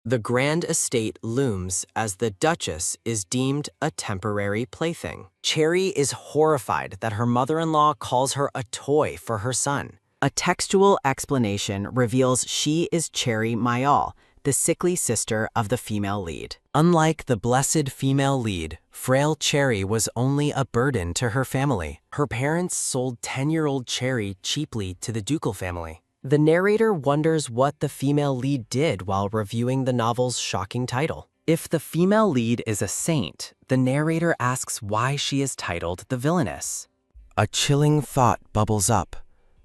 The grand estate looms as the Duchess is deemed a temporary plaything. Cherry is horrified that her mother-in-law calls her a toy for her son. A textual explanation reveals she is Cherry Mayal, the sickly sister of the female lead. Unlike the blessed female lead, frail Cherry was only a burden to her family. Her parents sold 10-year-old Cherry cheaply to the ducal family. The narrator wonders what the female lead did while reviewing the novel's shocking title. If the female lead is a saint, the narrator asks why she is titled the villainess. A chilling thought bubbles up.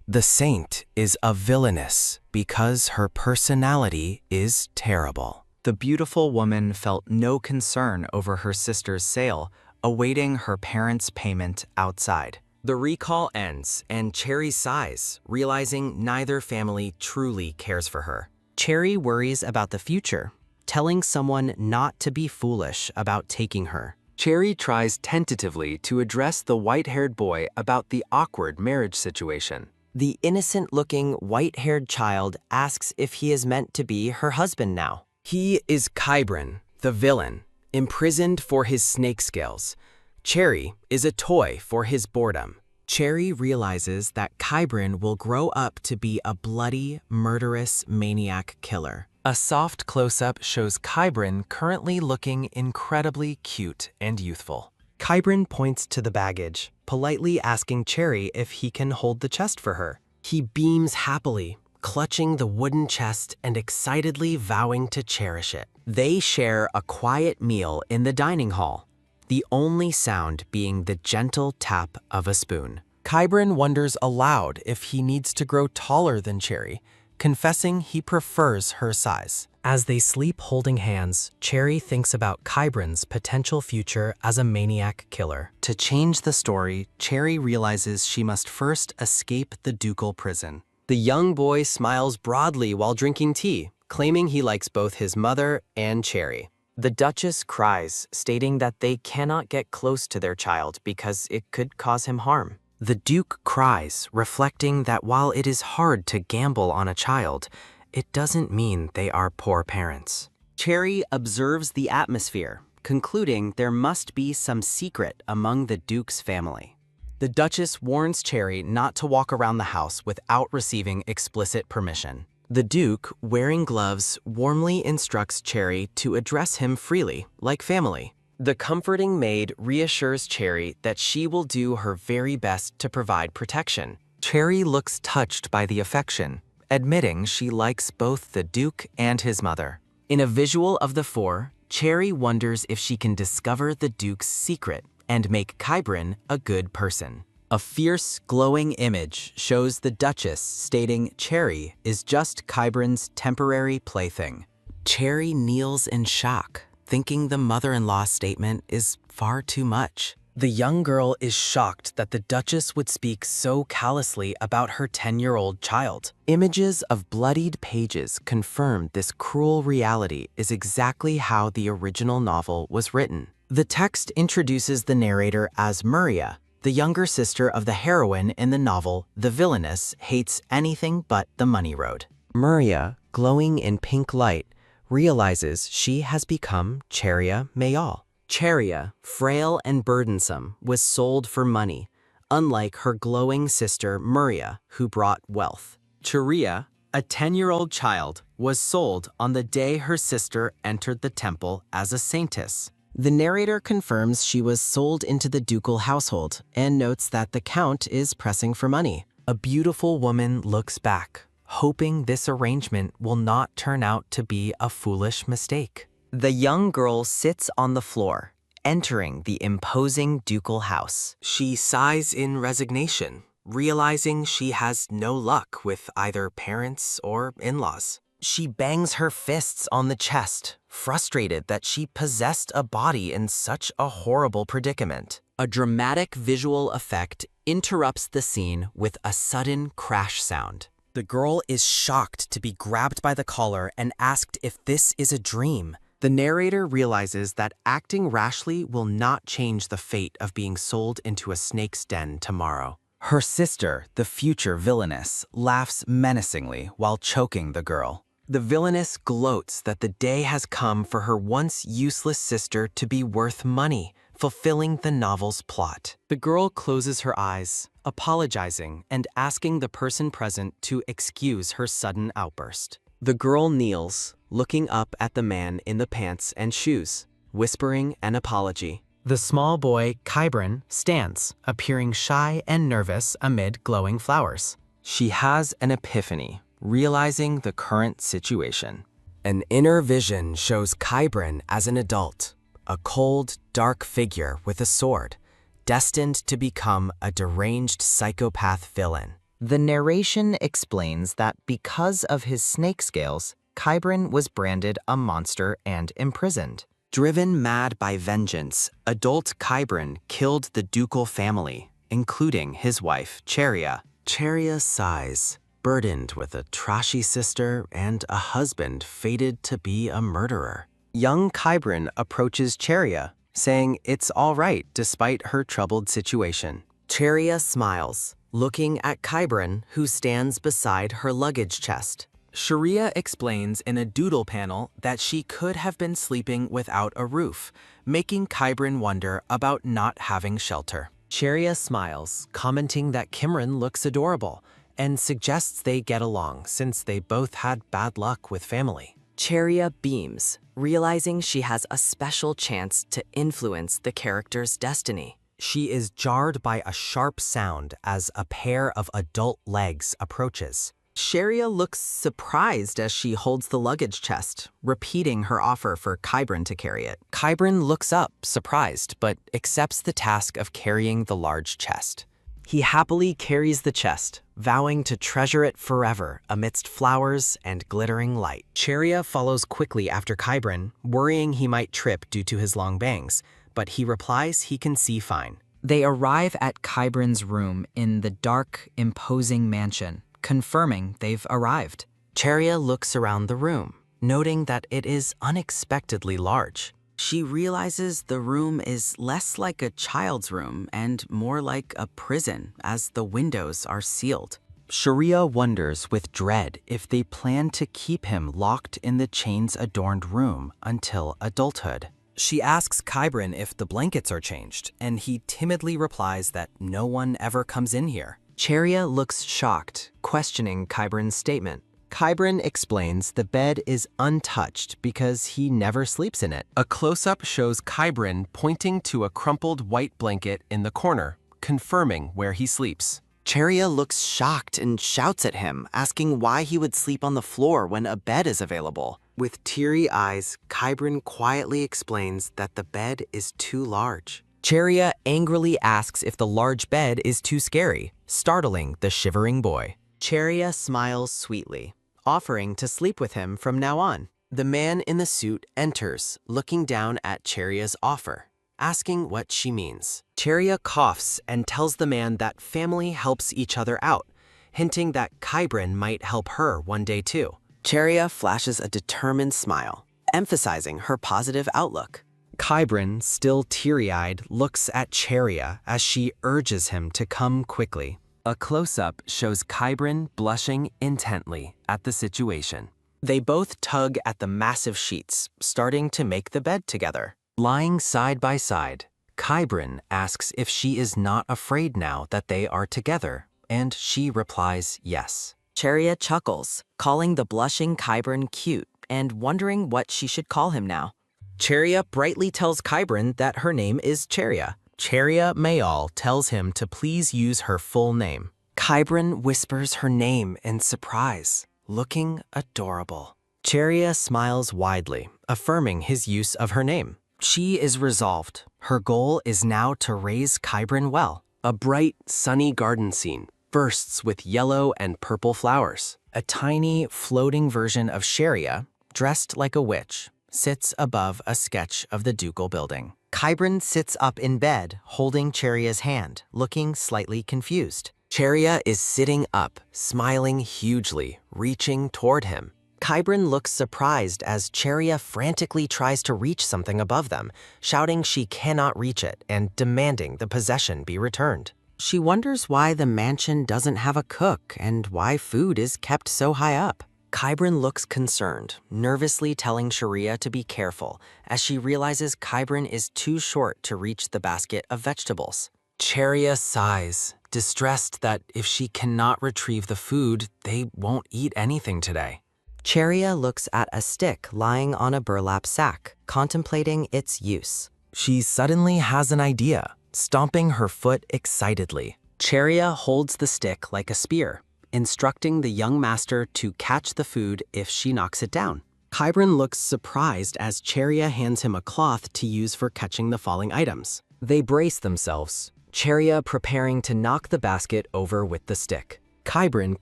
The saint is a villainess because her personality is terrible. The beautiful woman felt no concern over her sister's sale, awaiting her parents' payment outside. The recall ends, and Cherry sighs, realizing neither family truly cares for her. Cherry worries about the future, telling someone not to be foolish about taking her. Cherry tries tentatively to address the white-haired boy about the awkward marriage situation. The innocent-looking, white-haired child asks if he is meant to be her husband now. He is Kybran, the villain, imprisoned for his snake scales. Cherry is a toy for his boredom. Cherry realizes that Kybran will grow up to be a bloody, murderous maniac killer. A soft close-up shows Kybran currently looking incredibly cute and youthful. Kybran points to the baggage, politely asking Cherry if he can hold the chest for her. He beams happily, clutching the wooden chest and excitedly vowing to cherish it. They share a quiet meal in the dining hall, the only sound being the gentle tap of a spoon. Kybran wonders aloud if he needs to grow taller than Cherry, confessing he prefers her size. As they sleep holding hands, Cherry thinks about Kybran's potential future as a maniac killer. To change the story, Cherry realizes she must first escape the ducal prison. The young boy smiles broadly while drinking tea, claiming he likes both his mother and Cherry. The Duchess cries, stating that they cannot get close to their child because it could cause him harm. The Duke cries, reflecting that while it is hard to gamble on a child, it doesn't mean they are poor parents. Cherry observes the atmosphere, concluding there must be some secret among the Duke's family. The Duchess warns Cherry not to walk around the house without receiving explicit permission. The Duke, wearing gloves, warmly instructs Cherry to address him freely, like family. The comforting maid reassures Cherry that she will do her very best to provide protection. Cherry looks touched by the affection, admitting she likes both the Duke and his mother. In a visual of the four, Cherry wonders if she can discover the Duke's secret and make Kybran a good person. A fierce, glowing image shows the Duchess stating Cherry is just Kybran's temporary plaything. Cherry kneels in shock, thinking the mother-in-law statement is far too much. The young girl is shocked that the Duchess would speak so callously about her 10-year-old child. Images of bloodied pages confirm this cruel reality is exactly how the original novel was written. The text introduces the narrator as Maria, the younger sister of the heroine in the novel. The villainess hates anything but the money road. Maria, glowing in pink light, realizes she has become Cherry Mayal. Cherry, frail and burdensome, was sold for money, unlike her glowing sister Maria, who brought wealth. Cherry, a 10-year-old child, was sold on the day her sister entered the temple as a saintess. The narrator confirms she was sold into the ducal household and notes that the count is pressing for money. A beautiful woman looks back, hoping this arrangement will not turn out to be a foolish mistake. The young girl sits on the floor, entering the imposing ducal house. She sighs in resignation, realizing she has no luck with either parents or in-laws. She bangs her fists on the chest, frustrated that she possessed a body in such a horrible predicament. A dramatic visual effect interrupts the scene with a sudden crash sound. The girl is shocked to be grabbed by the collar and asked if this is a dream. The narrator realizes that acting rashly will not change the fate of being sold into a snake's den tomorrow. Her sister, the future villainess, laughs menacingly while choking the girl. The villainess gloats that the day has come for her once useless sister to be worth money, fulfilling the novel's plot. The girl closes her eyes, apologizing and asking the person present to excuse her sudden outburst. The girl kneels, looking up at the man in the pants and shoes, whispering an apology. The small boy, Kybran, stands, appearing shy and nervous amid glowing flowers. She has an epiphany, realizing the current situation. An inner vision shows Kybran as an adult, a cold, dark figure with a sword, destined to become a deranged psychopath villain. The narration explains that because of his snake scales, Kybran was branded a monster and imprisoned. Driven mad by vengeance, adult Kybran killed the ducal family, including his wife, Cheria. Cheria sighs, burdened with a trashy sister and a husband fated to be a murderer. Young Kybran approaches Cheria, saying it's all right despite her troubled situation. Cheria smiles, looking at Kybran, who stands beside her luggage chest. Sharia explains in a doodle panel that she could have been sleeping without a roof, making Kybran wonder about not having shelter. Cheria smiles, commenting that Kimran looks adorable, and suggests they get along since they both had bad luck with family. Cheria beams, realizing she has a special chance to influence the character's destiny. She is jarred by a sharp sound as a pair of adult legs approaches. Cheria looks surprised as she holds the luggage chest, repeating her offer for Kybran to carry it. Kybran looks up, surprised, but accepts the task of carrying the large chest. He happily carries the chest, vowing to treasure it forever amidst flowers and glittering light. Cheria follows quickly after Kybran, worrying he might trip due to his long bangs, but he replies he can see fine. They arrive at Kybran's room in the dark, imposing mansion, confirming they've arrived. Cheria looks around the room, noting that it is unexpectedly large. She realizes the room is less like a child's room and more like a prison, as the windows are sealed. Sharia wonders with dread if they plan to keep him locked in the chains-adorned room until adulthood. She asks Kybran if the blankets are changed, and he timidly replies that no one ever comes in here. Cheria looks shocked, questioning Kybran's statement. Kybran explains the bed is untouched because he never sleeps in it. A close-up shows Kybran pointing to a crumpled white blanket in the corner, confirming where he sleeps. Cheria looks shocked and shouts at him, asking why he would sleep on the floor when a bed is available. With teary eyes, Kybran quietly explains that the bed is too large. Cheria angrily asks if the large bed is too scary, startling the shivering boy. Cheria smiles sweetly, offering to sleep with him from now on. The man in the suit enters, looking down at Cheria's offer, asking what she means. Cheria coughs and tells the man that family helps each other out, hinting that Kybran might help her one day too. Cheria flashes a determined smile, emphasizing her positive outlook. Kybran, still teary-eyed, looks at Cheria as she urges him to come quickly. A close-up shows Kybran blushing intently at the situation. They both tug at the massive sheets, starting to make the bed together. Lying side by side, Kybran asks if she is not afraid now that they are together, and she replies yes. Cheria chuckles, calling the blushing Kybran cute and wondering what she should call him now. Cheria brightly tells Kybran that her name is Cheria. Cheria Mayal tells him to please use her full name. Kybran whispers her name in surprise, looking adorable. Cheria smiles widely, affirming his use of her name. She is resolved. Her goal is now to raise Kybran well. A bright, sunny garden scene bursts with yellow and purple flowers. A tiny, floating version of Cheria, dressed like a witch, sits above a sketch of the ducal building. Kybran sits up in bed, holding Cheria's hand, looking slightly confused. Cheria is sitting up, smiling hugely, reaching toward him. Kybran looks surprised as Cheria frantically tries to reach something above them, shouting she cannot reach it and demanding the possession be returned. She wonders why the mansion doesn't have a cook and why food is kept so high up. Kybrin looks concerned, nervously telling Sharia to be careful as she realizes Kybrin is too short to reach the basket of vegetables. Sharia sighs, distressed that if she cannot retrieve the food, they won't eat anything today. Sharia looks at a stick lying on a burlap sack, contemplating its use. She suddenly has an idea, stomping her foot excitedly. Sharia holds the stick like a spear, instructing the young master to catch the food if she knocks it down. Kybrin looks surprised as Sharia hands him a cloth to use for catching the falling items. They brace themselves, Sharia preparing to knock the basket over with the stick. Kybrin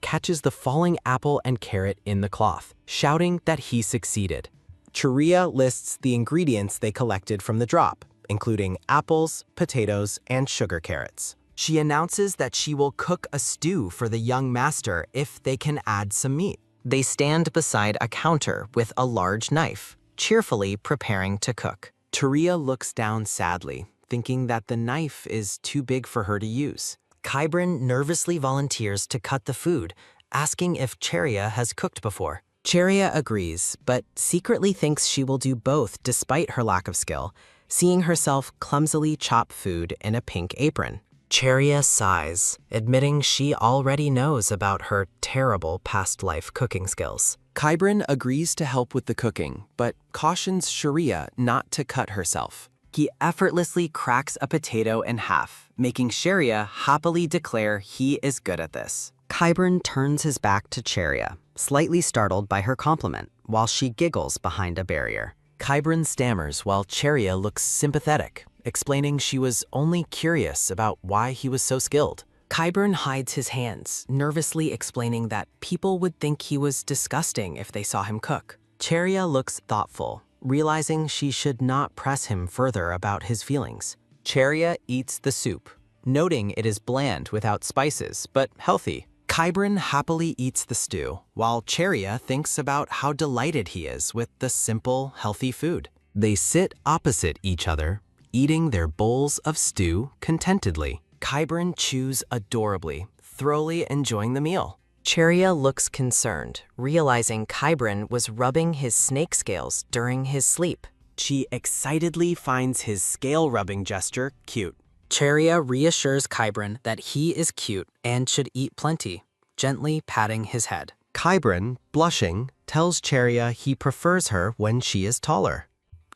catches the falling apple and carrot in the cloth, shouting that he succeeded. Sharia lists the ingredients they collected from the drop, including apples, potatoes, and sugar carrots. She announces that she will cook a stew for the young master if they can add some meat. They stand beside a counter with a large knife, cheerfully preparing to cook. Sharia looks down sadly, thinking that the knife is too big for her to use. Kybrin nervously volunteers to cut the food, asking if Sharia has cooked before. Sharia agrees, but secretly thinks she will do both despite her lack of skill, seeing herself clumsily chop food in a pink apron. Sharia sighs, admitting she already knows about her terrible past life cooking skills. Kybrin agrees to help with the cooking, but cautions Sharia not to cut herself. He effortlessly cracks a potato in half, making Sharia happily declare he is good at this. Kybrin turns his back to Sharia, slightly startled by her compliment, while she giggles behind a barrier. Kybrin stammers while Sharia looks sympathetic, explaining she was only curious about why he was so skilled. Kybrin hides his hands, nervously explaining that people would think he was disgusting if they saw him cook. Sharia looks thoughtful, realizing she should not press him further about his feelings. Sharia eats the soup, noting it is bland without spices, but healthy. Kybrin happily eats the stew, while Sharia thinks about how delighted he is with the simple, healthy food. They sit opposite each other, eating their bowls of stew contentedly. Kybrin chews adorably, thoroughly enjoying the meal. Sharia looks concerned, realizing Kybrin was rubbing his snake scales during his sleep. She excitedly finds his scale-rubbing gesture cute. Sharia reassures Kybrin that he is cute and should eat plenty, gently patting his head. Kybrin, blushing, tells Sharia he prefers her when she is taller.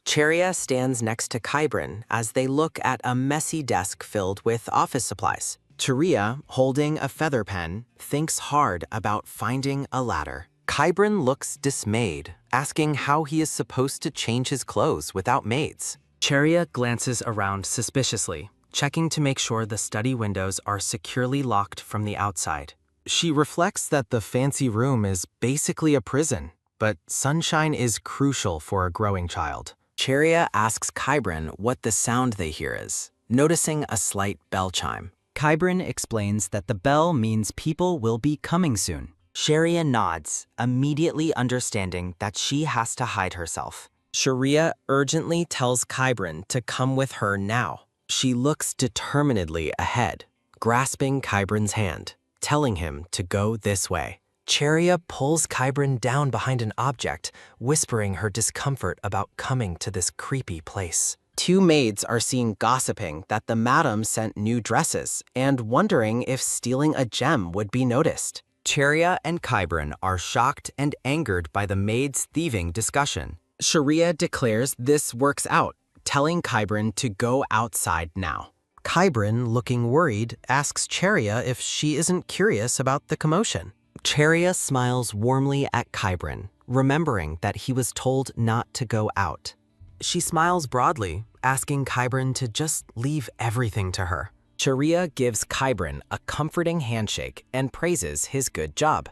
Sharia stands next to Kybrin as they look at a messy desk filled with office supplies. Sharia, holding a feather pen, thinks hard about finding a ladder. Kybrin looks dismayed, asking how he is supposed to change his clothes without maids. Sharia glances around suspiciously, checking to make sure the study windows are securely locked from the outside. She reflects that the fancy room is basically a prison, but sunshine is crucial for a growing child. Sharia asks Kybrin what the sound they hear is, noticing a slight bell chime. Kybrin explains that the bell means people will be coming soon. Sharia nods, immediately understanding that she has to hide herself. Sharia urgently tells Kybrin to come with her now. She looks determinedly ahead, grasping Kybrin's hand, telling him to go this way. Sharia pulls Kybrin down behind an object, whispering her discomfort about coming to this creepy place. Two maids are seen gossiping that the madam sent new dresses and wondering if stealing a gem would be noticed. Sharia and Kybrin are shocked and angered by the maids' thieving discussion. Sharia declares this works out, telling Kybrin to go outside now. Kybrin, looking worried, asks Sharia if she isn't curious about the commotion. Sharia smiles warmly at Kybrin, remembering that he was told not to go out. She smiles broadly, asking Kybrin to just leave everything to her. Sharia gives Kybrin a comforting handshake and praises his good job.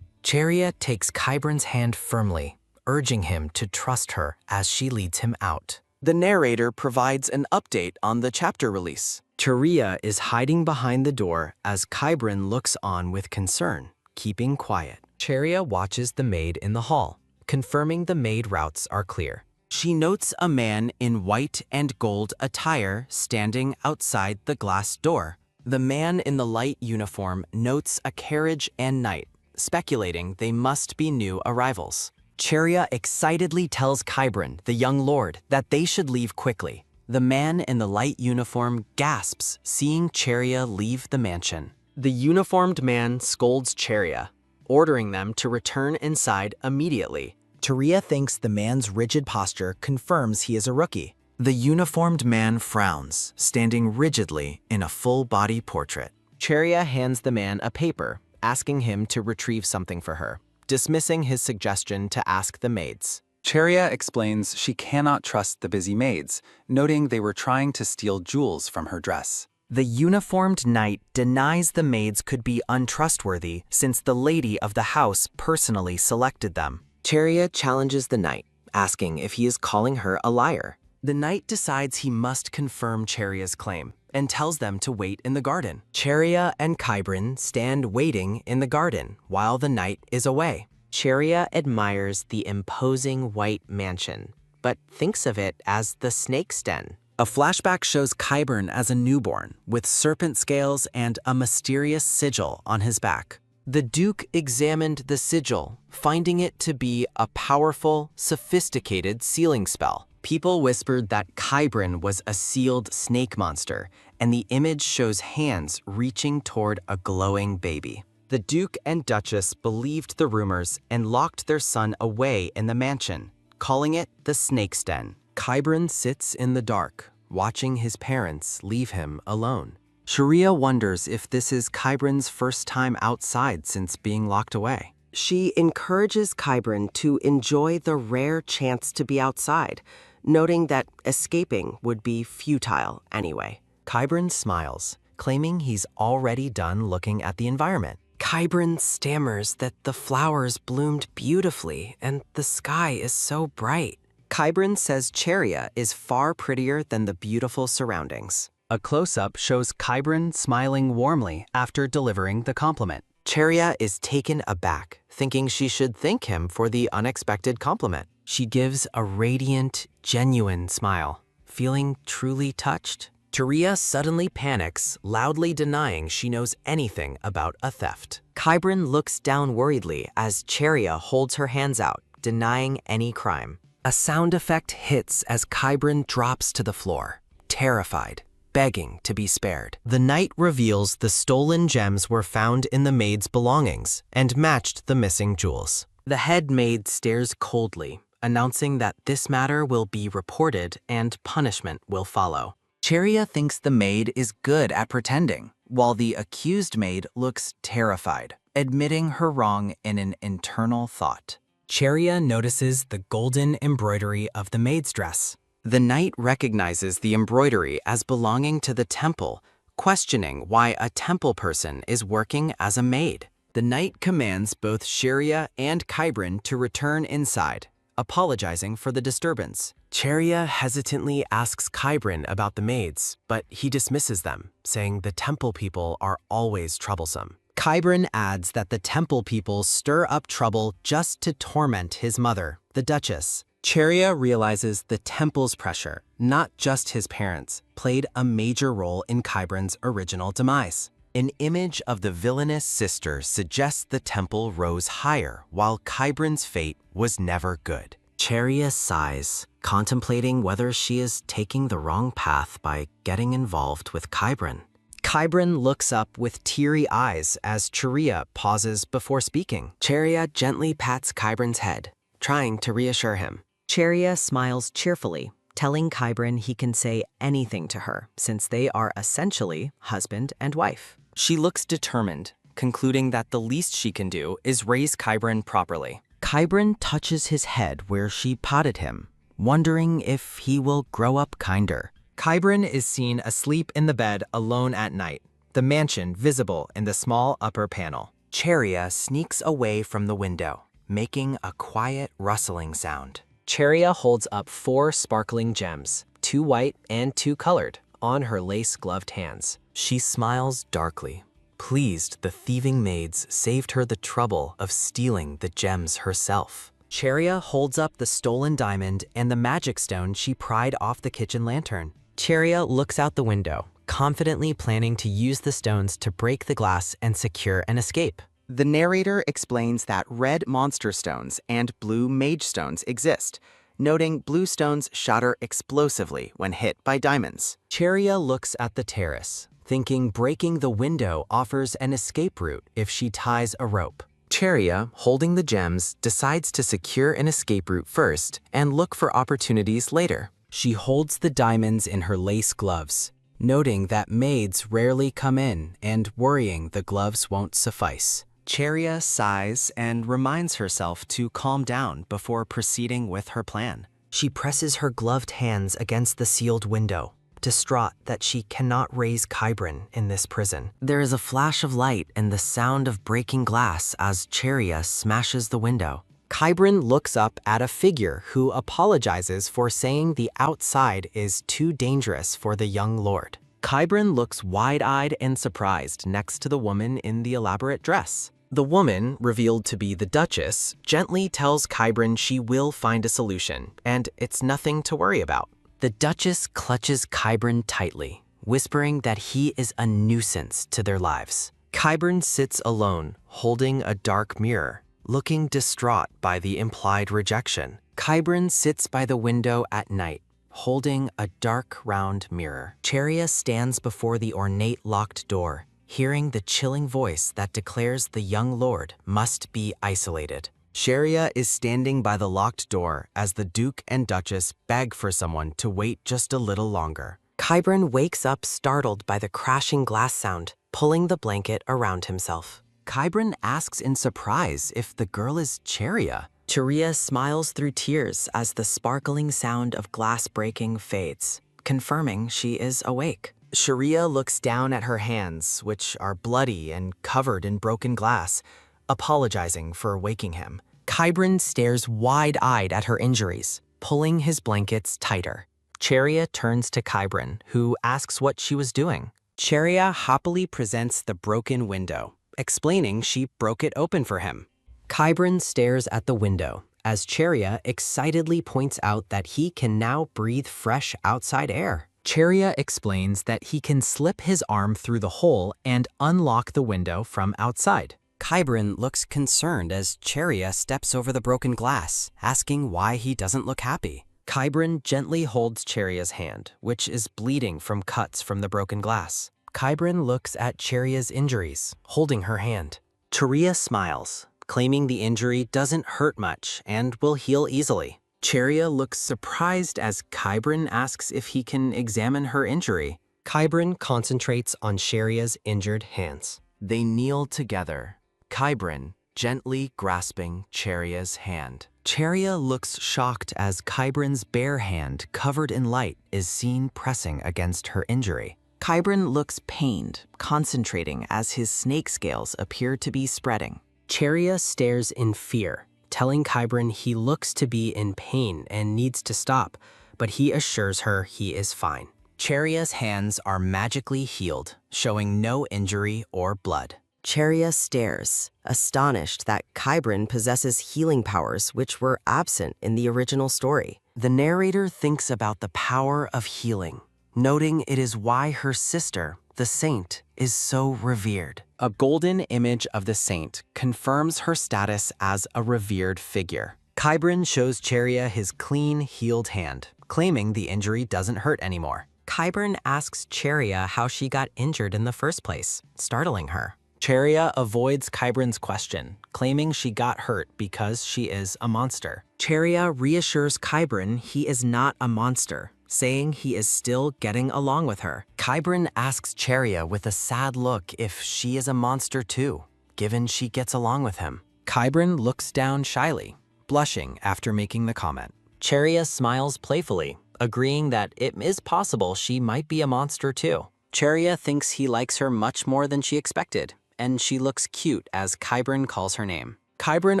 Sharia takes Kybrin's hand firmly, urging him to trust her as she leads him out. The narrator provides an update on the chapter release. Sharia is hiding behind the door as Kybrin looks on with concern, keeping quiet. Sharia watches the maid in the hall, confirming the maid routes are clear. She notes a man in white and gold attire standing outside the glass door. The man in the light uniform notes a carriage and knight, speculating they must be new arrivals. Cheria excitedly tells Kybran, the young lord, that they should leave quickly. The man in the light uniform gasps, seeing Cheria leave the mansion. The uniformed man scolds Cheria, ordering them to return inside immediately. Cheria thinks the man's rigid posture confirms he is a rookie. The uniformed man frowns, standing rigidly in a full-body portrait. Cheria hands the man a paper, asking him to retrieve something for her, dismissing his suggestion to ask the maids. Cheria explains she cannot trust the busy maids, noting they were trying to steal jewels from her dress. The uniformed knight denies the maids could be untrustworthy since the lady of the house personally selected them. Cheria challenges the knight, asking if he is calling her a liar. The knight decides he must confirm Cheria's claim and tells them to wait in the garden. Cheria and Kybran stand waiting in the garden while the knight is away. Cheria admires the imposing white mansion, but thinks of it as the snake's den. A flashback shows Kybran as a newborn, with serpent scales and a mysterious sigil on his back. The Duke examined the sigil, finding it to be a powerful, sophisticated sealing spell. People whispered that Kybran was a sealed snake monster, and the image shows hands reaching toward a glowing baby. The Duke and Duchess believed the rumors and locked their son away in the mansion, calling it the Snake's Den. Kybran sits in the dark, watching his parents leave him alone. Cheria wonders if this is Kybran's first time outside since being locked away. She encourages Kybran to enjoy the rare chance to be outside, noting that escaping would be futile anyway. Kybran smiles, claiming he's already done looking at the environment. Kybran stammers that the flowers bloomed beautifully and the sky is so bright. Kybran says Cheria is far prettier than the beautiful surroundings. A close-up shows Kybran smiling warmly after delivering the compliment. Cheria is taken aback, thinking she should thank him for the unexpected compliment. She gives a radiant, genuine smile, feeling truly touched. Cheria suddenly panics, loudly denying she knows anything about a theft. Kybran looks down worriedly as Cheria holds her hands out, denying any crime. A sound effect hits as Kybran drops to the floor, terrified, begging to be spared. The knight reveals the stolen gems were found in the maid's belongings and matched the missing jewels. The head maid stares coldly, announcing that this matter will be reported and punishment will follow. Cheria thinks the maid is good at pretending, while the accused maid looks terrified, admitting her wrong in an internal thought. Cheria notices the golden embroidery of the maid's dress. The knight recognizes the embroidery as belonging to the temple, questioning why a temple person is working as a maid. The knight commands both Cheria and Kybran to return inside, apologizing for the disturbance. Cheria hesitantly asks Kybran about the maids, but he dismisses them, saying the temple people are always troublesome. Kybran adds that the temple people stir up trouble just to torment his mother, the Duchess. Cheria realizes the temple's pressure, not just his parents, played a major role in Kybran's original demise. An image of the villainous sister suggests the temple rose higher, while Kybran's fate was never good. Cheria sighs, contemplating whether she is taking the wrong path by getting involved with Kybran. Kybran looks up with teary eyes as Cheria pauses before speaking. Cheria gently pats Kybran's head, trying to reassure him. Cheria smiles cheerfully, telling Kybran he can say anything to her since they are essentially husband and wife. She looks determined, concluding that the least she can do is raise Kybran properly. Kybran touches his head where she potted him, wondering if he will grow up kinder. Kybran is seen asleep in the bed alone at night, the mansion visible in the small upper panel. Cheria sneaks away from the window, making a quiet rustling sound. Cheria holds up 4 sparkling gems, 2 white and 2 colored, on her lace-gloved hands. She smiles darkly, pleased the thieving maids saved her the trouble of stealing the gems herself. Cheria holds up the stolen diamond and the magic stone she pried off the kitchen lantern. Cheria looks out the window, confidently planning to use the stones to break the glass and secure an escape. The narrator explains that red monster stones and blue mage stones exist, noting blue stones shatter explosively when hit by diamonds. Cheria looks at the terrace, thinking breaking the window offers an escape route if she ties a rope. Cheria, holding the gems, decides to secure an escape route first and look for opportunities later. She holds the diamonds in her lace gloves, noting that maids rarely come in and worrying the gloves won't suffice. Cheria sighs and reminds herself to calm down before proceeding with her plan. She presses her gloved hands against the sealed window, distraught that she cannot raise Kybrin in this prison. There is a flash of light and the sound of breaking glass as Cheria smashes the window. Kybrin looks up at a figure who apologizes for saying the outside is too dangerous for the young lord. Kybrin looks wide-eyed and surprised next to the woman in the elaborate dress. The woman, revealed to be the Duchess, gently tells Kybrin she will find a solution, and it's nothing to worry about. The Duchess clutches Kybrin tightly, whispering that he is a nuisance to their lives. Kybrin sits alone, holding a dark mirror, looking distraught by the implied rejection. Kybrin sits by the window at night, holding a dark round mirror. Cheria stands before the ornate locked door, hearing the chilling voice that declares the young lord must be isolated. Cheria is standing by the locked door as the Duke and Duchess beg for someone to wait just a little longer. Kybrin wakes up startled by the crashing glass sound, pulling the blanket around himself. Kybrin asks in surprise if the girl is Cheria. Cheria smiles through tears as the sparkling sound of glass breaking fades, confirming she is awake. Cheria looks down at her hands, which are bloody and covered in broken glass, apologizing for waking him. Kybrin stares wide-eyed at her injuries, pulling his blankets tighter. Cheria turns to Kybrin, who asks what she was doing. Cheria happily presents the broken window, explaining she broke it open for him. Kybrin stares at the window as Cheria excitedly points out that he can now breathe fresh outside air. Cheria explains that he can slip his arm through the hole and unlock the window from outside. Kybrin looks concerned as Cheria steps over the broken glass, asking why he doesn't look happy. Kybrin gently holds Cheria's hand, which is bleeding from cuts from the broken glass. Kybrin looks at Cheria's injuries, holding her hand. Cheria smiles, claiming the injury doesn't hurt much and will heal easily. Cheria looks surprised as Kybrin asks if he can examine her injury. Kybrin concentrates on Cheria's injured hands. They kneel together, Kybrin gently grasping Cheria's hand. Cheria looks shocked as Kybrin's bare hand, covered in light, is seen pressing against her injury. Kybrin looks pained, concentrating as his snake scales appear to be spreading. Cheria stares in fear, telling Kybrin he looks to be in pain and needs to stop, but he assures her he is fine. Cheria's hands are magically healed, showing no injury or blood. Cheria stares, astonished that Kybrin possesses healing powers which were absent in the original story. The narrator thinks about the power of healing, noting it is why her sister, the saint, is so revered. A golden image of the saint confirms her status as a revered figure. Kybrin shows Cheria his clean, healed hand, claiming the injury doesn't hurt anymore. Kybrin asks Cheria how she got injured in the first place, startling her. Cheria avoids Kybrin's question, claiming she got hurt because she is a monster. Cheria reassures Kybrin he is not a monster, saying he is still getting along with her. Kybrin asks Cheria with a sad look if she is a monster too, given she gets along with him. Kybrin looks down shyly, blushing after making the comment. Cheria smiles playfully, agreeing that it is possible she might be a monster too. Cheria thinks he likes her much more than she expected, and she looks cute as Kybrin calls her name. Kybrin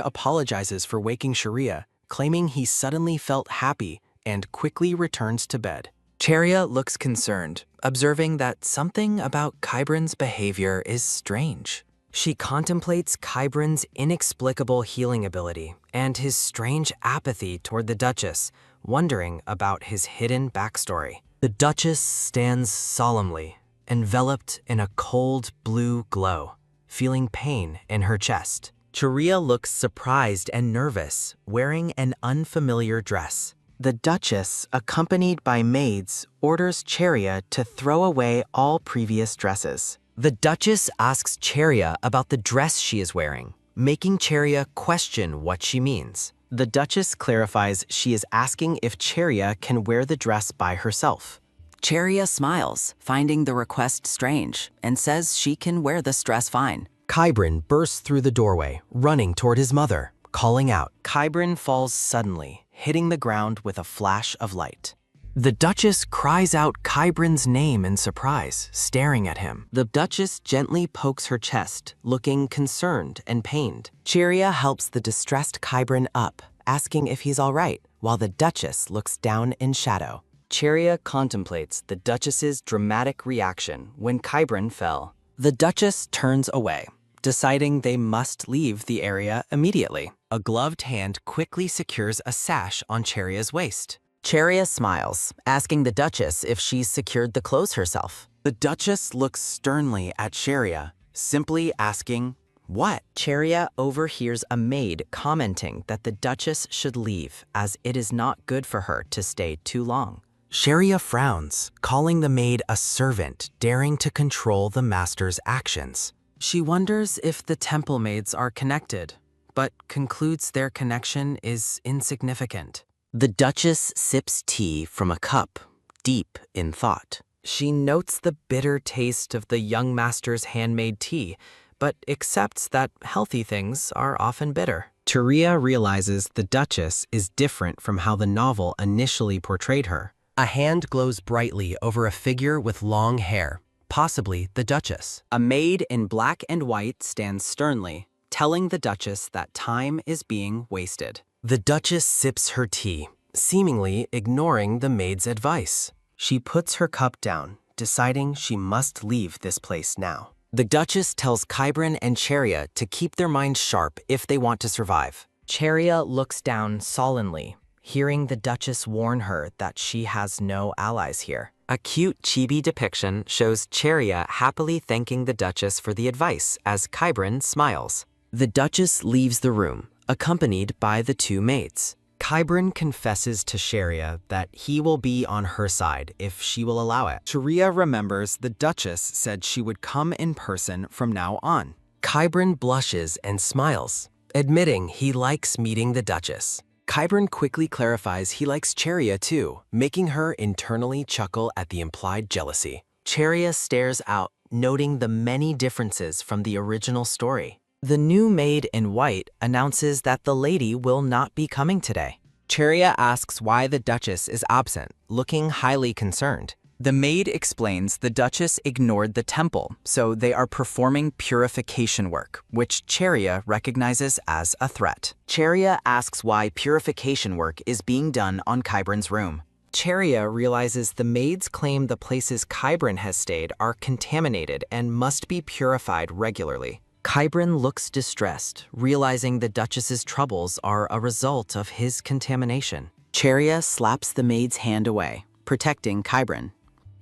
apologizes for waking Cheria, claiming he suddenly felt happy and quickly returns to bed. Cheria looks concerned, observing that something about Kybrin's behavior is strange. She contemplates Kybrin's inexplicable healing ability and his strange apathy toward the Duchess, wondering about his hidden backstory. The Duchess stands solemnly, enveloped in a cold blue glow. feeling pain in her chest. Cheria looks surprised and nervous, wearing an unfamiliar dress. The Duchess, accompanied by maids, orders Cheria to throw away all previous dresses. The Duchess asks Cheria about the dress she is wearing, making Cheria question what she means. The Duchess clarifies she is asking if Cheria can wear the dress by herself. Cheria smiles, finding the request strange, and says she can wear this dress fine. Kybrin bursts through the doorway, running toward his mother, calling out. Kybrin falls suddenly, hitting the ground with a flash of light. The Duchess cries out Kybrin's name in surprise, staring at him. The Duchess gently pokes her chest, looking concerned and pained. Cheria helps the distressed Kybrin up, asking if he's all right, while the Duchess looks down in shadow. Cheria contemplates the Duchess's dramatic reaction when Kybrin fell. The Duchess turns away, deciding they must leave the area immediately. A gloved hand quickly secures a sash on Cheria's waist. Cheria smiles, asking the Duchess if she's secured the clothes herself. The Duchess looks sternly at Cheria, simply asking, "What?" Cheria overhears a maid commenting that the Duchess should leave, as it is not good for her to stay too long. Cheria frowns, calling the maid a servant daring to control the master's actions. She wonders if the temple maids are connected, but concludes their connection is insignificant. The Duchess sips tea from a cup, deep in thought. She notes the bitter taste of the young master's handmade tea, but accepts that healthy things are often bitter. Cheria realizes the Duchess is different from how the novel initially portrayed her. A hand glows brightly over a figure with long hair, possibly the Duchess. A maid in black and white stands sternly, telling the Duchess that time is being wasted. The Duchess sips her tea, seemingly ignoring the maid's advice. She puts her cup down, deciding she must leave this place now. The Duchess tells Kybrin and Cheria to keep their minds sharp if they want to survive. Cheria looks down sullenly, hearing the Duchess warn her that she has no allies here. A cute chibi depiction shows Cheria happily thanking the Duchess for the advice as Kybrin smiles. The Duchess leaves the room, accompanied by the two maids. Kybrin confesses to Cheria that he will be on her side if she will allow it. Cheria remembers the Duchess said she would come in person from now on. Kybrin blushes and smiles, admitting he likes meeting the Duchess. Kybrin quickly clarifies he likes Cheria too, making her internally chuckle at the implied jealousy. Cheria stares out, noting the many differences from the original story. The new maid in white announces that the lady will not be coming today. Cheria asks why the Duchess is absent, looking highly concerned. The maid explains the Duchess ignored the temple, so they are performing purification work, which Cheria recognizes as a threat. Cheria asks why purification work is being done on Kybrin's room. Cheria realizes the maids claim the places Kybrin has stayed are contaminated and must be purified regularly. Kybrin looks distressed, realizing the Duchess's troubles are a result of his contamination. Cheria slaps the maid's hand away, protecting Kybrin.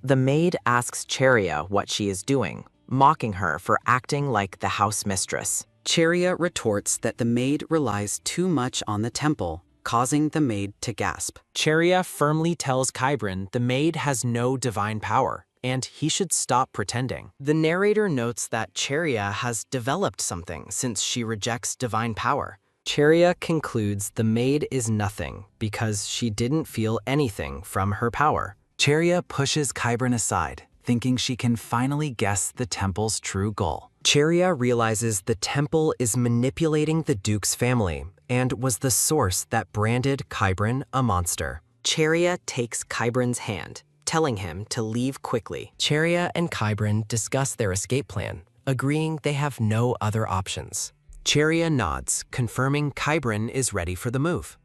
The maid asks Cheria what she is doing, mocking her for acting like the house mistress. Cheria retorts that the maid relies too much on the temple, causing the maid to gasp. Cheria firmly tells Kybrin the maid has no divine power, and he should stop pretending. The narrator notes that Cheria has developed something since she rejects divine power. Cheria concludes the maid is nothing because she didn't feel anything from her power. Cheria pushes Kybrin aside, thinking she can finally guess the temple's true goal. Cheria realizes the temple is manipulating the Duke's family and was the source that branded Kybrin a monster. Cheria takes Kybrin's hand, telling him to leave quickly. Cheria and Kybrin discuss their escape plan, agreeing they have no other options. Cheria nods, confirming Kybrin is ready for the move.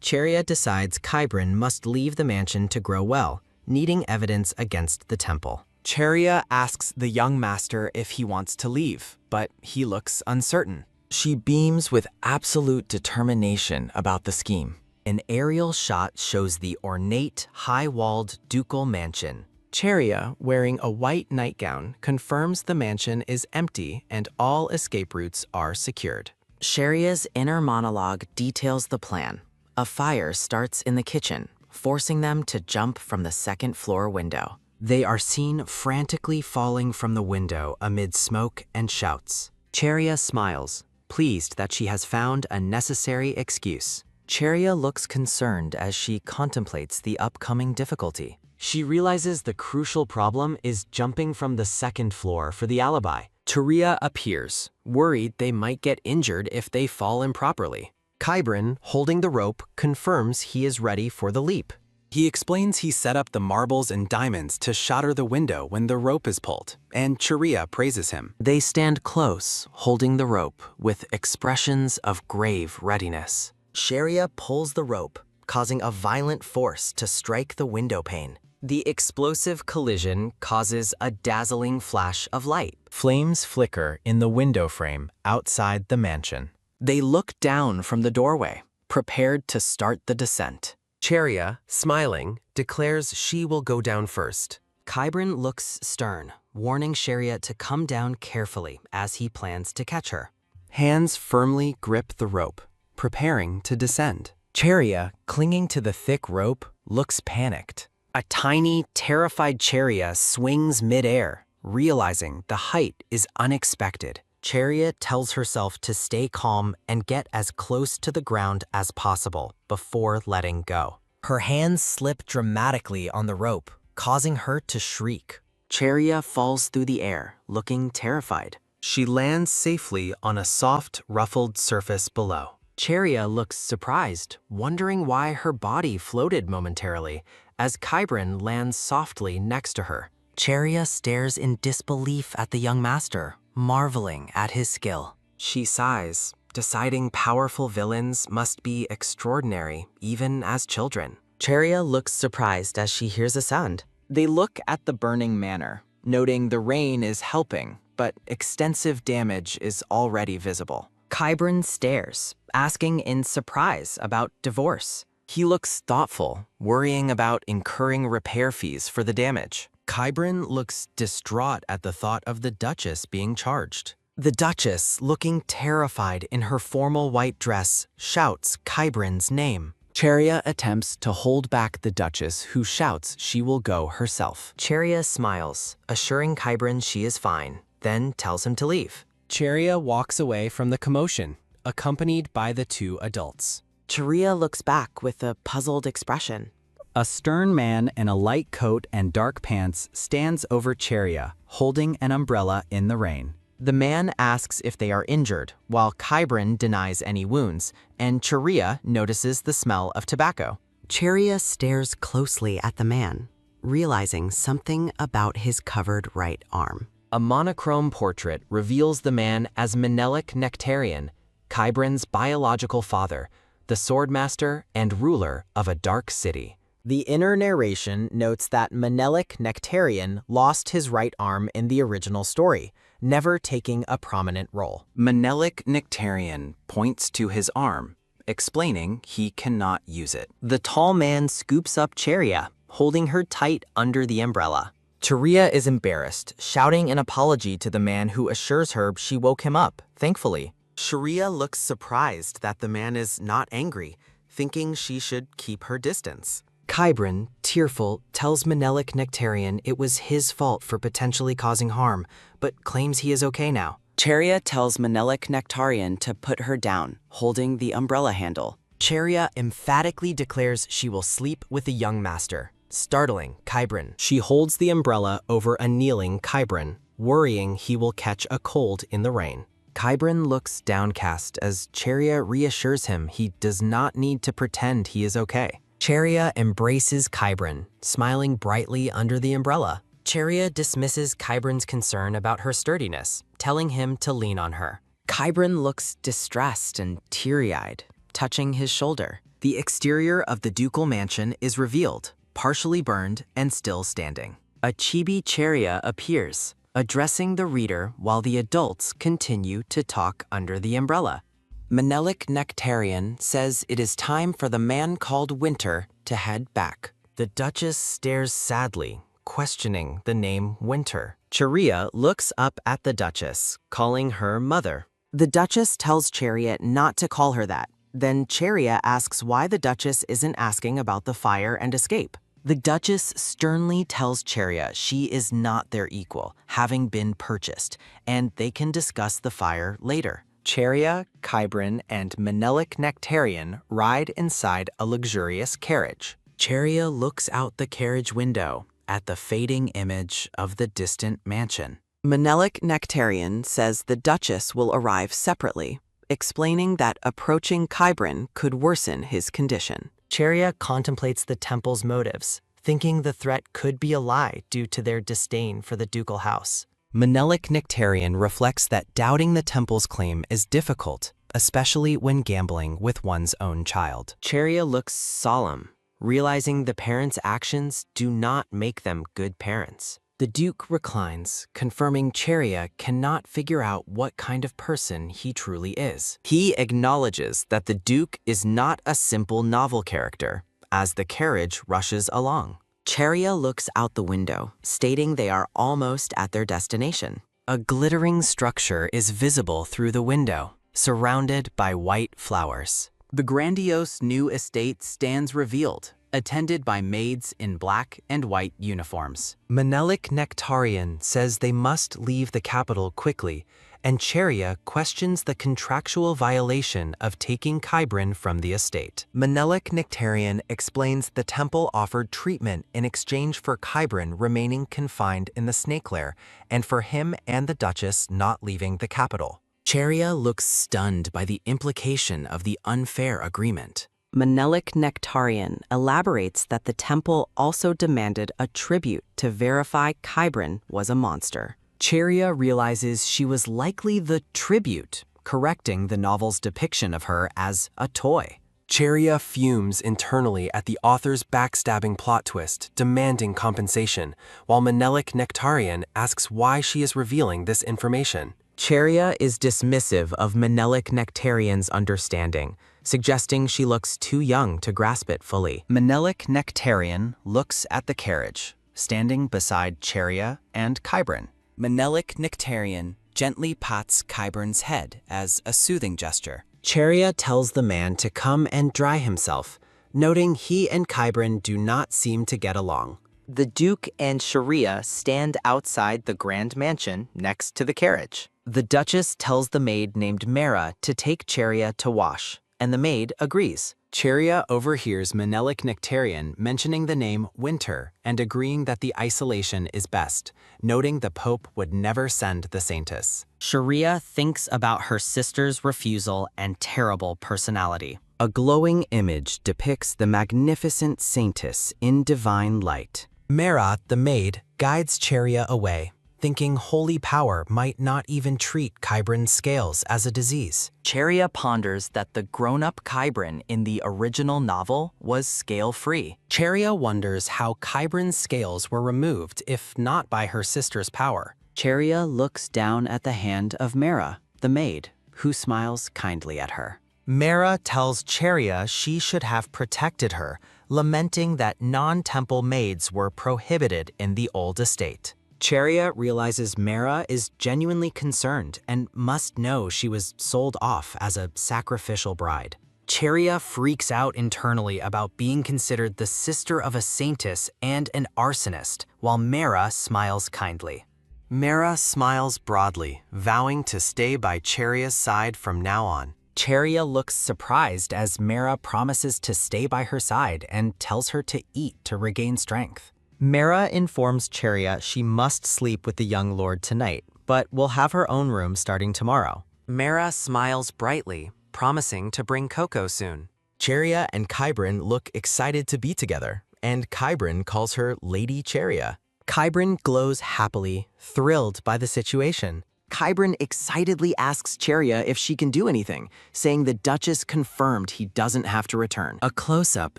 Cheria decides Kybrin must leave the mansion to grow well, needing evidence against the temple. Cheria asks the young master if he wants to leave, but he looks uncertain. She beams with absolute determination about the scheme. An aerial shot shows the ornate, high-walled ducal mansion, Cheria, wearing a white nightgown, confirms the mansion is empty and all escape routes are secured. Cheria's inner monologue details the plan. A fire starts in the kitchen, forcing them to jump from the second-floor window. They are seen frantically falling from the window amid smoke and shouts. Cheria smiles, pleased that she has found a necessary excuse. Cheria looks concerned as she contemplates the upcoming difficulty. She realizes the crucial problem is jumping from the second floor for the alibi. Cheria appears, worried they might get injured if they fall improperly. Kybrin, holding the rope, confirms he is ready for the leap. He explains he set up the marbles and diamonds to shatter the window when the rope is pulled, and Cheria praises him. They stand close, holding the rope, with expressions of grave readiness. Cheria pulls the rope, causing a violent force to strike the window pane. The explosive collision causes a dazzling flash of light. Flames flicker in the window frame outside the mansion. They look down from the doorway, prepared to start the descent. Cheria, smiling, declares she will go down first. Kybrin looks stern, warning Cheria to come down carefully as he plans to catch her. Hands firmly grip the rope, preparing to descend. Cheria, clinging to the thick rope, looks panicked. A tiny, terrified Cheria swings midair, realizing the height is unexpected. Cheria tells herself to stay calm and get as close to the ground as possible before letting go. Her hands slip dramatically on the rope, causing her to shriek. Cheria falls through the air, looking terrified. She lands safely on a soft, ruffled surface below. Cheria looks surprised, wondering why her body floated momentarily, as Kybrin lands softly next to her. Cheria stares in disbelief at the young master, marveling at his skill. She sighs, deciding powerful villains must be extraordinary, even as children. Cheria looks surprised as she hears a sound. They look at the burning manor, noting the rain is helping, but extensive damage is already visible. Kybrin stares, asking in surprise about divorce. He looks thoughtful, worrying about incurring repair fees for the damage. Kybrin looks distraught at the thought of the Duchess being charged. The Duchess, looking terrified in her formal white dress, shouts Kybrin's name. Cheria attempts to hold back the Duchess, who shouts she will go herself. Cheria smiles, assuring Kybrin she is fine, then tells him to leave. Cheria walks away from the commotion, accompanied by the two adults. Cheria looks back with a puzzled expression. A stern man in a light coat and dark pants stands over Cheria, holding an umbrella in the rain. The man asks if they are injured, while Kybrin denies any wounds, and Cheria notices the smell of tobacco. Cheria stares closely at the man, realizing something about his covered right arm. A monochrome portrait reveals the man as Menelik Nectarian, Kybrin's biological father, the swordmaster and ruler of a dark city. The inner narration notes that Menelik Nectarian lost his right arm in the original story, never taking a prominent role. Menelik Nectarian points to his arm, explaining he cannot use it. The tall man scoops up Cheria, holding her tight under the umbrella. Cheria is embarrassed, shouting an apology to the man who assures her she woke him up, thankfully. Cheria looks surprised that the man is not angry, thinking she should keep her distance. Kybrin, tearful, tells Menelik Nectarian it was his fault for potentially causing harm, but claims he is okay now. Cheria tells Menelik Nectarian to put her down, holding the umbrella handle. Cheria emphatically declares she will sleep with the young master, startling Kybrin. She holds the umbrella over a kneeling Kybrin, worrying he will catch a cold in the rain. Kybrin looks downcast as Cheria reassures him he does not need to pretend he is okay. Cheria embraces Kybrin, smiling brightly under the umbrella. Cheria dismisses Kybrin's concern about her sturdiness, telling him to lean on her. Kybrin looks distressed and teary-eyed, touching his shoulder. The exterior of the ducal mansion is revealed, partially burned and still standing. A chibi Cheria appears, addressing the reader while the adults continue to talk under the umbrella. Menelik Nectarian says it is time for the man called Winter to head back. The Duchess stares sadly, questioning the name Winter. Cheria looks up at the Duchess, calling her mother. The Duchess tells Chariot not to call her that. Then Chariot asks why the Duchess isn't asking about the fire and escape. The Duchess sternly tells Chariot she is not their equal, having been purchased, and they can discuss the fire later. Cheria, Kybrin, and Menelik Nectarian ride inside a luxurious carriage. Cheria looks out the carriage window at the fading image of the distant mansion. Menelik Nectarian says the Duchess will arrive separately, explaining that approaching Kybrin could worsen his condition. Cheria contemplates the temple's motives, thinking the threat could be a lie due to their disdain for the ducal house. Menelik Nectarian reflects that doubting the temple's claim is difficult, especially when gambling with one's own child. Cheria looks solemn, realizing the parents' actions do not make them good parents. The Duke reclines, confirming Cheria cannot figure out what kind of person he truly is. He acknowledges that the Duke is not a simple novel character, as the carriage rushes along. Cheria looks out the window, stating they are almost at their destination. A glittering structure is visible through the window, surrounded by white flowers. The grandiose new estate stands revealed, attended by maids in black and white uniforms. Menelik Nectarian says they must leave the capital quickly, and Cheria questions the contractual violation of taking Kybrin from the estate. Menelik Nectarian explains the temple offered treatment in exchange for Kybrin remaining confined in the snake lair, and for him and the Duchess not leaving the capital. Cheria looks stunned by the implication of the unfair agreement. Menelik Nectarian elaborates that the temple also demanded a tribute to verify Kybrin was a monster. Cheria realizes she was likely the tribute, correcting the novel's depiction of her as a toy. Cheria fumes internally at the author's backstabbing plot twist, demanding compensation, while Menelik Nectarian asks why she is revealing this information. Cheria is dismissive of Menelik Nectarian's understanding, suggesting she looks too young to grasp it fully. Menelik Nectarian looks at the carriage, standing beside Cheria and Kybrin. Menelik Nectarian gently pats Kybrin's head as a soothing gesture. Cheria tells the man to come and dry himself, noting he and Kybrin do not seem to get along. The Duke and Cheria stand outside the grand mansion next to the carriage. The Duchess tells the maid named Mara to take Cheria to wash, and the maid agrees. Cheria overhears Menelik Nectarian mentioning the name Winter and agreeing that the isolation is best, noting the Pope would never send the Saintess. Cheria thinks about her sister's refusal and terrible personality. A glowing image depicts the magnificent Saintess in divine light. Mara, the maid, guides Cheria away, thinking holy power might not even treat Kybrin's scales as a disease. Cheria ponders that the grown-up Kybrin in the original novel was scale-free. Cheria wonders how Kybrin's scales were removed if not by her sister's power. Cheria looks down at the hand of Mara, the maid, who smiles kindly at her. Mara tells Cheria she should have protected her, lamenting that non-temple maids were prohibited in the old estate. Cheria realizes Mara is genuinely concerned and must know she was sold off as a sacrificial bride. Cheria freaks out internally about being considered the sister of a saintess and an arsonist, while Mara smiles kindly. Mara smiles broadly, vowing to stay by Cheria's side from now on. Cheria looks surprised as Mara promises to stay by her side and tells her to eat to regain strength. Mara informs Cheria she must sleep with the young lord tonight, but will have her own room starting tomorrow. Mara smiles brightly, promising to bring Coco soon. Cheria and Kybrin look excited to be together, and Kybrin calls her Lady Cheria. Kybrin glows happily, thrilled by the situation. Kybrin excitedly asks Cheria if she can do anything, saying the Duchess confirmed he doesn't have to return. A close-up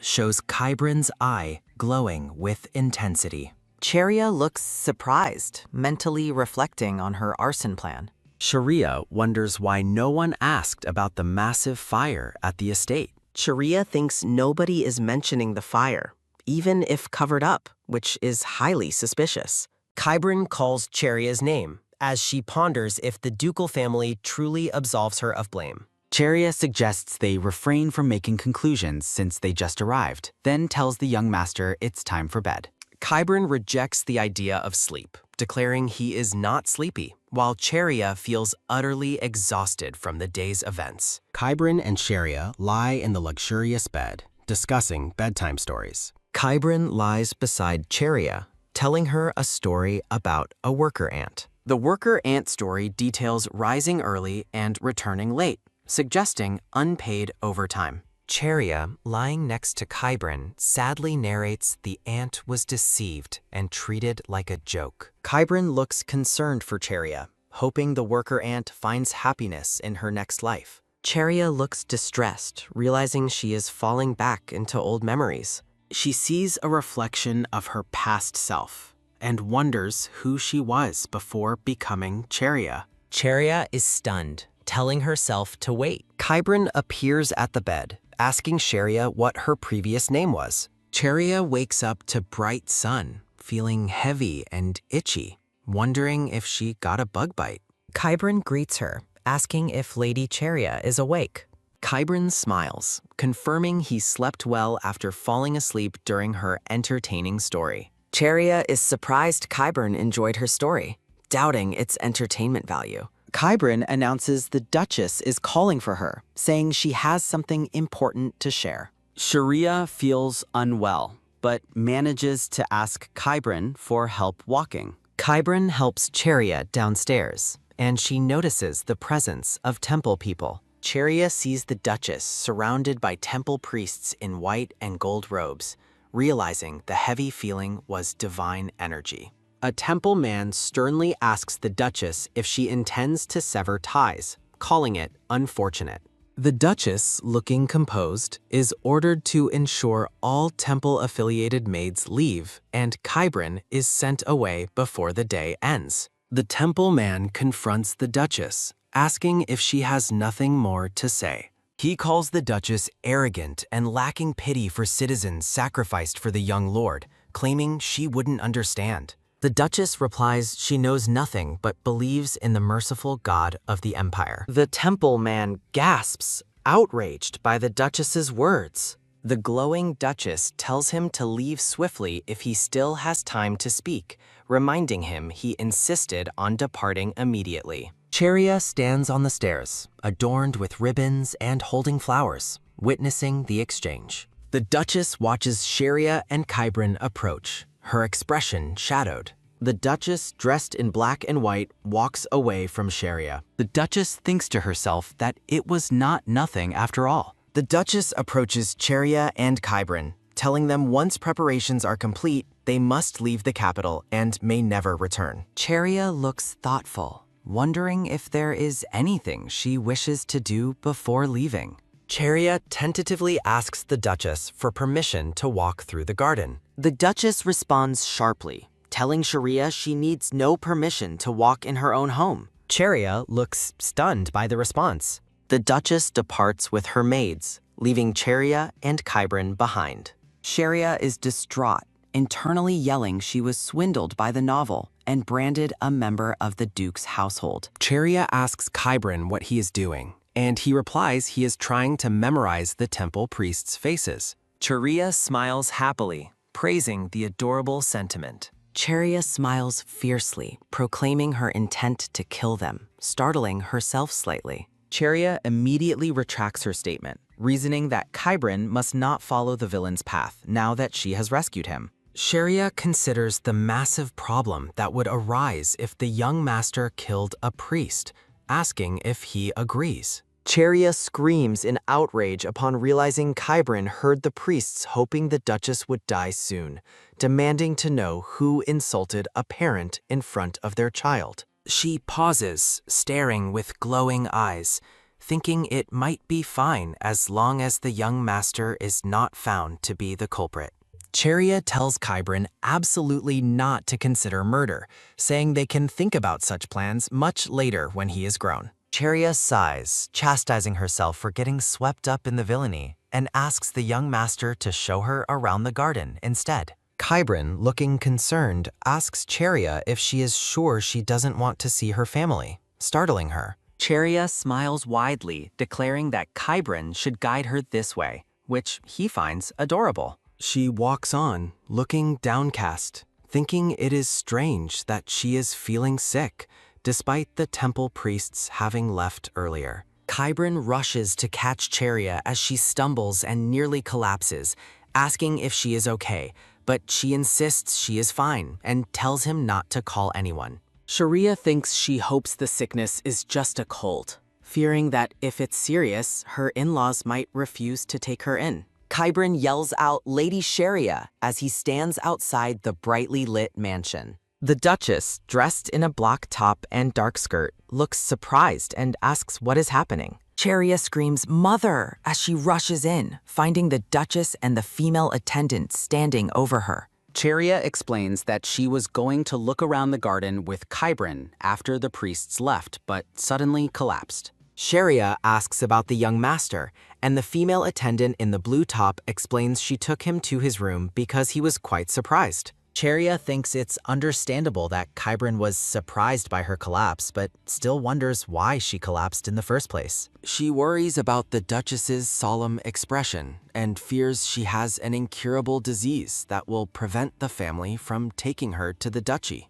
shows Kybrin's eye glowing with intensity. Cheria looks surprised, mentally reflecting on her arson plan. Cheria wonders why no one asked about the massive fire at the estate. Cheria thinks nobody is mentioning the fire, even if covered up, which is highly suspicious. Kybran calls Cheria's name, as she ponders if the ducal family truly absolves her of blame. Cheria suggests they refrain from making conclusions since they just arrived, then tells the young master it's time for bed. Kybran rejects the idea of sleep, declaring he is not sleepy, while Cheria feels utterly exhausted from the day's events. Kybran and Cheria lie in the luxurious bed, discussing bedtime stories. Kybran lies beside Cheria, telling her a story about a worker ant. The worker ant story details rising early and returning late, suggesting unpaid overtime. Cheria, lying next to Kybran, sadly narrates the ant was deceived and treated like a joke. Kybran looks concerned for Cheria, hoping the worker ant finds happiness in her next life. Cheria looks distressed, realizing she is falling back into old memories. She sees a reflection of her past self and wonders who she was before becoming Cheria. Cheria is stunned, telling herself to wait. Kybran appears at the bed, asking Cheria what her previous name was. Cheria wakes up to bright sun, feeling heavy and itchy, wondering if she got a bug bite. Kybran greets her, asking if Lady Cheria is awake. Kybran smiles, confirming he slept well after falling asleep during her entertaining story. Cheria is surprised Kybran enjoyed her story, doubting its entertainment value. Kybran announces the Duchess is calling for her, saying she has something important to share. Cheria feels unwell, but manages to ask Kybran for help walking. Kybran helps Cheria downstairs, and she notices the presence of temple people. Cheria sees the Duchess surrounded by temple priests in white and gold robes, realizing the heavy feeling was divine energy. A temple man sternly asks the Duchess if she intends to sever ties, calling it unfortunate. The Duchess, looking composed, is ordered to ensure all temple-affiliated maids leave, and Kybran is sent away before the day ends. The temple man confronts the Duchess, asking if she has nothing more to say. He calls the Duchess arrogant and lacking pity for citizens sacrificed for the young lord, claiming she wouldn't understand. The Duchess replies she knows nothing but believes in the merciful God of the Empire. The temple man gasps, outraged by the Duchess's words. The glowing Duchess tells him to leave swiftly if he still has time to speak, reminding him he insisted on departing immediately. Cheria stands on the stairs, adorned with ribbons and holding flowers, witnessing the exchange. The Duchess watches Cheria and Kybran approach, her expression shadowed. The Duchess, dressed in black and white, walks away from Cheria. The Duchess thinks to herself that it was not nothing after all. The Duchess approaches Cheria and Kybran, telling them once preparations are complete, they must leave the capital and may never return. Cheria looks thoughtful, wondering if there is anything she wishes to do before leaving. Cheria tentatively asks the Duchess for permission to walk through the garden. The Duchess responds sharply, telling Cheria she needs no permission to walk in her own home. Cheria looks stunned by the response. The Duchess departs with her maids, leaving Cheria and Kybran behind. Cheria is distraught, internally yelling she was swindled by the novel and branded a member of the Duke's household. Cheria asks Kybran what he is doing, and he replies he is trying to memorize the temple priests' faces. Cheria smiles happily, praising the adorable sentiment. Cheria smiles fiercely, proclaiming her intent to kill them, startling herself slightly. Cheria immediately retracts her statement, reasoning that Kybran must not follow the villain's path now that she has rescued him. Cheria considers the massive problem that would arise if the young master killed a priest, asking if he agrees. Cheria screams in outrage upon realizing Kybran heard the priests hoping the Duchess would die soon, demanding to know who insulted a parent in front of their child. She pauses, staring with glowing eyes, thinking it might be fine as long as the young master is not found to be the culprit. Cheria tells Kybran absolutely not to consider murder, saying they can think about such plans much later when he is grown. Cheria sighs, chastising herself for getting swept up in the villainy, and asks the young master to show her around the garden instead. Kybrin, looking concerned, asks Cheria if she is sure she doesn't want to see her family, startling her. Cheria smiles widely, declaring that Kybrin should guide her this way, which he finds adorable. She walks on, looking downcast, thinking it is strange that she is feeling sick, despite the temple priests having left earlier. Kybrin rushes to catch Cheria as she stumbles and nearly collapses, asking if she is okay, but she insists she is fine and tells him not to call anyone. Cheria thinks she hopes the sickness is just a cold, fearing that if it's serious, her in-laws might refuse to take her in. Kybrin yells out Lady Cheria as he stands outside the brightly lit mansion. The Duchess, dressed in a black top and dark skirt, looks surprised and asks what is happening. Cheria screams, "Mother!" as she rushes in, finding the Duchess and the female attendant standing over her. Cheria explains that she was going to look around the garden with Kybrin after the priests left, but suddenly collapsed. Cheria asks about the young master, and the female attendant in the blue top explains she took him to his room because he was quite surprised. Cheria thinks it's understandable that Kybrin was surprised by her collapse, but still wonders why she collapsed in the first place. She worries about the Duchess's solemn expression and fears she has an incurable disease that will prevent the family from taking her to the duchy.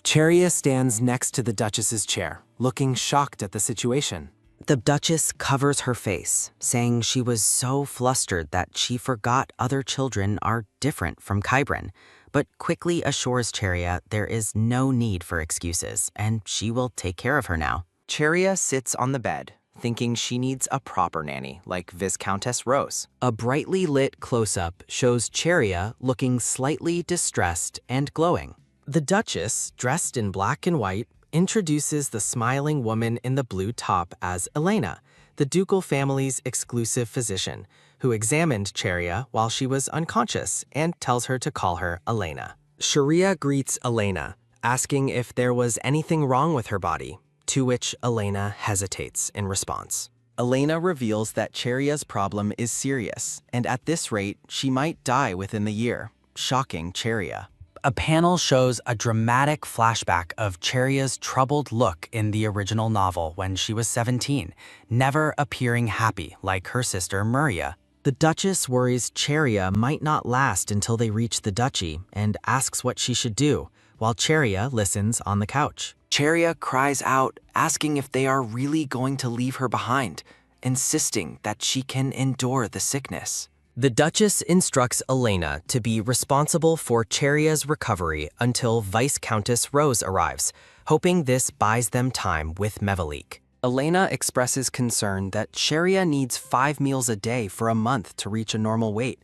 Cheria stands next to the Duchess's chair, looking shocked at the situation. The Duchess covers her face, saying she was so flustered that she forgot other children are different from Kybrin, but quickly assures Cheria there is no need for excuses, and she will take care of her now. Cheria sits on the bed, thinking she needs a proper nanny, like Viscountess Rose. A brightly lit close-up shows Cheria looking slightly distressed and glowing. The Duchess, dressed in black and white, introduces the smiling woman in the blue top as Elena, the ducal family's exclusive physician, who examined Cheria while she was unconscious and tells her to call her Elena. Cheria greets Elena, asking if there was anything wrong with her body, to which Elena hesitates in response. Elena reveals that Cheria's problem is serious, and at this rate, she might die within the year, shocking Cheria. A panel shows a dramatic flashback of Cheria's troubled look in the original novel when she was 17, never appearing happy like her sister Maria. The Duchess worries Cheria might not last until they reach the duchy and asks what she should do, while Cheria listens on the couch. Cheria cries out, asking if they are really going to leave her behind, insisting that she can endure the sickness. The Duchess instructs Elena to be responsible for Cheria's recovery until Viscountess Rose arrives, hoping this buys them time with Mevalik. Elena expresses concern that Cheria needs 5 meals a day for a month to reach a normal weight,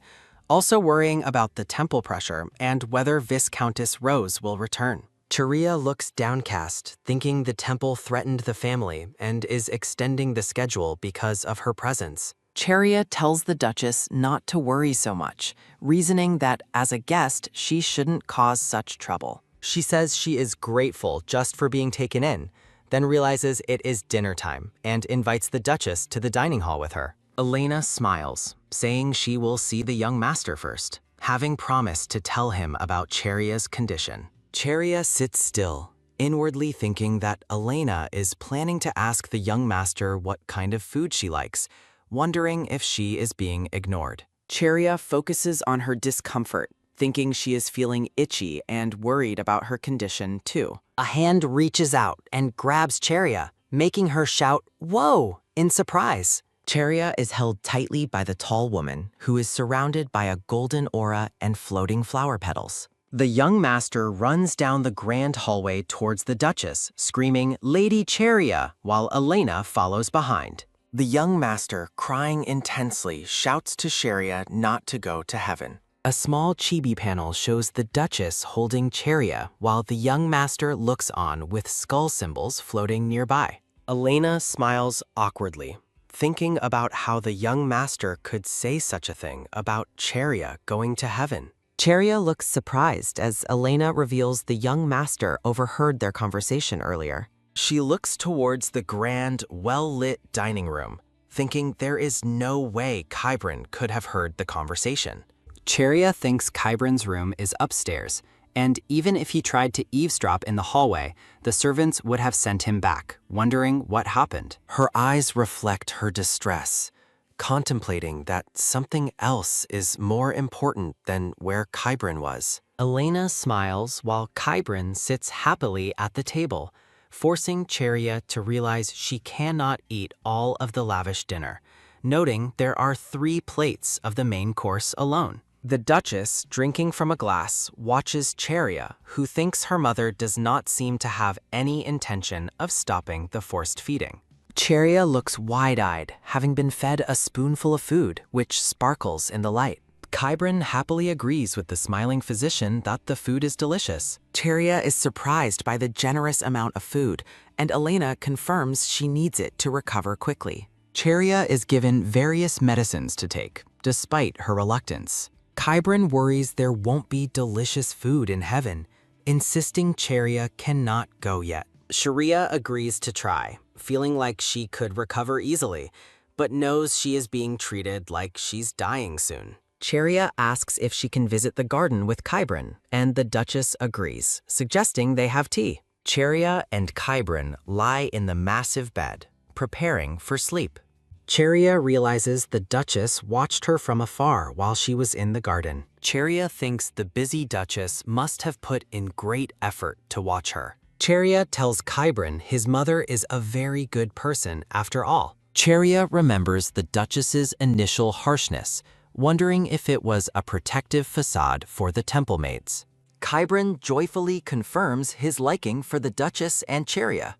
also worrying about the temple pressure and whether Viscountess Rose will return. Cheria looks downcast, thinking the temple threatened the family and is extending the schedule because of her presence. Cheria tells the Duchess not to worry so much, reasoning that as a guest, she shouldn't cause such trouble. She says she is grateful just for being taken in, then realizes it is dinner time and invites the Duchess to the dining hall with her. Elena smiles, saying she will see the young master first, having promised to tell him about Cheria's condition. Cheria sits still, inwardly thinking that Elena is planning to ask the young master what kind of food she likes, wondering if she is being ignored. Cheria focuses on her discomfort, thinking she is feeling itchy and worried about her condition too. A hand reaches out and grabs Cheria, making her shout, "Whoa!" in surprise. Cheria is held tightly by the tall woman, who is surrounded by a golden aura and floating flower petals. The young master runs down the grand hallway towards the Duchess, screaming, "Lady Cheria," while Elena follows behind. The young master, crying intensely, shouts to Cheria not to go to heaven. A small chibi panel shows the Duchess holding Cheria while the young master looks on with skull symbols floating nearby. Elena smiles awkwardly, thinking about how the young master could say such a thing about Cheria going to heaven. Cheria looks surprised as Elena reveals the young master overheard their conversation earlier. She looks towards the grand, well-lit dining room, thinking there is no way Kybrin could have heard the conversation. Cheria thinks Kybran's room is upstairs, and even if he tried to eavesdrop in the hallway, the servants would have sent him back, wondering what happened. Her eyes reflect her distress, contemplating that something else is more important than where Kybran was. Elena smiles while Kybran sits happily at the table, forcing Cheria to realize she cannot eat all of the lavish dinner, noting there are 3 plates of the main course alone. The Duchess, drinking from a glass, watches Cheria, who thinks her mother does not seem to have any intention of stopping the forced feeding. Cheria looks wide-eyed, having been fed a spoonful of food, which sparkles in the light. Kybran happily agrees with the smiling physician that the food is delicious. Cheria is surprised by the generous amount of food, and Elena confirms she needs it to recover quickly. Cheria is given various medicines to take, despite her reluctance. Kybran worries there won't be delicious food in heaven, insisting Cheria cannot go yet. Sharia agrees to try, feeling like she could recover easily, but knows she is being treated like she's dying soon. Cheria asks if she can visit the garden with Kybran, and the Duchess agrees, suggesting they have tea. Cheria and Kybran lie in the massive bed, preparing for sleep. Cheria realizes the Duchess watched her from afar while she was in the garden. Cheria thinks the busy Duchess must have put in great effort to watch her. Cheria tells Kybran his mother is a very good person after all. Cheria remembers the Duchess's initial harshness, wondering if it was a protective facade for the temple maids. Kybran joyfully confirms his liking for the Duchess and Cheria.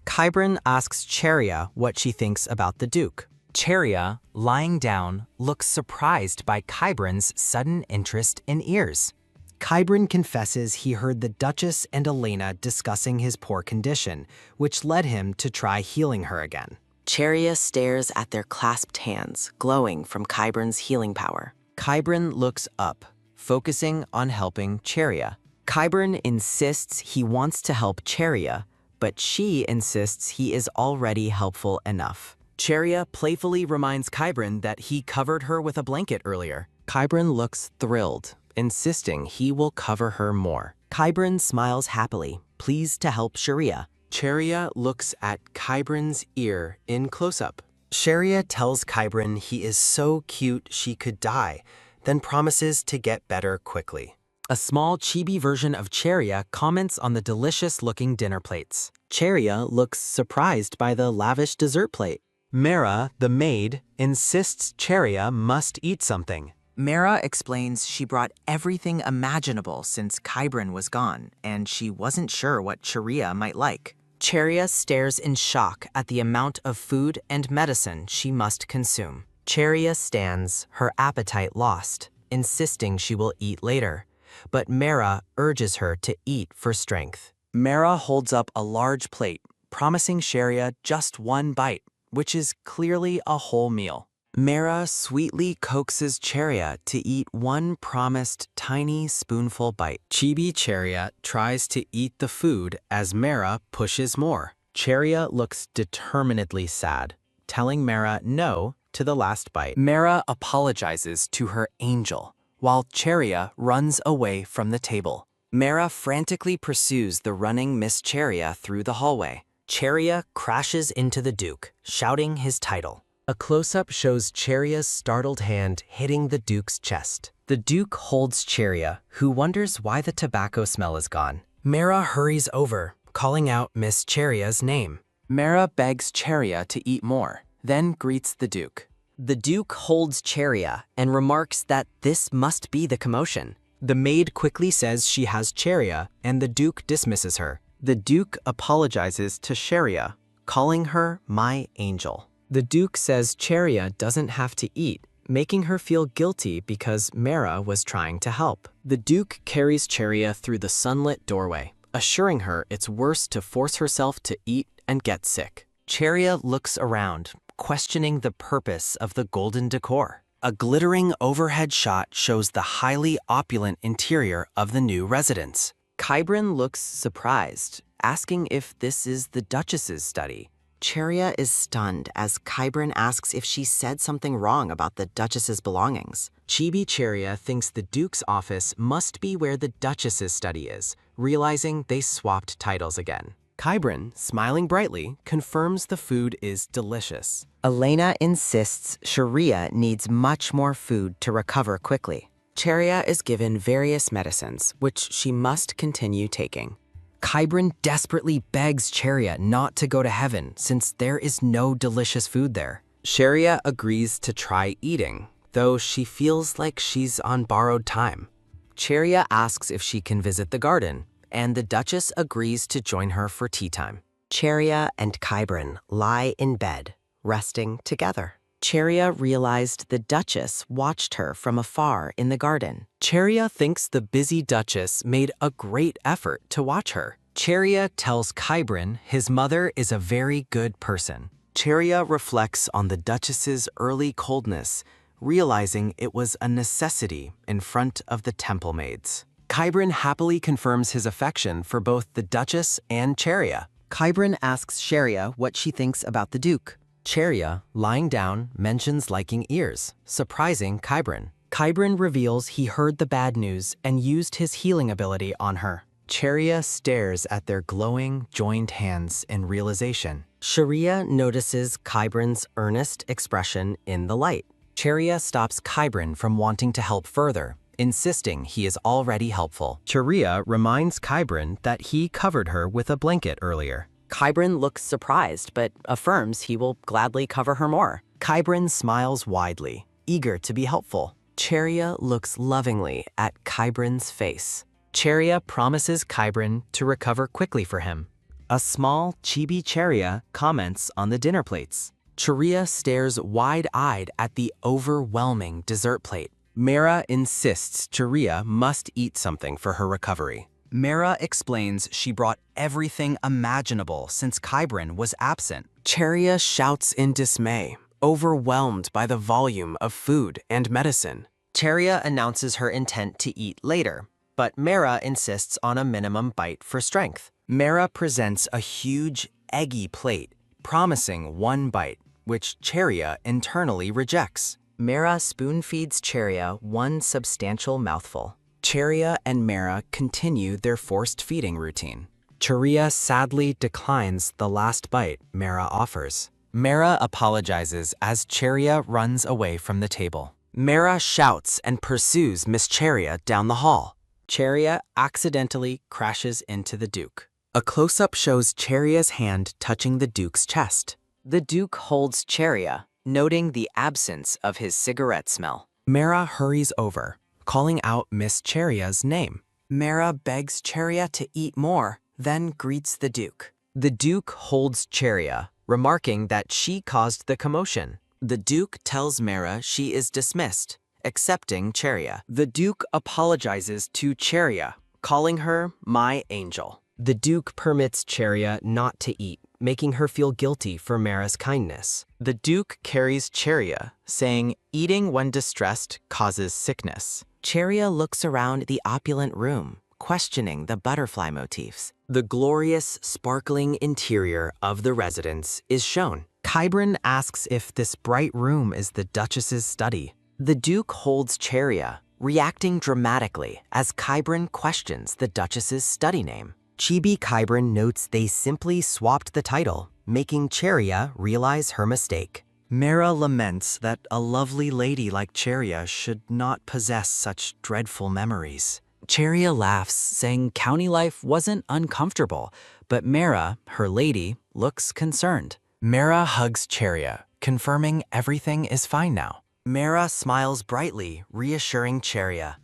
Kybran asks Cheria what she thinks about the Duke. Cheria, lying down, looks surprised by Kybran's sudden interest in ears. Kybran confesses he heard the Duchess and Elena discussing his poor condition, which led him to try healing her again. Cheria stares at their clasped hands, glowing from Kybran's healing power. Kybran looks up, focusing on helping Cheria. Kybran insists he wants to help Cheria, but she insists he is already helpful enough. Cheria playfully reminds Kybran that he covered her with a blanket earlier. Kybran looks thrilled, insisting he will cover her more. Kybran smiles happily, pleased to help Cheria. Cheria looks at Kybran's ear in close-up. Cheria tells Kybran he is so cute she could die, then promises to get better quickly. A small chibi version of Cheria comments on the delicious-looking dinner plates. Cheria looks surprised by the lavish dessert plate. Mara, the maid, insists Cheria must eat something. Mara explains she brought everything imaginable since Kybran was gone, and she wasn't sure what Cheria might like. Cheria stares in shock at the amount of food and medicine she must consume. Cheria stands, her appetite lost, insisting she will eat later, but Mara urges her to eat for strength. Mara holds up a large plate, promising Cheria just one bite, which is clearly a whole meal. Mara sweetly coaxes Cheria to eat one promised tiny spoonful bite. Chibi Cheria tries to eat the food as Mara pushes more. Cheria looks determinedly sad, telling Mara no to the last bite. Mara apologizes to her angel, while Cheria runs away from the table. Mara frantically pursues the running Miss Cheria through the hallway. Cheria crashes into the Duke, shouting his title. A close-up shows Cheria's startled hand hitting the Duke's chest. The Duke holds Cheria, who wonders why the tobacco smell is gone. Mara hurries over, calling out Miss Cheria's name. Mara begs Cheria to eat more, then greets the Duke. The Duke holds Cheria and remarks that this must be the commotion. The maid quickly says she has Cheria, and the Duke dismisses her. The Duke apologizes to Cheria, calling her my angel. The Duke says Cheria doesn't have to eat, making her feel guilty because Mara was trying to help. The Duke carries Cheria through the sunlit doorway, assuring her it's worse to force herself to eat and get sick. Cheria looks around, questioning the purpose of the golden decor. A glittering overhead shot shows the highly opulent interior of the new residence. Kybran looks surprised, asking if this is the Duchess's study. Cheria is stunned as Kybran asks if she said something wrong about the Duchess's belongings. Chibi Cheria thinks the Duke's office must be where the Duchess's study is, realizing they swapped titles again. Kybrin, smiling brightly, confirms the food is delicious. Elena insists Sharia needs much more food to recover quickly. Cheria is given various medicines, which she must continue taking. Kybrin desperately begs Cheria not to go to heaven since there is no delicious food there. Cheria agrees to try eating, though she feels like she's on borrowed time. Cheria asks if she can visit the garden, and the Duchess agrees to join her for tea time. Cheria and Kybrin lie in bed, resting together. Cheria realized the Duchess watched her from afar in the garden. Cheria thinks the busy Duchess made a great effort to watch her. Cheria tells Kybrin his mother is a very good person. Cheria reflects on the Duchess's early coldness, realizing it was a necessity in front of the temple maids. Kybrin happily confirms his affection for both the Duchess and Cheria. Kybrin asks Cheria what she thinks about the Duke. Cheria, lying down, mentions liking ears, surprising Kybrin. Kybrin reveals he heard the bad news and used his healing ability on her. Cheria stares at their glowing, joined hands in realization. Sharia notices Kybrin's earnest expression in the light. Cheria stops Kybrin from wanting to help further, insisting he is already helpful. Cheria reminds Kybrin that he covered her with a blanket earlier. Kybrin looks surprised, but affirms he will gladly cover her more. Kybrin smiles widely, eager to be helpful. Cheria looks lovingly at Kybrin's face. Cheria promises Kybrin to recover quickly for him. A small chibi Cheria comments on the dinner plates. Cheria stares wide-eyed at the overwhelming dessert plate. Mera insists Cheria must eat something for her recovery. Mera explains she brought everything imaginable since Kybrin was absent. Cheria shouts in dismay, overwhelmed by the volume of food and medicine. Cheria announces her intent to eat later, but Mera insists on a minimum bite for strength. Mera presents a huge, eggy plate, promising one bite, which Cheria internally rejects. Mera spoon-feeds Cheria one substantial mouthful. Cheria and Mera continue their forced feeding routine. Cheria sadly declines the last bite Mera offers. Mera apologizes as Cheria runs away from the table. Mera shouts and pursues Miss Cheria down the hall. Cheria accidentally crashes into the Duke. A close-up shows Cheria's hand touching the Duke's chest. The Duke holds Cheria, noting the absence of his cigarette smell. Mera hurries over, calling out Miss Cheria's name. Mera begs Cheria to eat more, then greets the Duke. The Duke holds Cheria, remarking that she caused the commotion. The Duke tells Mera she is dismissed, accepting Cheria. The Duke apologizes to Cheria, calling her my angel. The Duke permits Cheria not to eat, making her feel guilty for Mera's kindness. The Duke carries Cheria, saying eating when distressed causes sickness. Cheria looks around the opulent room, questioning the butterfly motifs. The glorious, sparkling interior of the residence is shown. Kybrin asks if this bright room is the Duchess's study. The Duke holds Cheria, reacting dramatically as Kybrin questions the Duchess's study name. Chibi Kybrin notes they simply swapped the title, making Cheria realize her mistake. Mera laments that a lovely lady like Cheria should not possess such dreadful memories. Cheria laughs, saying county life wasn't uncomfortable, but Mera, her lady, looks concerned. Mera hugs Cheria, confirming everything is fine now. Mera smiles brightly, reassuring Cheria.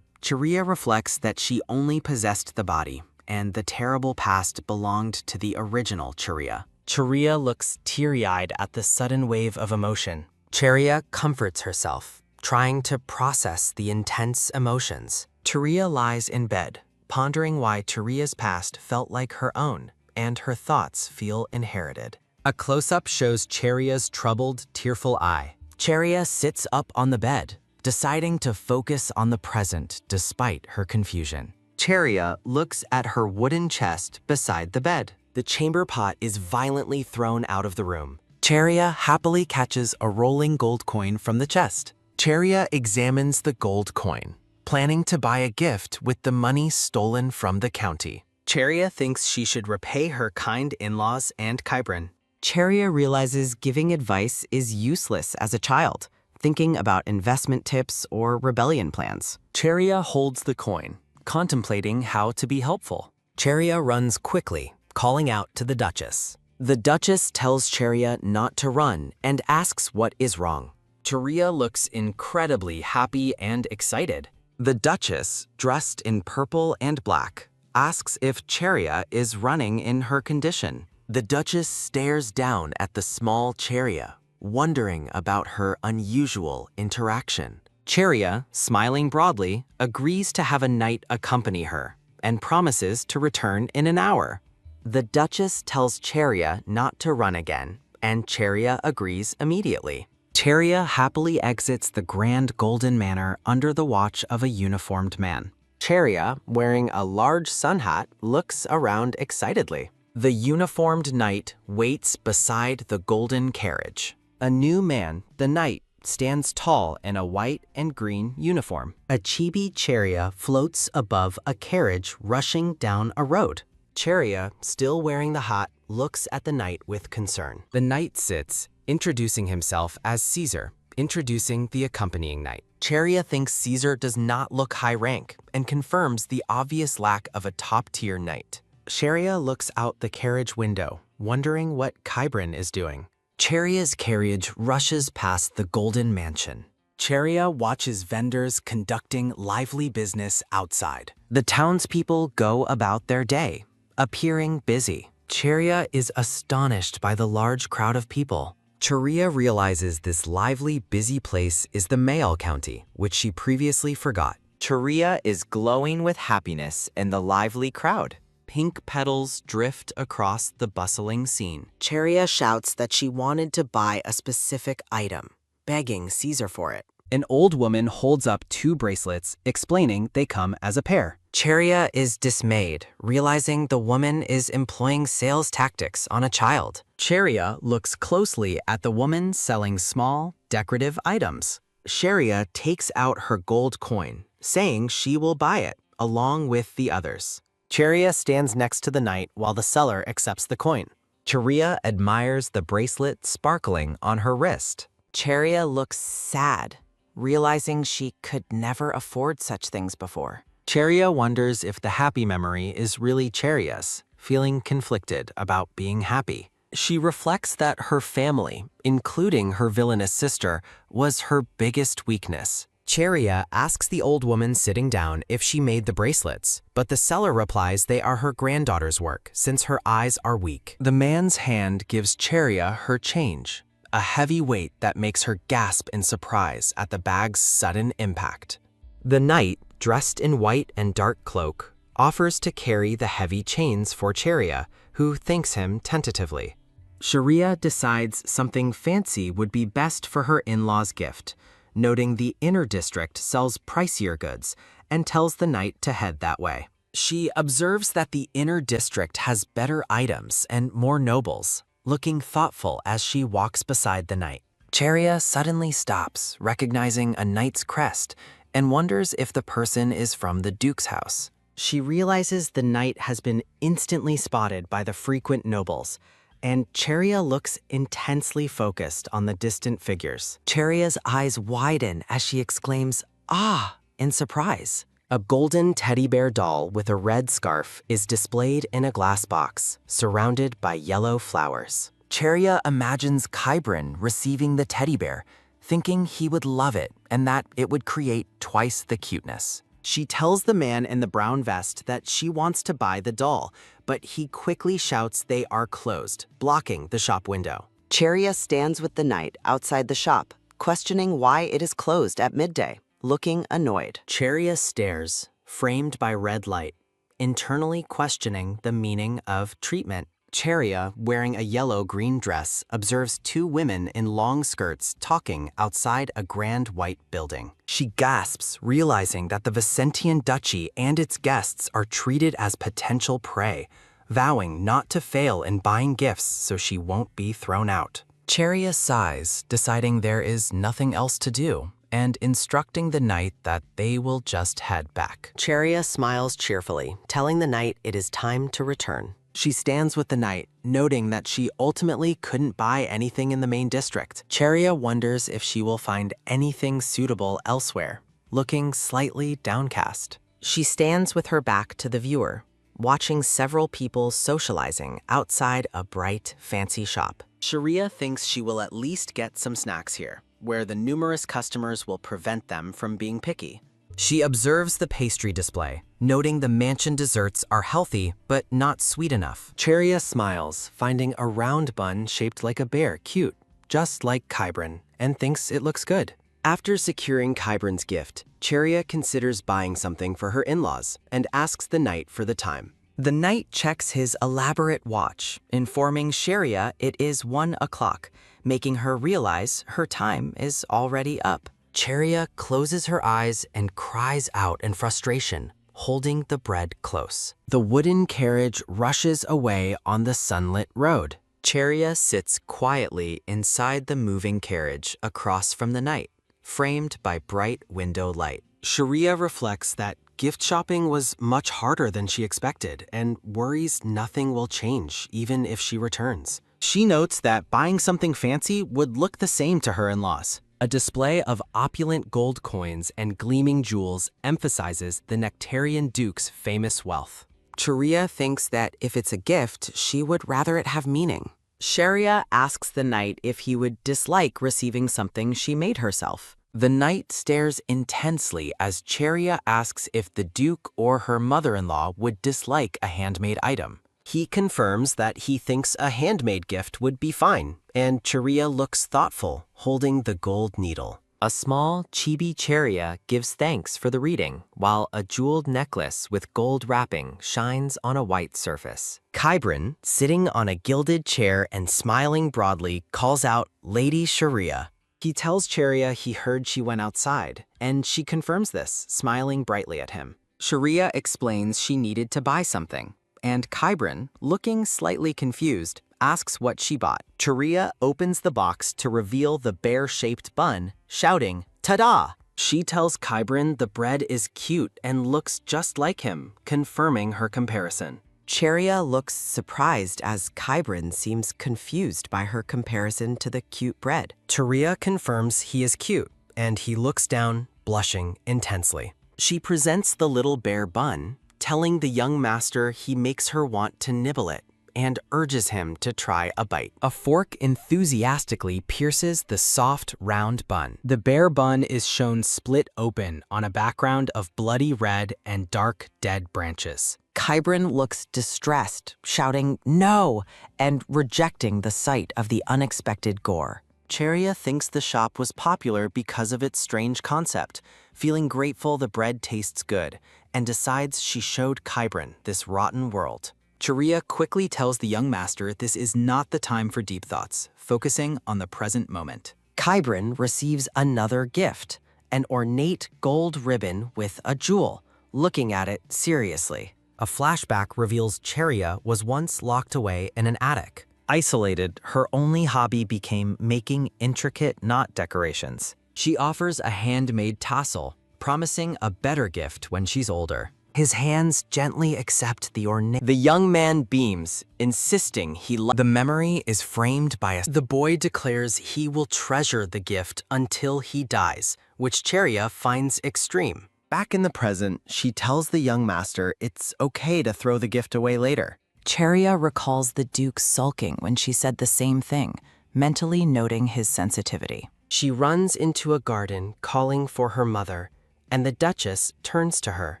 Cheria reflects that she only possessed the body, and the terrible past belonged to the original Cheria. Cheria looks teary-eyed at the sudden wave of emotion. Cheria comforts herself, trying to process the intense emotions. Cheria lies in bed, pondering why Cheria's past felt like her own, and her thoughts feel inherited. A close-up shows Cheria's troubled, tearful eye. Cheria sits up on the bed, deciding to focus on the present despite her confusion. Cheria looks at her wooden chest beside the bed. The chamber pot is violently thrown out of the room. Cheria happily catches a rolling gold coin from the chest. Cheria examines the gold coin, planning to buy a gift with the money stolen from the county. Cheria thinks she should repay her kind in-laws and Kybrin. Cheria realizes giving advice is useless as a child, thinking about investment tips or rebellion plans. Cheria holds the coin, contemplating how to be helpful. Cheria runs quickly, calling out to the Duchess. The Duchess tells Cheria not to run and asks what is wrong. Cheria looks incredibly happy and excited. The Duchess, dressed in purple and black, asks if Cheria is running in her condition. The Duchess stares down at the small Cheria, wondering about her unusual interaction. Cheria, smiling broadly, agrees to have a knight accompany her and promises to return in an hour. The Duchess tells Cheria not to run again, and Cheria agrees immediately. Cheria happily exits the grand golden manor under the watch of a uniformed man. Cheria, wearing a large sun hat, looks around excitedly. The uniformed knight waits beside the golden carriage. A new man, the knight, stands tall in a white and green uniform. A chibi Cheria floats above a carriage rushing down a road. Cheria, still wearing the hat, looks at the knight with concern. The knight sits, introducing himself as Caesar, introducing the accompanying knight. Cheria thinks Caesar does not look high rank and confirms the obvious lack of a top-tier knight. Cheria looks out the carriage window, wondering what Kybrin is doing. Cheria's carriage rushes past the golden mansion. Cheria watches vendors conducting lively business outside. The townspeople go about their day, appearing busy. Cheria is astonished by the large crowd of people. Cheria realizes this lively, busy place is the Mayal County, which she previously forgot. Cheria is glowing with happiness in the lively crowd. Pink petals drift across the bustling scene. Cheria shouts that she wanted to buy a specific item, begging Caesar for it. An old woman holds up 2 bracelets, explaining they come as a pair. Cheria is dismayed, realizing the woman is employing sales tactics on a child. Cheria looks closely at the woman selling small, decorative items. Cheria takes out her gold coin, saying she will buy it, along with the others. Cheria stands next to the knight while the seller accepts the coin. Cheria admires the bracelet sparkling on her wrist. Cheria looks sad, realizing she could never afford such things before. Cheria wonders if the happy memory is really Cheria's, feeling conflicted about being happy. She reflects that her family, including her villainous sister, was her biggest weakness. Cheria asks the old woman sitting down if she made the bracelets, but the seller replies they are her granddaughter's work since her eyes are weak. The man's hand gives Cheria her change, a heavy weight that makes her gasp in surprise at the bag's sudden impact. The knight, dressed in white and dark cloak, offers to carry the heavy chains for Cheria, who thanks him tentatively. Cheria decides something fancy would be best for her in-law's gift, noting the inner district sells pricier goods, and tells the knight to head that way. She observes that the inner district has better items and more nobles, looking thoughtful as she walks beside the knight. Cheria suddenly stops, recognizing a knight's crest, and wonders if the person is from the duke's house. She realizes the knight has been instantly spotted by the frequent nobles, and Cheria looks intensely focused on the distant figures. Cheria's eyes widen as she exclaims, "Ah!" in surprise. A golden teddy bear doll with a red scarf is displayed in a glass box, surrounded by yellow flowers. Cheria imagines Kybrin receiving the teddy bear, thinking he would love it and that it would create twice the cuteness. She tells the man in the brown vest that she wants to buy the doll, but he quickly shouts they are closed, blocking the shop window. Cheria stands with the knight outside the shop, questioning why it is closed at midday, looking annoyed. Cheria stares, framed by red light, internally questioning the meaning of treatment. Cheria, wearing a yellow-green dress, observes 2 women in long skirts talking outside a grand white building. She gasps, realizing that the Vicentian duchy and its guests are treated as potential prey, vowing not to fail in buying gifts so she won't be thrown out. Cheria sighs, deciding there is nothing else to do, and instructing the knight that they will just head back. Cheria smiles cheerfully, telling the knight it is time to return. She stands with the knight, noting that she ultimately couldn't buy anything in the main district. Cheria wonders if she will find anything suitable elsewhere, looking slightly downcast. She stands with her back to the viewer, watching several people socializing outside a bright, fancy shop. Sharia thinks she will at least get some snacks here, where the numerous customers will prevent them from being picky. She observes the pastry display, noting the mansion desserts are healthy but not sweet enough. Cheria smiles, finding a round bun shaped like a bear cute, just like Kybran, and thinks it looks good. After securing Kybran's gift, Cheria considers buying something for her in-laws and asks the knight for the time. The knight checks his elaborate watch, informing Cheria it is 1 o'clock, making her realize her time is already up. Cheria closes her eyes and cries out in frustration, holding the bread close. The wooden carriage rushes away on the sunlit road. Cheria sits quietly inside the moving carriage across from the knight, framed by bright window light. Sharia reflects that gift shopping was much harder than she expected and worries nothing will change even if she returns. She notes that buying something fancy would look the same to her in-laws. A display of opulent gold coins and gleaming jewels emphasizes the Nectarian Duke's famous wealth. Cheria thinks that if it's a gift, she would rather it have meaning. Sharia asks the knight if he would dislike receiving something she made herself. The knight stares intensely as Cheria asks if the Duke or her mother-in-law would dislike a handmade item. He confirms that he thinks a handmade gift would be fine, and Cheria looks thoughtful, holding the gold needle. A small chibi Cheria gives thanks for the reading, while a jeweled necklace with gold wrapping shines on a white surface. Kybran, sitting on a gilded chair and smiling broadly, calls out, "Lady Sharia." He tells Cheria he heard she went outside, and she confirms this, smiling brightly at him. Sharia explains she needed to buy something, and Kybran, looking slightly confused, asks what she bought. Cheria opens the box to reveal the bear-shaped bun, shouting, "Ta-da!" She tells Kybran the bread is cute and looks just like him, confirming her comparison. Cheria looks surprised as Kybran seems confused by her comparison to the cute bread. Cheria confirms he is cute, and he looks down, blushing intensely. She presents the little bear bun, telling the young master he makes her want to nibble it, and urges him to try a bite. A fork enthusiastically pierces the soft, round bun. The bear bun is shown split open on a background of bloody red and dark, dead branches. Kybran looks distressed, shouting "no" and rejecting the sight of the unexpected gore. Cheria thinks the shop was popular because of its strange concept, feeling grateful the bread tastes good, and decides she showed Kybran this rotten world. Cheria quickly tells the young master this is not the time for deep thoughts, focusing on the present moment. Kybran receives another gift, an ornate gold ribbon with a jewel, looking at it seriously. A flashback reveals Cheria was once locked away in an attic. Isolated, her only hobby became making intricate knot decorations. She offers a handmade tassel, promising a better gift when she's older. His hands gently accept the ornate. The young man beams, insisting the memory is framed by The boy declares he will treasure the gift until he dies, which Cheria finds extreme. Back in the present, she tells the young master it's okay to throw the gift away later. Cheria recalls the Duke sulking when she said the same thing, mentally noting his sensitivity. She runs into a garden, calling for her mother, and the Duchess turns to her.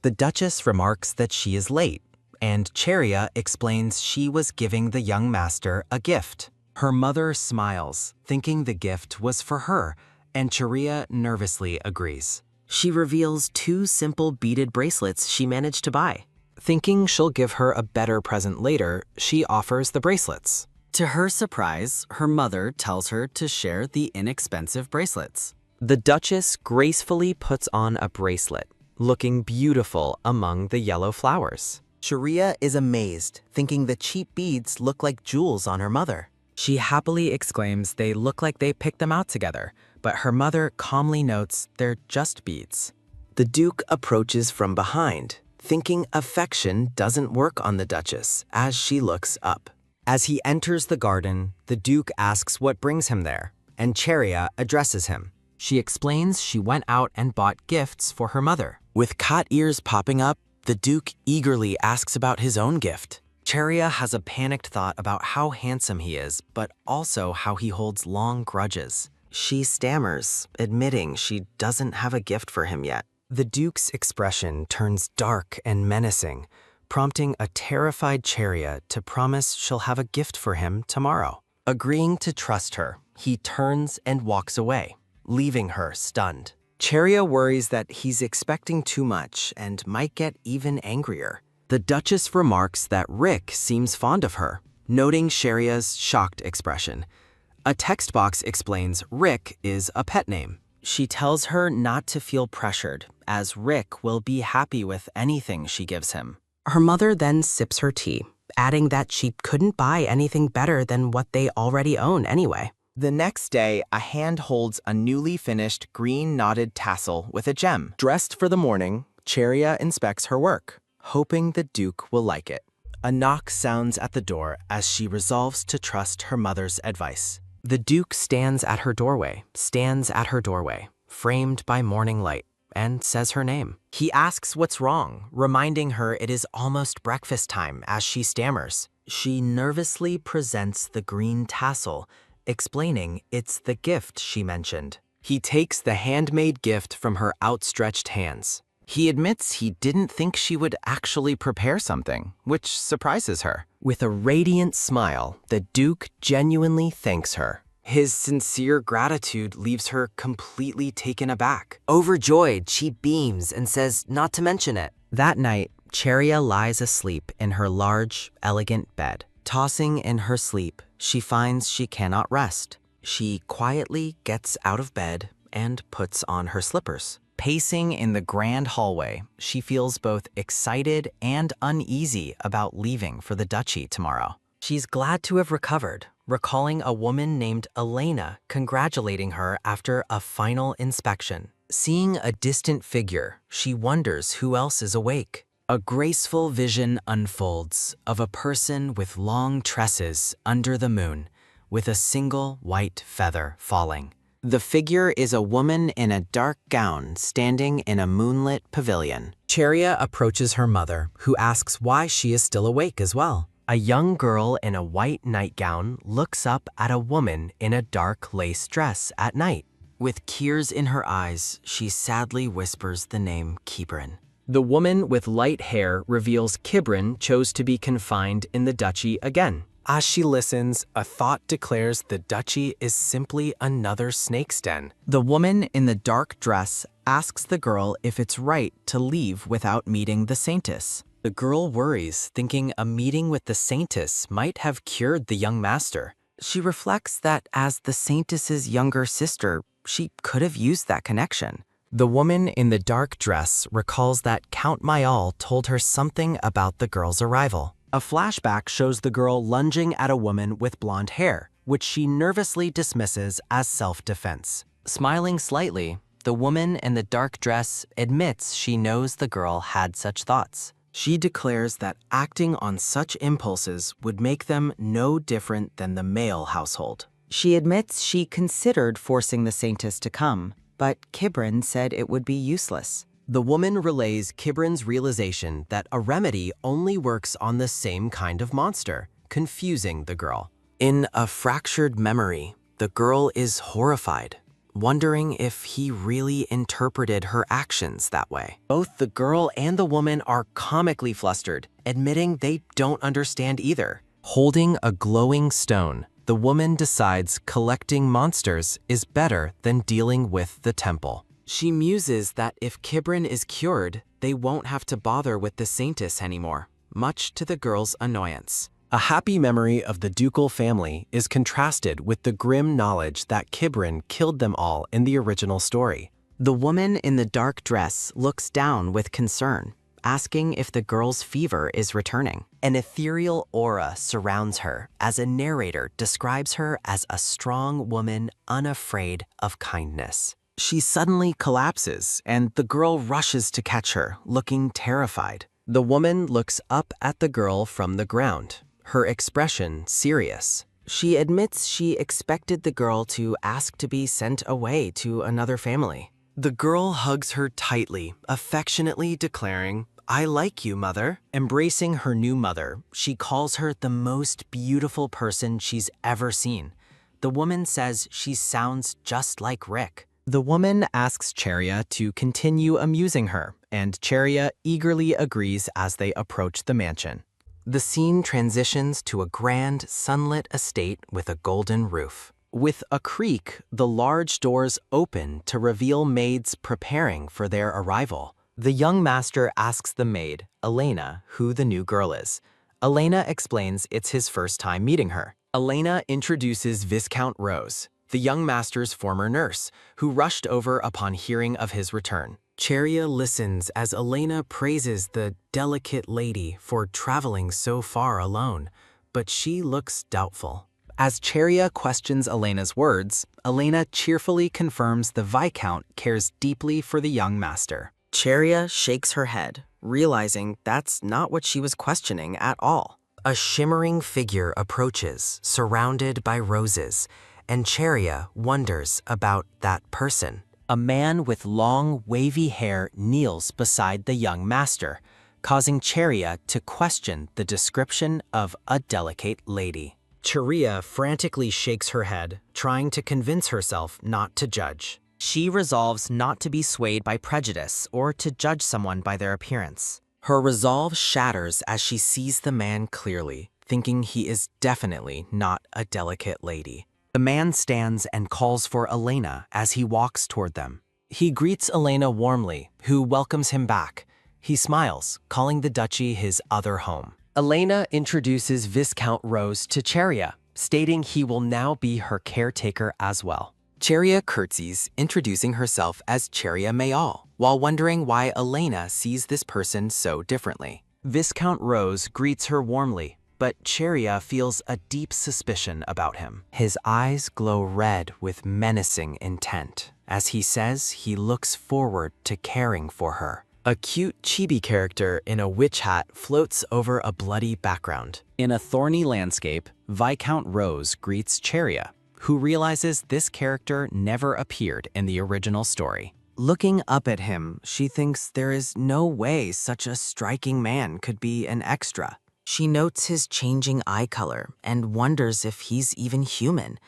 The Duchess remarks that she is late, and Cheria explains she was giving the young master a gift. Her mother smiles, thinking the gift was for her, and Cheria nervously agrees. She reveals 2 simple beaded bracelets she managed to buy. Thinking she'll give her a better present later, she offers the bracelets. To her surprise, her mother tells her to share the inexpensive bracelets. The Duchess gracefully puts on a bracelet, looking beautiful among the yellow flowers. Cheria is amazed, thinking the cheap beads look like jewels on her mother. She happily exclaims they look like they picked them out together, but her mother calmly notes they're just beads. The Duke approaches from behind, thinking affection doesn't work on the Duchess as she looks up. As he enters the garden, the Duke asks what brings him there, and Cheria addresses him. She explains she went out and bought gifts for her mother. With cat ears popping up, the Duke eagerly asks about his own gift. Cheria has a panicked thought about how handsome he is, but also how he holds long grudges. She stammers, admitting she doesn't have a gift for him yet. The Duke's expression turns dark and menacing, prompting a terrified Cheria to promise she'll have a gift for him tomorrow. Agreeing to trust her, he turns and walks away, leaving her stunned. Cheria worries that he's expecting too much and might get even angrier. The Duchess remarks that Rick seems fond of her, noting Cheria's shocked expression. A text box explains Rick is a pet name. She tells her not to feel pressured, as Rick will be happy with anything she gives him. Her mother then sips her tea, adding that she couldn't buy anything better than what they already own anyway. The next day, a hand holds a newly finished green knotted tassel with a gem. Dressed for the morning, Cheria inspects her work, hoping the Duke will like it. A knock sounds at the door as she resolves to trust her mother's advice. The Duke stands at her doorway, framed by morning light, and says her name. He asks what's wrong, reminding her it is almost breakfast time as she stammers. She nervously presents the green tassel, explaining it's the gift she mentioned. He takes the handmade gift from her outstretched hands. He admits he didn't think she would actually prepare something, which surprises her. With a radiant smile, the Duke genuinely thanks her. His sincere gratitude leaves her completely taken aback. Overjoyed, she beams and says not to mention it. That night, Cheria lies asleep in her large, elegant bed. Tossing in her sleep, she finds she cannot rest. She quietly gets out of bed and puts on her slippers. Pacing in the grand hallway, she feels both excited and uneasy about leaving for the duchy tomorrow. She's glad to have recovered, recalling a woman named Elena congratulating her after a final inspection. Seeing a distant figure, she wonders who else is awake. A graceful vision unfolds of a person with long tresses under the moon, with a single white feather falling. The figure is a woman in a dark gown standing in a moonlit pavilion. Cheria approaches her mother, who asks why she is still awake as well. A young girl in a white nightgown looks up at a woman in a dark lace dress at night. With tears in her eyes, she sadly whispers the name Kibrin. The woman with light hair reveals Kibrin chose to be confined in the duchy again. As she listens, a thought declares the duchy is simply another snake's den. The woman in the dark dress asks the girl if it's right to leave without meeting the Saintess. The girl worries, thinking a meeting with the Saintess might have cured the young master. She reflects that as the Saintess's younger sister, she could have used that connection. The woman in the dark dress recalls that Count Mayal told her something about the girl's arrival. A flashback shows the girl lunging at a woman with blonde hair, which she nervously dismisses as self-defense. Smiling slightly, the woman in the dark dress admits she knows the girl had such thoughts. She declares that acting on such impulses would make them no different than the male household. She admits she considered forcing the Saintess to come, but Kibrin said it would be useless. The woman relays Kibrin's realization that a remedy only works on the same kind of monster, confusing the girl. In a fractured memory, the girl is horrified, wondering if he really interpreted her actions that way. Both the girl and the woman are comically flustered, admitting they don't understand either. Holding a glowing stone, the woman decides collecting monsters is better than dealing with the temple. She muses that if Kibrin is cured, they won't have to bother with the Saintess anymore, much to the girl's annoyance. A happy memory of the ducal family is contrasted with the grim knowledge that Kibrin killed them all in the original story. The woman in the dark dress looks down with concern, asking if the girl's fever is returning. An ethereal aura surrounds her as a narrator describes her as a strong woman unafraid of kindness. She suddenly collapses, and the girl rushes to catch her, looking terrified. The woman looks up at the girl from the ground, her expression serious. She admits she expected the girl to ask to be sent away to another family. The girl hugs her tightly, affectionately declaring, "I like you, mother." Embracing her new mother, she calls her the most beautiful person she's ever seen. The woman says she sounds just like Rick. The woman asks Cheria to continue amusing her, and Cheria eagerly agrees as they approach the mansion. The scene transitions to a grand, sunlit estate with a golden roof. With a creak, the large doors open to reveal maids preparing for their arrival. The young master asks the maid, Elena, who the new girl is. Elena explains it's his first time meeting her. Elena introduces Viscount Rose, the young master's former nurse, who rushed over upon hearing of his return. Cheria listens as Elena praises the delicate lady for traveling so far alone, but she looks doubtful. As Cheria questions Elena's words, Elena cheerfully confirms the Viscount cares deeply for the young master. Cheria shakes her head, realizing that's not what she was questioning at all. A shimmering figure approaches, surrounded by roses, and Cheria wonders about that person. A man with long, wavy hair kneels beside the young master, causing Cheria to question the description of a delicate lady. Cheria frantically shakes her head, trying to convince herself not to judge. She resolves not to be swayed by prejudice or to judge someone by their appearance. Her resolve shatters as she sees the man clearly, thinking he is definitely not a delicate lady. The man stands and calls for Elena as he walks toward them. He greets Elena warmly, who welcomes him back. He smiles, calling the duchy his other home. Elena introduces Viscount Rose to Cheria, stating he will now be her caretaker as well. Cheria curtsies, introducing herself as Cheria Mayal, while wondering why Elena sees this person so differently. Viscount Rose greets her warmly, but Cheria feels a deep suspicion about him. His eyes glow red with menacing intent, as he says he looks forward to caring for her. A cute chibi character in a witch hat floats over a bloody background. In a thorny landscape, Viscount Rose greets Cheria, who realizes this character never appeared in the original story. Looking up at him, she thinks there is no way such a striking man could be an extra. She notes his changing eye color and wonders if he's even human,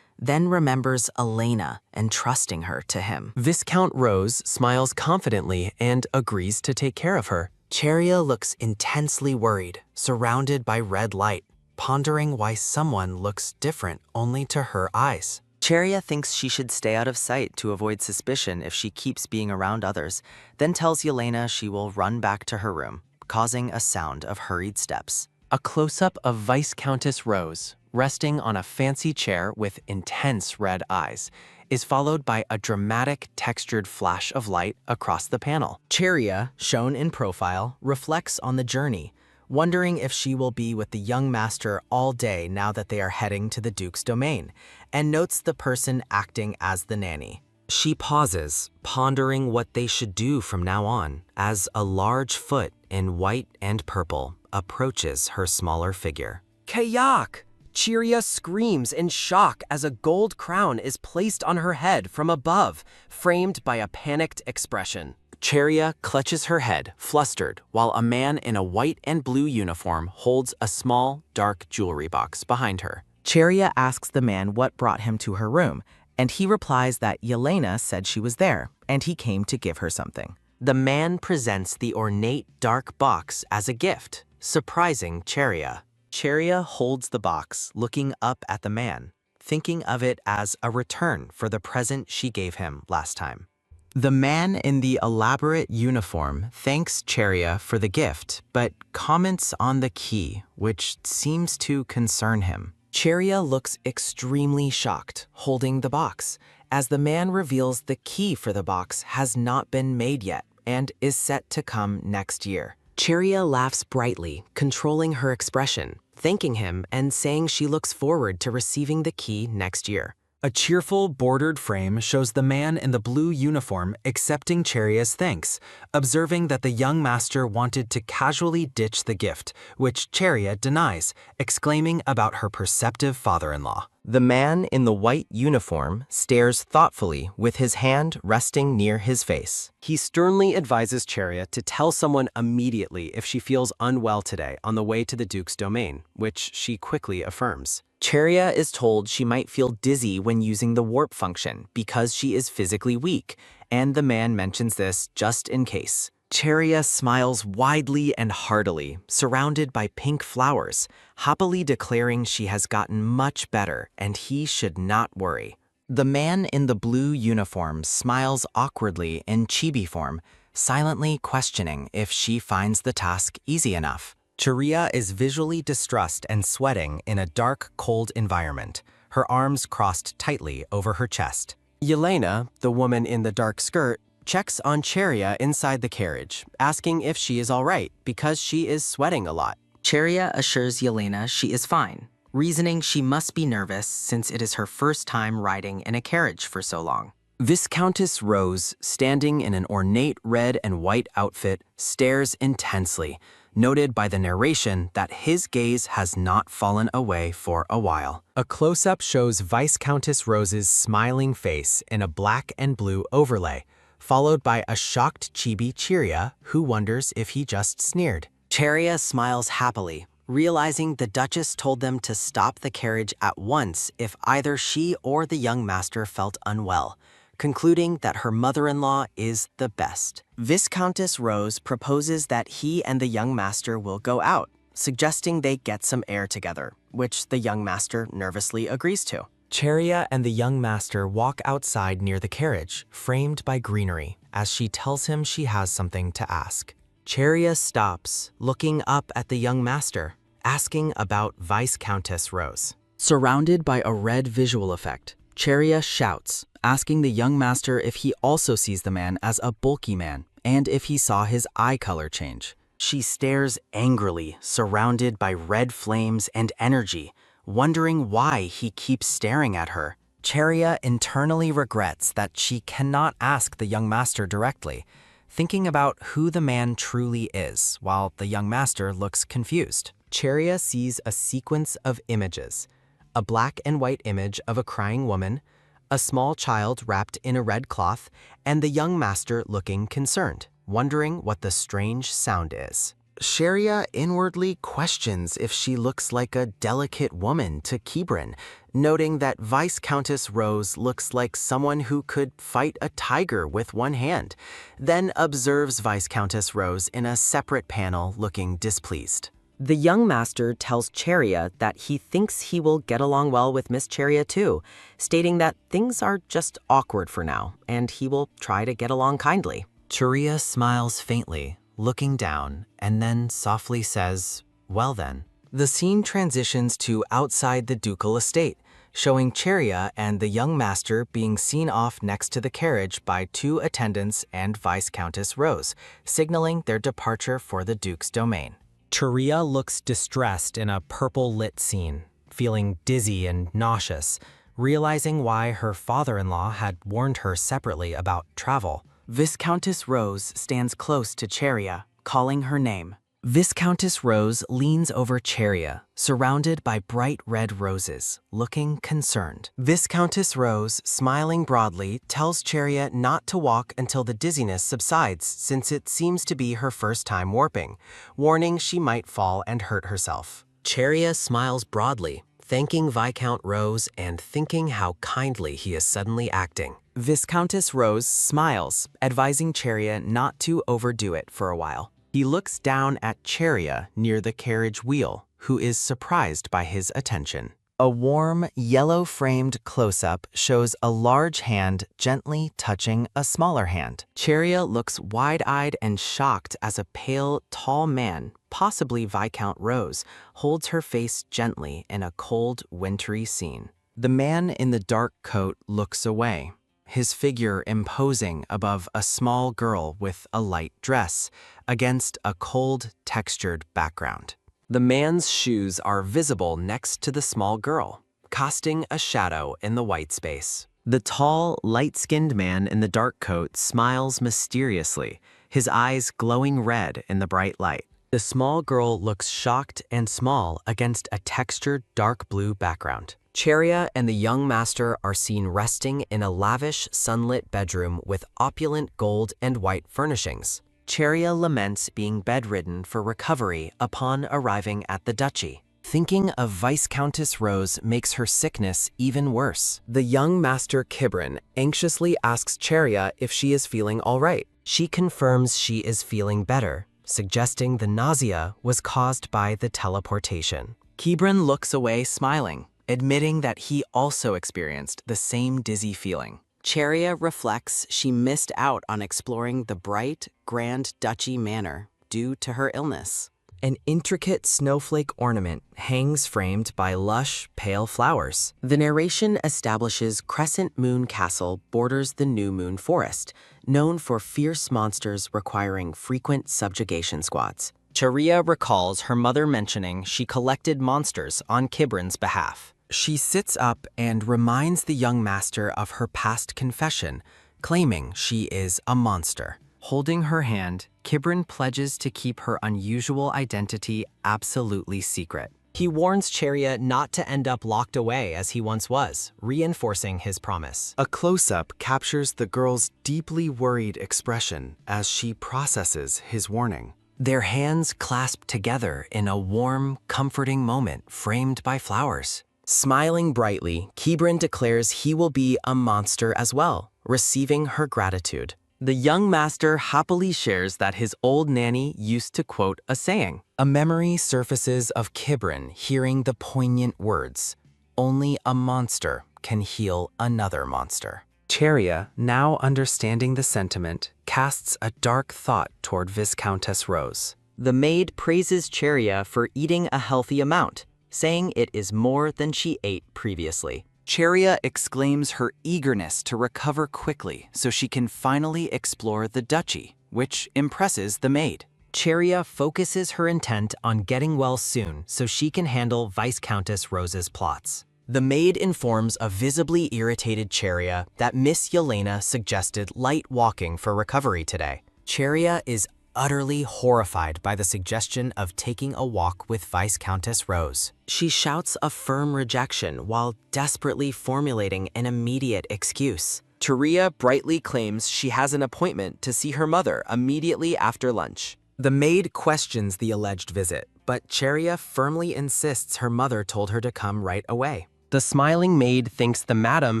then remembers Elena entrusting her to him. Viscount Rose smiles confidently and agrees to take care of her. Cheria looks intensely worried, surrounded by red light, pondering why someone looks different only to her eyes. Cheria thinks she should stay out of sight to avoid suspicion if she keeps being around others, then tells Yelena she will run back to her room, causing a sound of hurried steps. A close-up of Viscountess Rose, resting on a fancy chair with intense red eyes, is followed by a dramatic textured flash of light across the panel. Cheria, shown in profile, reflects on the journey, wondering if she will be with the young master all day now that they are heading to the Duke's domain, and notes the person acting as the nanny. She pauses, pondering what they should do from now on, as a large foot in white and purple approaches her smaller figure. Kayak! Cheria screams in shock as a gold crown is placed on her head from above, framed by a panicked expression. Cheria clutches her head, flustered, while a man in a white and blue uniform holds a small, dark jewelry box behind her. Cheria asks the man what brought him to her room, and he replies that Yelena said she was there, and he came to give her something. The man presents the ornate dark box as a gift, surprising Cheria. Cheria holds the box, looking up at the man, thinking of it as a return for the present she gave him last time. The man in the elaborate uniform thanks Cheria for the gift, but comments on the key, which seems to concern him. Cheria looks extremely shocked, holding the box, as the man reveals the key for the box has not been made yet, and is set to come next year. Cheria laughs brightly, controlling her expression, thanking him and saying she looks forward to receiving the key next year. A cheerful, bordered frame shows the man in the blue uniform accepting Cheria's thanks, observing that the young master wanted to casually ditch the gift, which Cheria denies, exclaiming about her perceptive father-in-law. The man in the white uniform stares thoughtfully with his hand resting near his face. He sternly advises Cheria to tell someone immediately if she feels unwell today on the way to the Duke's domain, which she quickly affirms. Cheria is told she might feel dizzy when using the warp function because she is physically weak, and the man mentions this just in case. Cheria smiles widely and heartily, surrounded by pink flowers, happily declaring she has gotten much better and he should not worry. The man in the blue uniform smiles awkwardly in chibi form, silently questioning if she finds the task easy enough. Cheria is visually distressed and sweating in a dark, cold environment, her arms crossed tightly over her chest. Yelena, the woman in the dark skirt, checks on Cheria inside the carriage, asking if she is all right because she is sweating a lot. Cheria assures Yelena she is fine, reasoning she must be nervous since it is her first time riding in a carriage for so long. Viscountess Rose, standing in an ornate red and white outfit, stares intensely, noted by the narration that his gaze has not fallen away for a while. A close-up shows Viscountess Rose's smiling face in a black and blue overlay, followed by a shocked chibi Cheria who wonders if he just sneered. Cheria smiles happily, realizing the Duchess told them to stop the carriage at once if either she or the young master felt unwell, concluding that her mother-in-law is the best. Viscountess Rose proposes that he and the young master will go out, suggesting they get some air together, which the young master nervously agrees to. Cheria and the young master walk outside near the carriage, framed by greenery, as she tells him she has something to ask. Cheria stops, looking up at the young master, asking about Viscountess Rose. Surrounded by a red visual effect, Cheria shouts, asking the young master if he also sees the man as a bulky man and if he saw his eye color change. She stares angrily, surrounded by red flames and energy, wondering why he keeps staring at her. Cheria internally regrets that she cannot ask the young master directly, thinking about who the man truly is, while the young master looks confused. Cheria sees a sequence of images: a black and white image of a crying woman, a small child wrapped in a red cloth, and the young master looking concerned, wondering what the strange sound is. Cheria inwardly questions if she looks like a delicate woman to Kibrin, noting that Viscountess Rose looks like someone who could fight a tiger with one hand, then observes Viscountess Rose in a separate panel looking displeased. The young master tells Cheria that he thinks he will get along well with Miss Cheria too, stating that things are just awkward for now, and he will try to get along kindly. Cheria smiles faintly, looking down, and then softly says, "Well then." The scene transitions to outside the ducal estate, showing Cheria and the young master being seen off next to the carriage by two attendants and Viscountess Rose, signaling their departure for the Duke's domain. Cheria looks distressed in a purple-lit scene, feeling dizzy and nauseous, realizing why her father-in-law had warned her separately about travel. Viscountess Rose stands close to Cheria, calling her name. Viscountess Rose leans over Cheria, surrounded by bright red roses, looking concerned. Viscountess Rose, smiling broadly, tells Cheria not to walk until the dizziness subsides since it seems to be her first time warping, warning she might fall and hurt herself. Cheria smiles broadly, thanking Viscount Rose and thinking how kindly he is suddenly acting. Viscountess Rose smiles, advising Cheria not to overdo it for a while. He looks down at Cheria near the carriage wheel, who is surprised by his attention. A warm, yellow-framed close-up shows a large hand gently touching a smaller hand. Cheria looks wide-eyed and shocked as a pale, tall man, possibly Viscount Rose, holds her face gently in a cold, wintry scene. The man in the dark coat looks away, his figure imposing above a small girl with a light dress against a cold, textured background. The man's shoes are visible next to the small girl, casting a shadow in the white space. The tall, light-skinned man in the dark coat smiles mysteriously, his eyes glowing red in the bright light. The small girl looks shocked and small against a textured dark blue background. Cheria and the young master are seen resting in a lavish, sunlit bedroom with opulent gold and white furnishings. Cheria laments being bedridden for recovery upon arriving at the duchy. Thinking of Viscountess Rose makes her sickness even worse. The young master Kibrin anxiously asks Cheria if she is feeling all right. She confirms she is feeling better, suggesting the nausea was caused by the teleportation. Kibrin looks away smiling, admitting that he also experienced the same dizzy feeling. Cheria reflects she missed out on exploring the bright, grand duchy manor due to her illness. An intricate snowflake ornament hangs framed by lush, pale flowers. The narration establishes Crescent Moon Castle borders the New Moon Forest, known for fierce monsters requiring frequent subjugation squads. Cheria recalls her mother mentioning she collected monsters on Kibrin's behalf. She sits up and reminds the young master of her past confession, claiming she is a monster. Holding her hand, Kibrin pledges to keep her unusual identity absolutely secret. He warns Cheria not to end up locked away as he once was, reinforcing his promise. A close-up captures the girl's deeply worried expression as she processes his warning. Their hands clasp together in a warm, comforting moment framed by flowers. Smiling brightly, Kibrin declares he will be a monster as well, receiving her gratitude. The young master happily shares that his old nanny used to quote a saying. A memory surfaces of Kibrin hearing the poignant words, "Only a monster can heal another monster." Cheria, now understanding the sentiment, casts a dark thought toward Viscountess Rose. The maid praises Cheria for eating a healthy amount, saying it is more than she ate previously. Cheria exclaims her eagerness to recover quickly so she can finally explore the duchy, which impresses the maid. Cheria focuses her intent on getting well soon so she can handle Viscountess Rose's plots. The maid informs a visibly irritated Cheria that Miss Yelena suggested light walking for recovery today. Cheria is utterly horrified by the suggestion of taking a walk with Viscountess Rose. She shouts a firm rejection while desperately formulating an immediate excuse. Cheria brightly claims she has an appointment to see her mother immediately after lunch. The maid questions the alleged visit, but Cheria firmly insists her mother told her to come right away. The smiling maid thinks the madam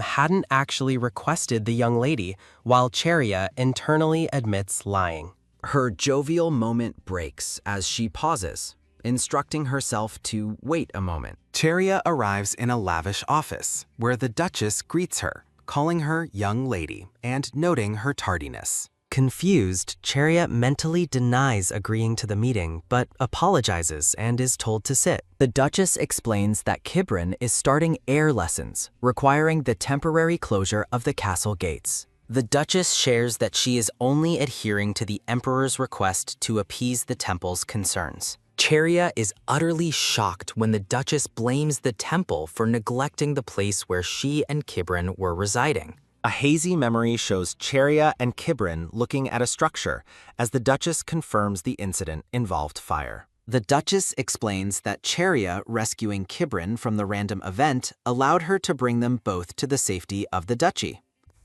hadn't actually requested the young lady, while Cheria internally admits lying. Her jovial moment breaks as she pauses, instructing herself to wait a moment. Cheria arrives in a lavish office, where the Duchess greets her, calling her young lady and noting her tardiness. Confused, Cheria mentally denies agreeing to the meeting, but apologizes and is told to sit. The Duchess explains that Kibrin is starting air lessons, requiring the temporary closure of the castle gates. The Duchess shares that she is only adhering to the Emperor's request to appease the temple's concerns. Cheria is utterly shocked when the Duchess blames the temple for neglecting the place where she and Kibrin were residing. A hazy memory shows Cheria and Kibrin looking at a structure as the Duchess confirms the incident involved fire. The Duchess explains that Cheria rescuing Kibrin from the random event allowed her to bring them both to the safety of the duchy.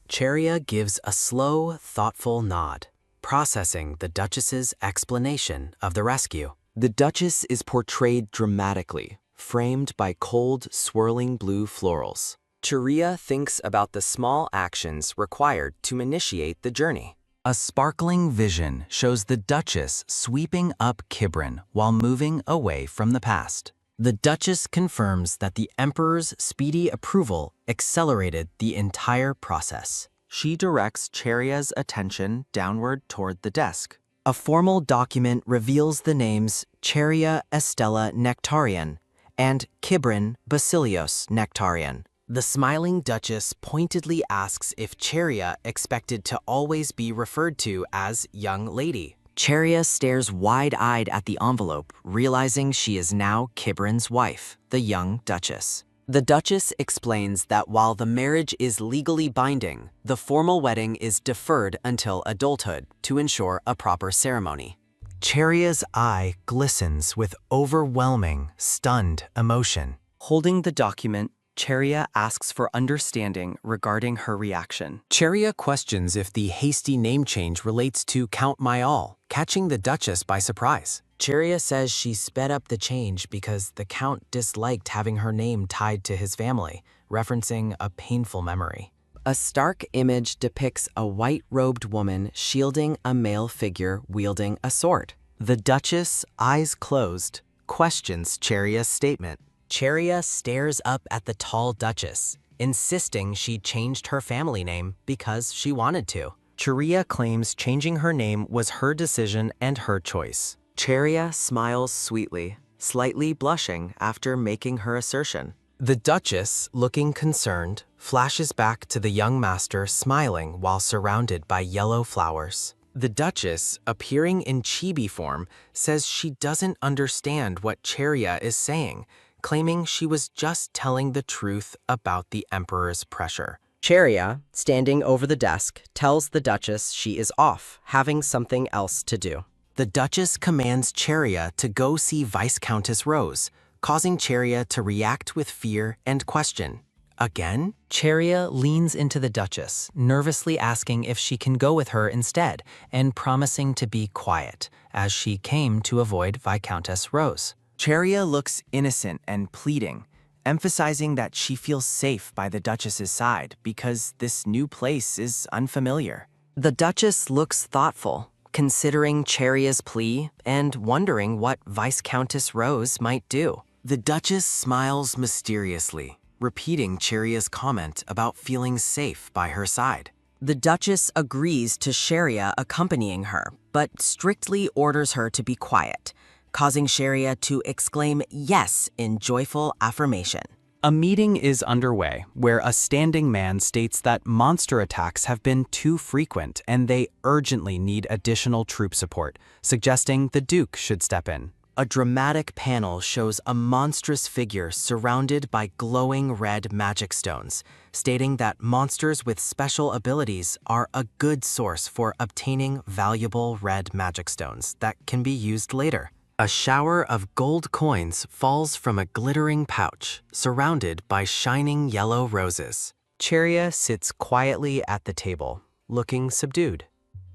Cheria gives a slow, thoughtful nod, processing the Duchess's explanation of the rescue. The Duchess is portrayed dramatically, framed by cold, swirling blue florals. Cheria thinks about the small actions required to initiate the journey. A sparkling vision shows the Duchess sweeping up Kibrin while moving away from the past. The Duchess confirms that the Emperor's speedy approval accelerated the entire process. She directs Cheria's attention downward toward the desk. A formal document reveals the names Cheria Estella Nectarian and Kibrin Basilios Nectarian. The smiling Duchess pointedly asks if Cheria expected to always be referred to as young lady. Cheria stares wide-eyed at the envelope, realizing she is now Kibrin's wife, the young Duchess. The Duchess explains that while the marriage is legally binding, the formal wedding is deferred until adulthood to ensure a proper ceremony. Cheria's eye glistens with overwhelming, stunned emotion. Holding the document, Cheria asks for understanding regarding her reaction. Cheria questions if the hasty name change relates to Count Mayal, catching the Duchess by surprise. Cheria says she sped up the change because the Count disliked having her name tied to his family, referencing a painful memory. A stark image depicts a white-robed woman shielding a male figure wielding a sword. The Duchess, eyes closed, questions Cheria's statement. Cheria stares up at the tall Duchess, insisting she changed her family name because she wanted to. Cheria claims changing her name was her decision and her choice. Cheria smiles sweetly, slightly blushing after making her assertion. The Duchess, looking concerned, flashes back to the young master smiling while surrounded by yellow flowers. The Duchess, appearing in chibi form, says she doesn't understand what Cheria is saying, claiming she was just telling the truth about the Emperor's pressure. Cheria, standing over the desk, tells the Duchess she is off, having something else to do. The Duchess commands Cheria to go see Viscountess Rose, causing Cheria to react with fear and question. Again? Cheria leans into the Duchess, nervously asking if she can go with her instead, and promising to be quiet, as she came to avoid Viscountess Rose. Cheria looks innocent and pleading, emphasizing that she feels safe by the Duchess's side because this new place is unfamiliar. The Duchess looks thoughtful, considering Cheria's plea and wondering what Viscountess Rose might do. The Duchess smiles mysteriously, repeating Cheria's comment about feeling safe by her side. The Duchess agrees to Cheria accompanying her, but strictly orders her to be quiet, causing Cheria to exclaim yes in joyful affirmation. A meeting is underway where a standing man states that monster attacks have been too frequent and they urgently need additional troop support, suggesting the Duke should step in. A dramatic panel shows a monstrous figure surrounded by glowing red magic stones, stating that monsters with special abilities are a good source for obtaining valuable red magic stones that can be used later. A shower of gold coins falls from a glittering pouch, surrounded by shining yellow roses. Cheria sits quietly at the table, looking subdued.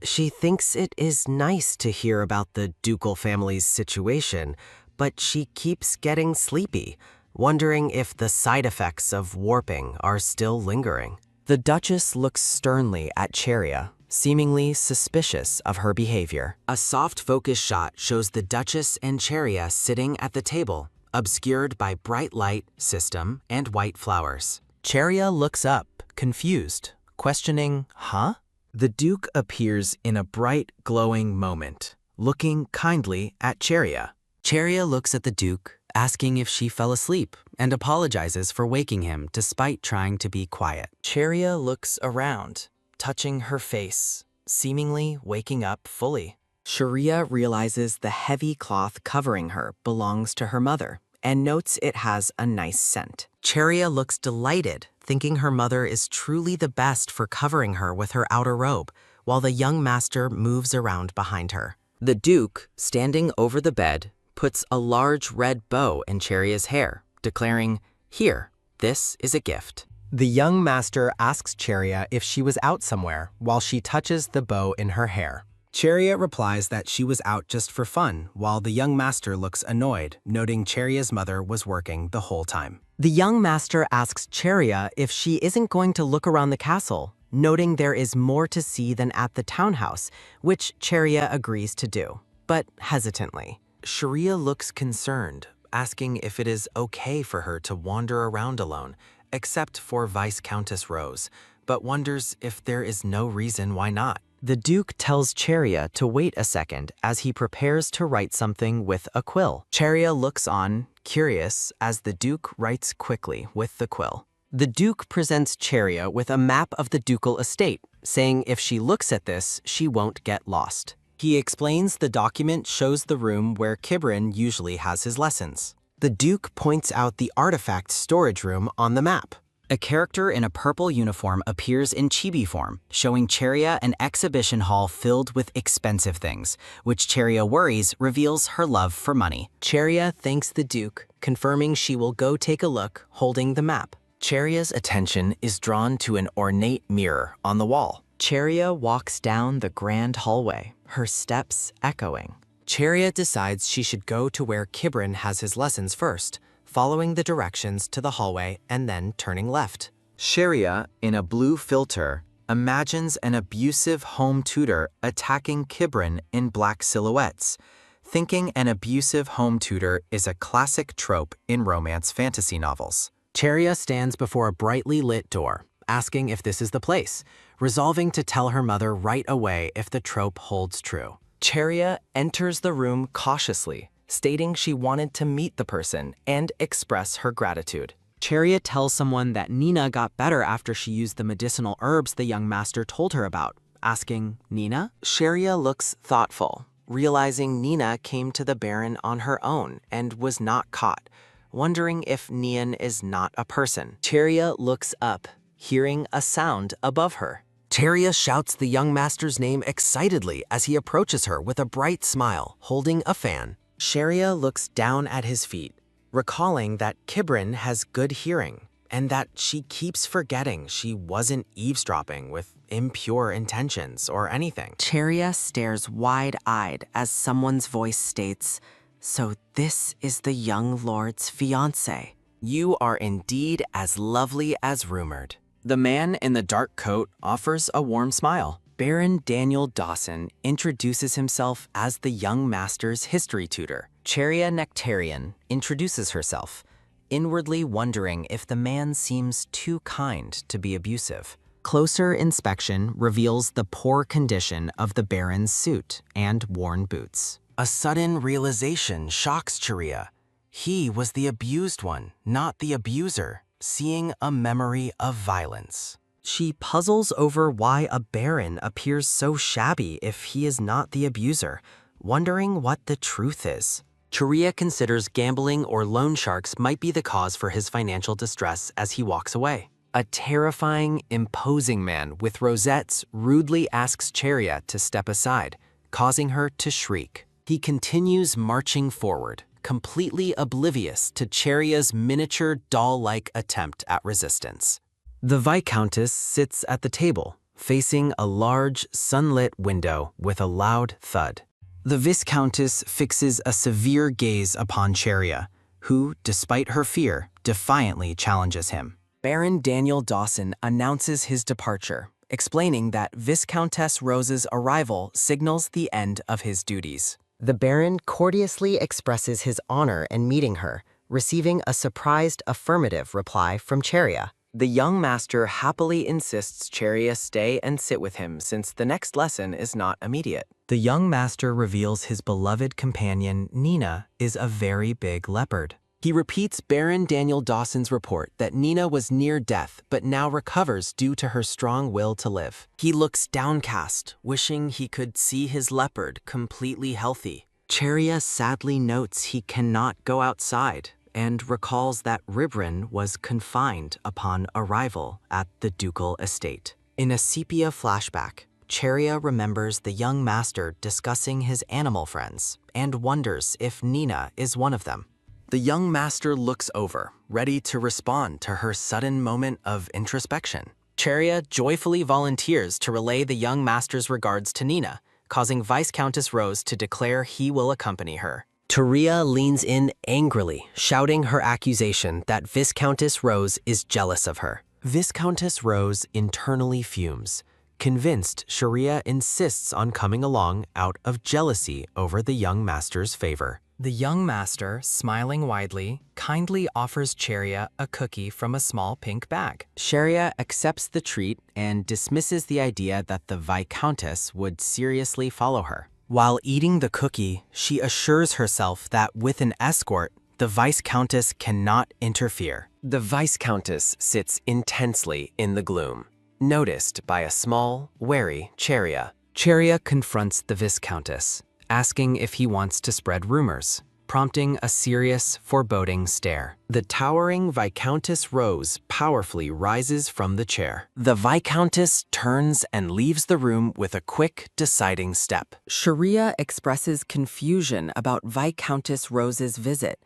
She thinks it is nice to hear about the ducal family's situation, but she keeps getting sleepy, wondering if the side effects of warping are still lingering. The Duchess looks sternly at Cheria, seemingly suspicious of her behavior. A soft focus shot shows the Duchess and Cheria sitting at the table, obscured by bright light system and white flowers. Cheria looks up, confused, questioning, huh? The Duke appears in a bright, glowing moment, looking kindly at Cheria. Cheria looks at the Duke, asking if she fell asleep, and apologizes for waking him despite trying to be quiet. Cheria looks around, touching her face, seemingly waking up fully. Cheria realizes the heavy cloth covering her belongs to her mother, and notes it has a nice scent. Cheria looks delighted, thinking her mother is truly the best for covering her with her outer robe, while the young master moves around behind her. The Duke, standing over the bed, puts a large red bow in Cheria's hair, declaring, "Here, this is a gift." The young master asks Cheria if she was out somewhere while she touches the bow in her hair. Cheria replies that she was out just for fun, while the young master looks annoyed, noting Cheria's mother was working the whole time. The young master asks Cheria if she isn't going to look around the castle, noting there is more to see than at the townhouse, which Cheria agrees to do, but hesitantly. Cheria looks concerned, asking if it is okay for her to wander around alone, except for Viscountess Rose, but wonders if there is no reason why not. The Duke tells Cheria to wait a second as he prepares to write something with a quill. Cheria looks on, curious, as the Duke writes quickly with the quill. The Duke presents Cheria with a map of the ducal estate, saying if she looks at this, she won't get lost. He explains the document shows the room where Kibrin usually has his lessons. The Duke points out the artifact storage room on the map. A character in a purple uniform appears in chibi form, showing Cheria an exhibition hall filled with expensive things, which Cheria worries reveals her love for money. Cheria thanks the Duke, confirming she will go take a look, holding the map. Cheria's attention is drawn to an ornate mirror on the wall. Cheria walks down the grand hallway, her steps echoing. Cheria decides she should go to where Kibrin has his lessons first, following the directions to the hallway and then turning left. Cheria, in a blue filter, imagines an abusive home tutor attacking Kibrin in black silhouettes, thinking an abusive home tutor is a classic trope in romance fantasy novels. Cheria stands before a brightly lit door, asking if this is the place, resolving to tell her mother right away if the trope holds true. Cheria enters the room cautiously, stating she wanted to meet the person and express her gratitude. Cheria tells someone that Nina got better after she used the medicinal herbs the young master told her about, asking, "Nina?" Cheria looks thoughtful, realizing Nina came to the Baron on her own and was not caught, wondering if Nian is not a person. Cheria looks up, hearing a sound above her. Cheria shouts the young master's name excitedly as he approaches her with a bright smile, holding a fan. Cheria looks down at his feet, recalling that Kibrin has good hearing, and that she keeps forgetting she wasn't eavesdropping with impure intentions or anything. Cheria stares wide-eyed as someone's voice states, "So this is the young lord's fiancé. You are indeed as lovely as rumored." The man in the dark coat offers a warm smile. Baron Daniel Dawson introduces himself as the young master's history tutor. Cheria Nectarian introduces herself, inwardly wondering if the man seems too kind to be abusive. Closer inspection reveals the poor condition of the Baron's suit and worn boots. A sudden realization shocks Cheria. He was the abused one, not the abuser, seeing a memory of violence. She puzzles over why a baron appears so shabby if he is not the abuser, wondering what the truth is. Cheria considers gambling or loan sharks might be the cause for his financial distress as he walks away. A terrifying, imposing man with rosettes rudely asks Cheria to step aside, causing her to shriek. He continues marching forward, completely oblivious to Cheria's miniature doll-like attempt at resistance. The Viscountess sits at the table, facing a large, sunlit window with a loud thud. The Viscountess fixes a severe gaze upon Cheria, who, despite her fear, defiantly challenges him. Baron Daniel Dawson announces his departure, explaining that Viscountess Rose's arrival signals the end of his duties. The Baron courteously expresses his honor in meeting her, receiving a surprised affirmative reply from Cheria. The young master happily insists Cheria stay and sit with him since the next lesson is not immediate. The young master reveals his beloved companion, Nina, is a very big leopard. He repeats Baron Daniel Dawson's report that Nina was near death but now recovers due to her strong will to live. He looks downcast, wishing he could see his leopard completely healthy. Cheria sadly notes he cannot go outside and recalls that Ribrin was confined upon arrival at the ducal estate. In a sepia flashback, Cheria remembers the young master discussing his animal friends and wonders if Nina is one of them. The young master looks over, ready to respond to her sudden moment of introspection. Cheria joyfully volunteers to relay the young master's regards to Nina, causing Viscountess Rose to declare he will accompany her. Cheria leans in angrily, shouting her accusation that Viscountess Rose is jealous of her. Viscountess Rose internally fumes, convinced Cheria insists on coming along out of jealousy over the young master's favor. The young master, smiling widely, kindly offers Cheria a cookie from a small pink bag. Cheria accepts the treat and dismisses the idea that the Viscountess would seriously follow her. While eating the cookie, she assures herself that with an escort, the Viscountess cannot interfere. The Viscountess sits intensely in the gloom, noticed by a small, wary Cheria. Cheria confronts the Viscountess, asking if he wants to spread rumors, prompting a serious, foreboding stare. The towering Viscountess Rose powerfully rises from the chair. The Viscountess turns and leaves the room with a quick, deciding step. Sharia expresses confusion about Viscountess Rose's visit,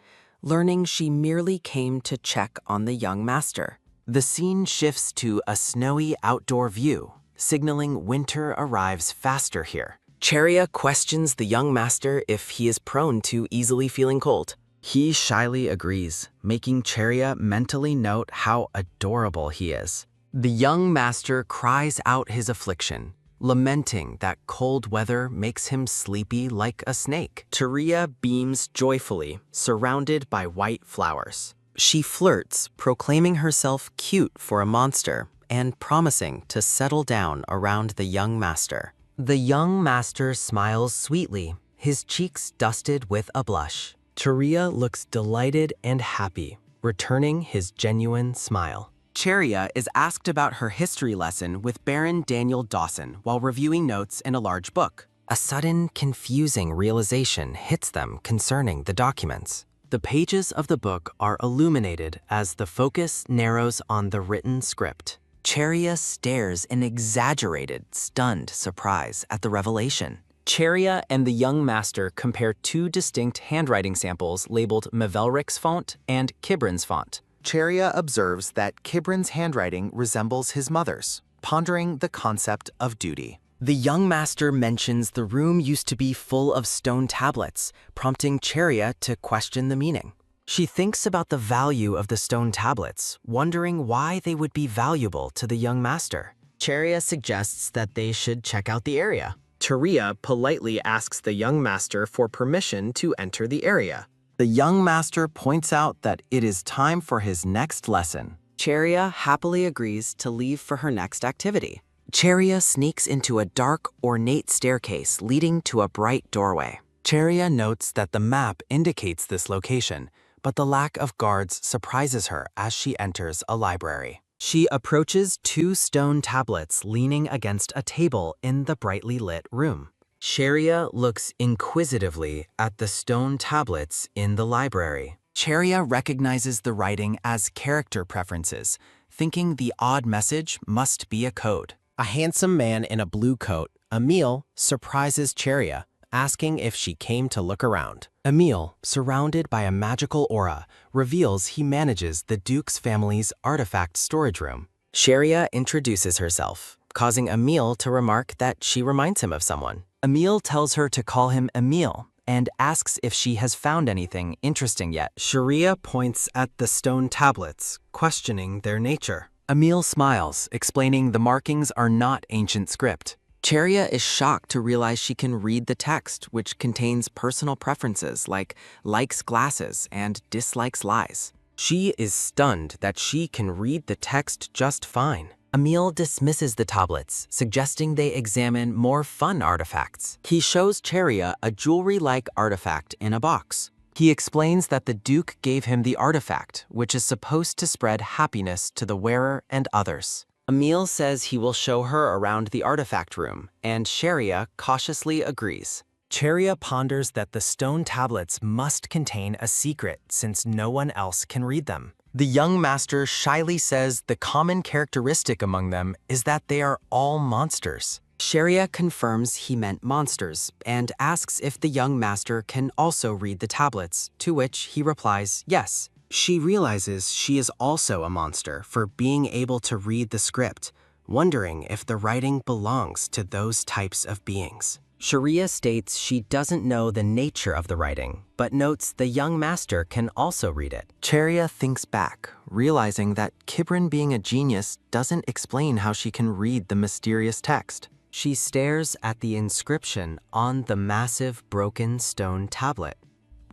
learning she merely came to check on the young master. The scene shifts to a snowy outdoor view, signaling winter arrives faster here. Cheria questions the young master if he is prone to easily feeling cold. He shyly agrees, making Cheria mentally note how adorable he is. The young master cries out his affliction, lamenting that cold weather makes him sleepy like a snake. Cheria beams joyfully, surrounded by white flowers. She flirts, proclaiming herself cute for a monster and promising to settle down around the young master. The young master smiles sweetly, his cheeks dusted with a blush. Cheria looks delighted and happy, returning his genuine smile. Cheria is asked about her history lesson with Baron Daniel Dawson while reviewing notes in a large book. A sudden, confusing realization hits them concerning the documents. The pages of the book are illuminated as the focus narrows on the written script. Cheria stares in exaggerated, stunned surprise at the revelation. Cheria and the young master compare two distinct handwriting samples labeled Mavelric's font and Kibrin's font. Cheria observes that Kibrin's handwriting resembles his mother's, pondering the concept of duty. The young master mentions the room used to be full of stone tablets, prompting Cheria to question the meaning. She thinks about the value of the stone tablets, wondering why they would be valuable to the young master. Cheria suggests that they should check out the area. Cheria politely asks the young master for permission to enter the area. The young master points out that it is time for his next lesson. Cheria happily agrees to leave for her next activity. Cheria sneaks into a dark, ornate staircase leading to a bright doorway. Cheria notes that the map indicates this location, but the lack of guards surprises her as she enters a library. She approaches two stone tablets leaning against a table in the brightly lit room. Cheria looks inquisitively at the stone tablets in the library. Cheria recognizes the writing as character preferences, thinking the odd message must be a code. A handsome man in a blue coat, Emil, surprises Cheria, asking if she came to look around. Emil, surrounded by a magical aura, reveals he manages the Duke's family's artifact storage room. Cheria introduces herself, causing Emil to remark that she reminds him of someone. Emil tells her to call him Emil and asks if she has found anything interesting yet. Cheria points at the stone tablets, questioning their nature. Emil smiles, explaining the markings are not ancient script. Cheria is shocked to realize she can read the text, which contains personal preferences like likes glasses and dislikes lies. She is stunned that she can read the text just fine. Emil dismisses the tablets, suggesting they examine more fun artifacts. He shows Cheria a jewelry-like artifact in a box. He explains that the Duke gave him the artifact, which is supposed to spread happiness to the wearer and others. Emil says he will show her around the artifact room, and Cheria cautiously agrees. Cheria ponders that the stone tablets must contain a secret since no one else can read them. The young master shyly says the common characteristic among them is that they are all monsters. Cheria confirms he meant monsters and asks if the young master can also read the tablets, to which he replies yes. She realizes she is also a monster for being able to read the script, wondering if the writing belongs to those types of beings. Cheria states she doesn't know the nature of the writing, but notes the young master can also read it. Cheria thinks back, realizing that Kibrin being a genius doesn't explain how she can read the mysterious text. She stares at the inscription on the massive broken stone tablet.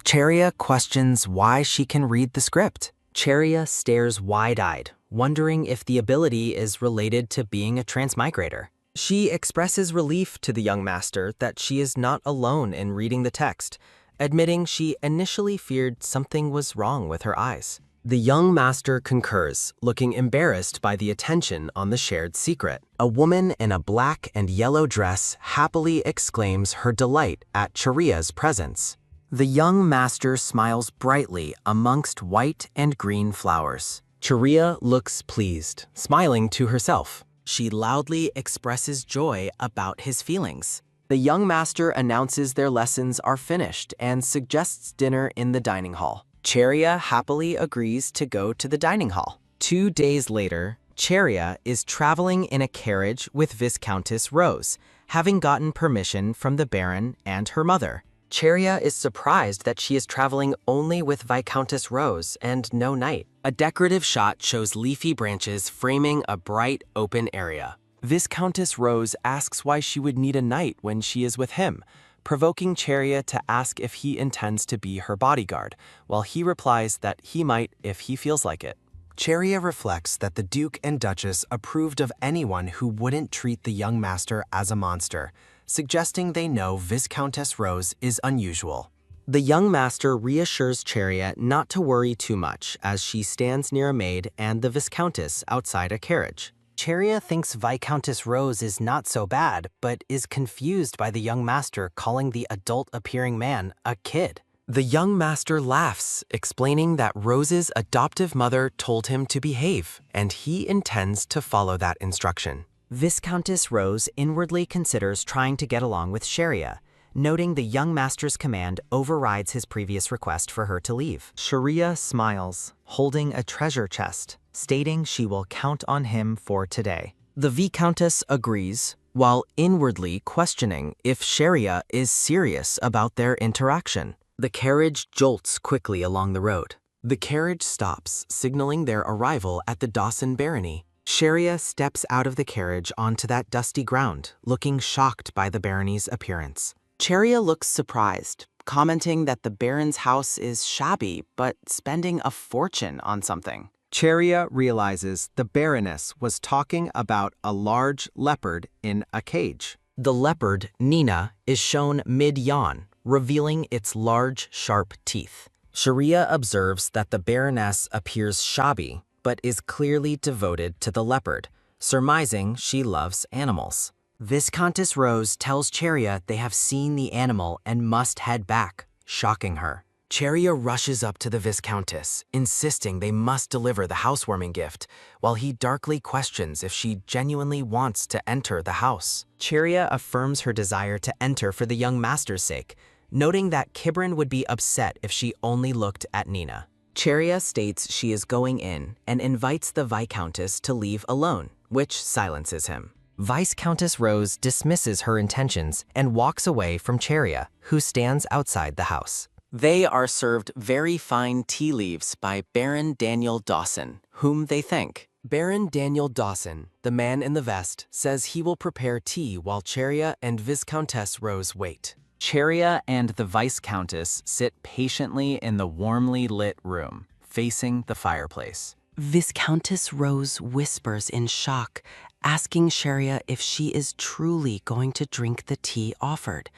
Cheria questions why she can read the script. Cheria stares wide-eyed, wondering if the ability is related to being a transmigrator. She expresses relief to the young master that she is not alone in reading the text, admitting she initially feared something was wrong with her eyes. The young master concurs, looking embarrassed by the attention on the shared secret. A woman in a black and yellow dress happily exclaims her delight at Cheria's presence. The young master smiles brightly amongst white and green flowers. Cheria looks pleased, smiling to herself. She loudly expresses joy about his feelings. The young master announces their lessons are finished and suggests dinner in the dining hall. Cheria happily agrees to go to the dining hall. 2 days later, Cheria is traveling in a carriage with Viscountess Rose, having gotten permission from the Baron and her mother. Cheria is surprised that she is traveling only with Viscountess Rose and no knight. A decorative shot shows leafy branches framing a bright, open area. Viscountess Rose asks why she would need a knight when she is with him, provoking Cheria to ask if he intends to be her bodyguard, while he replies that he might if he feels like it. Cheria reflects that the Duke and Duchess approved of anyone who wouldn't treat the young master as a monster, suggesting they know Viscountess Rose is unusual. The young master reassures Cheria not to worry too much as she stands near a maid and the Viscountess outside a carriage. Cheria thinks Viscountess Rose is not so bad, but is confused by the young master calling the adult-appearing man a kid. The young master laughs, explaining that Rose's adoptive mother told him to behave, and he intends to follow that instruction. Viscountess Rose inwardly considers trying to get along with Cheria, noting the young master's command overrides his previous request for her to leave. Cheria smiles, holding a treasure chest, stating she will count on him for today. The Viscountess agrees, while inwardly questioning if Cheria is serious about their interaction. The carriage jolts quickly along the road. The carriage stops, signaling their arrival at the Dawson barony. Cheria steps out of the carriage onto that dusty ground, looking shocked by the barony's appearance. Cheria looks surprised, commenting that the Baron's house is shabby, but spending a fortune on something. Cheria realizes the Baroness was talking about a large leopard in a cage. The leopard, Nina, is shown mid-yawn, revealing its large, sharp teeth. Cheria observes that the Baroness appears shabby, but is clearly devoted to the leopard, surmising she loves animals. Viscountess Rose tells Cheria they have seen the animal and must head back, shocking her. Cheria rushes up to the Viscountess, insisting they must deliver the housewarming gift, while he darkly questions if she genuinely wants to enter the house. Cheria affirms her desire to enter for the young master's sake, noting that Kibrin would be upset if she only looked at Nina. Cheria states she is going in and invites the Viscountess to leave alone, which silences him. Viscountess Rose dismisses her intentions and walks away from Cheria, who stands outside the house. They are served very fine tea leaves by Baron Daniel Dawson, whom they thank. Baron Daniel Dawson, the man in the vest, says he will prepare tea while Cheria and Viscountess Rose wait. Cheria and the Viscountess sit patiently in the warmly lit room, facing the fireplace. Viscountess Rose whispers in shock, asking Cheria if she is truly going to drink the tea offered,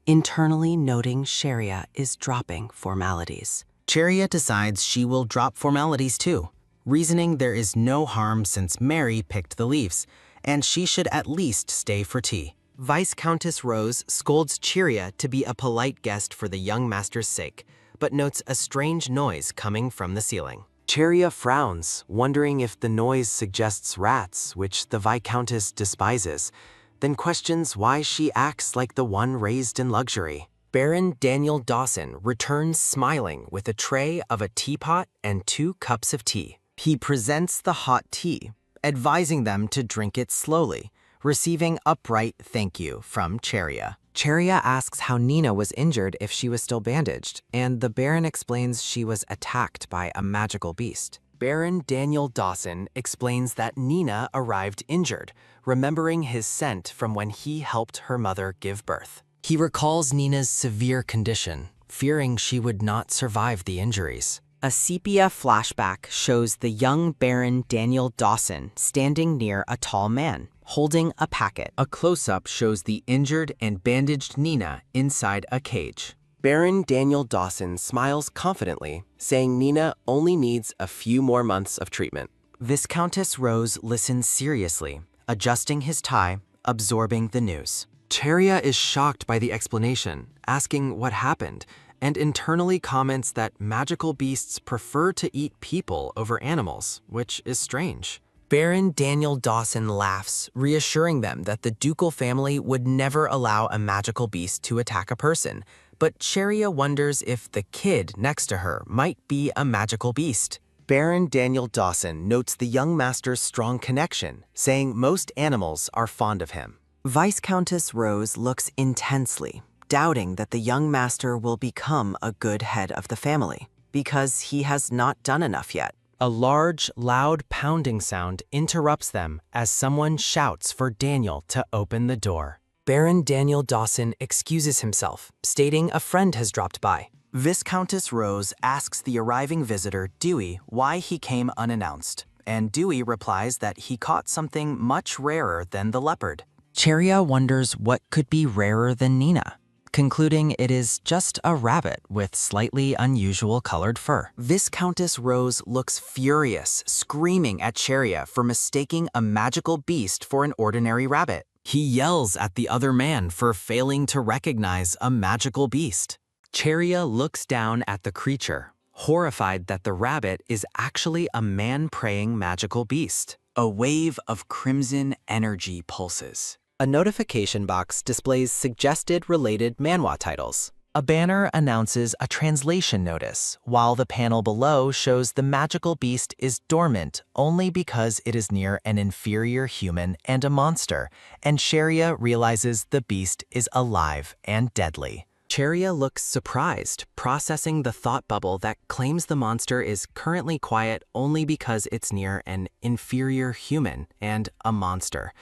internally noting Cheria is dropping formalities. Cheria decides she will drop formalities too, reasoning there is no harm since Mary picked the leaves, and she should at least stay for tea. Viscountess Rose scolds Cheria to be a polite guest for the young master's sake, but notes a strange noise coming from the ceiling. Cheria frowns, wondering if the noise suggests rats, which the Viscountess despises, then questions why she acts like the one raised in luxury. Baron Daniel Dawson returns smiling with a tray of a teapot and 2 cups of tea. He presents the hot tea, advising them to drink it slowly, receiving a bright thank you from Cheria. Cheria asks how Nina was injured if she was still bandaged, and the Baron explains she was attacked by a magical beast. Baron Daniel Dawson explains that Nina arrived injured, remembering his scent from when he helped her mother give birth. He recalls Nina's severe condition, fearing she would not survive the injuries. A sepia flashback shows the young Baron Daniel Dawson standing near a tall man, holding a packet. A close-up shows the injured and bandaged Nina inside a cage. Baron Daniel Dawson smiles confidently, saying Nina only needs a few more months of treatment. Viscountess Rose listens seriously, adjusting his tie, absorbing the news. Cheria is shocked by the explanation, asking what happened, and internally comments that magical beasts prefer to eat people over animals, which is strange. Baron Daniel Dawson laughs, reassuring them that the ducal family would never allow a magical beast to attack a person, but Cheria wonders if the kid next to her might be a magical beast. Baron Daniel Dawson notes the young master's strong connection, saying most animals are fond of him. Viscountess Rose looks intensely, doubting that the young master will become a good head of the family, because he has not done enough yet. A large, loud pounding sound interrupts them as someone shouts for Daniel to open the door. Baron Daniel Dawson excuses himself, stating a friend has dropped by. Viscountess Rose asks the arriving visitor, Dewey, why he came unannounced, and Dewey replies that he caught something much rarer than the leopard. Cheria wonders what could be rarer than Nina, concluding it is just a rabbit with slightly unusual colored fur. Viscountess Rose looks furious, screaming at Cheria for mistaking a magical beast for an ordinary rabbit. He yells at the other man for failing to recognize a magical beast. Cheria looks down at the creature, horrified that the rabbit is actually a man-praying magical beast. A wave of crimson energy pulses. A notification box displays suggested related manhwa titles. A banner announces a translation notice, while the panel below shows the magical beast is dormant only because it is near an inferior human and a monster, and Cheria realizes the beast is alive and deadly. Cheria looks surprised, processing the thought bubble that claims the monster is currently quiet only because it's near an inferior human and a monster.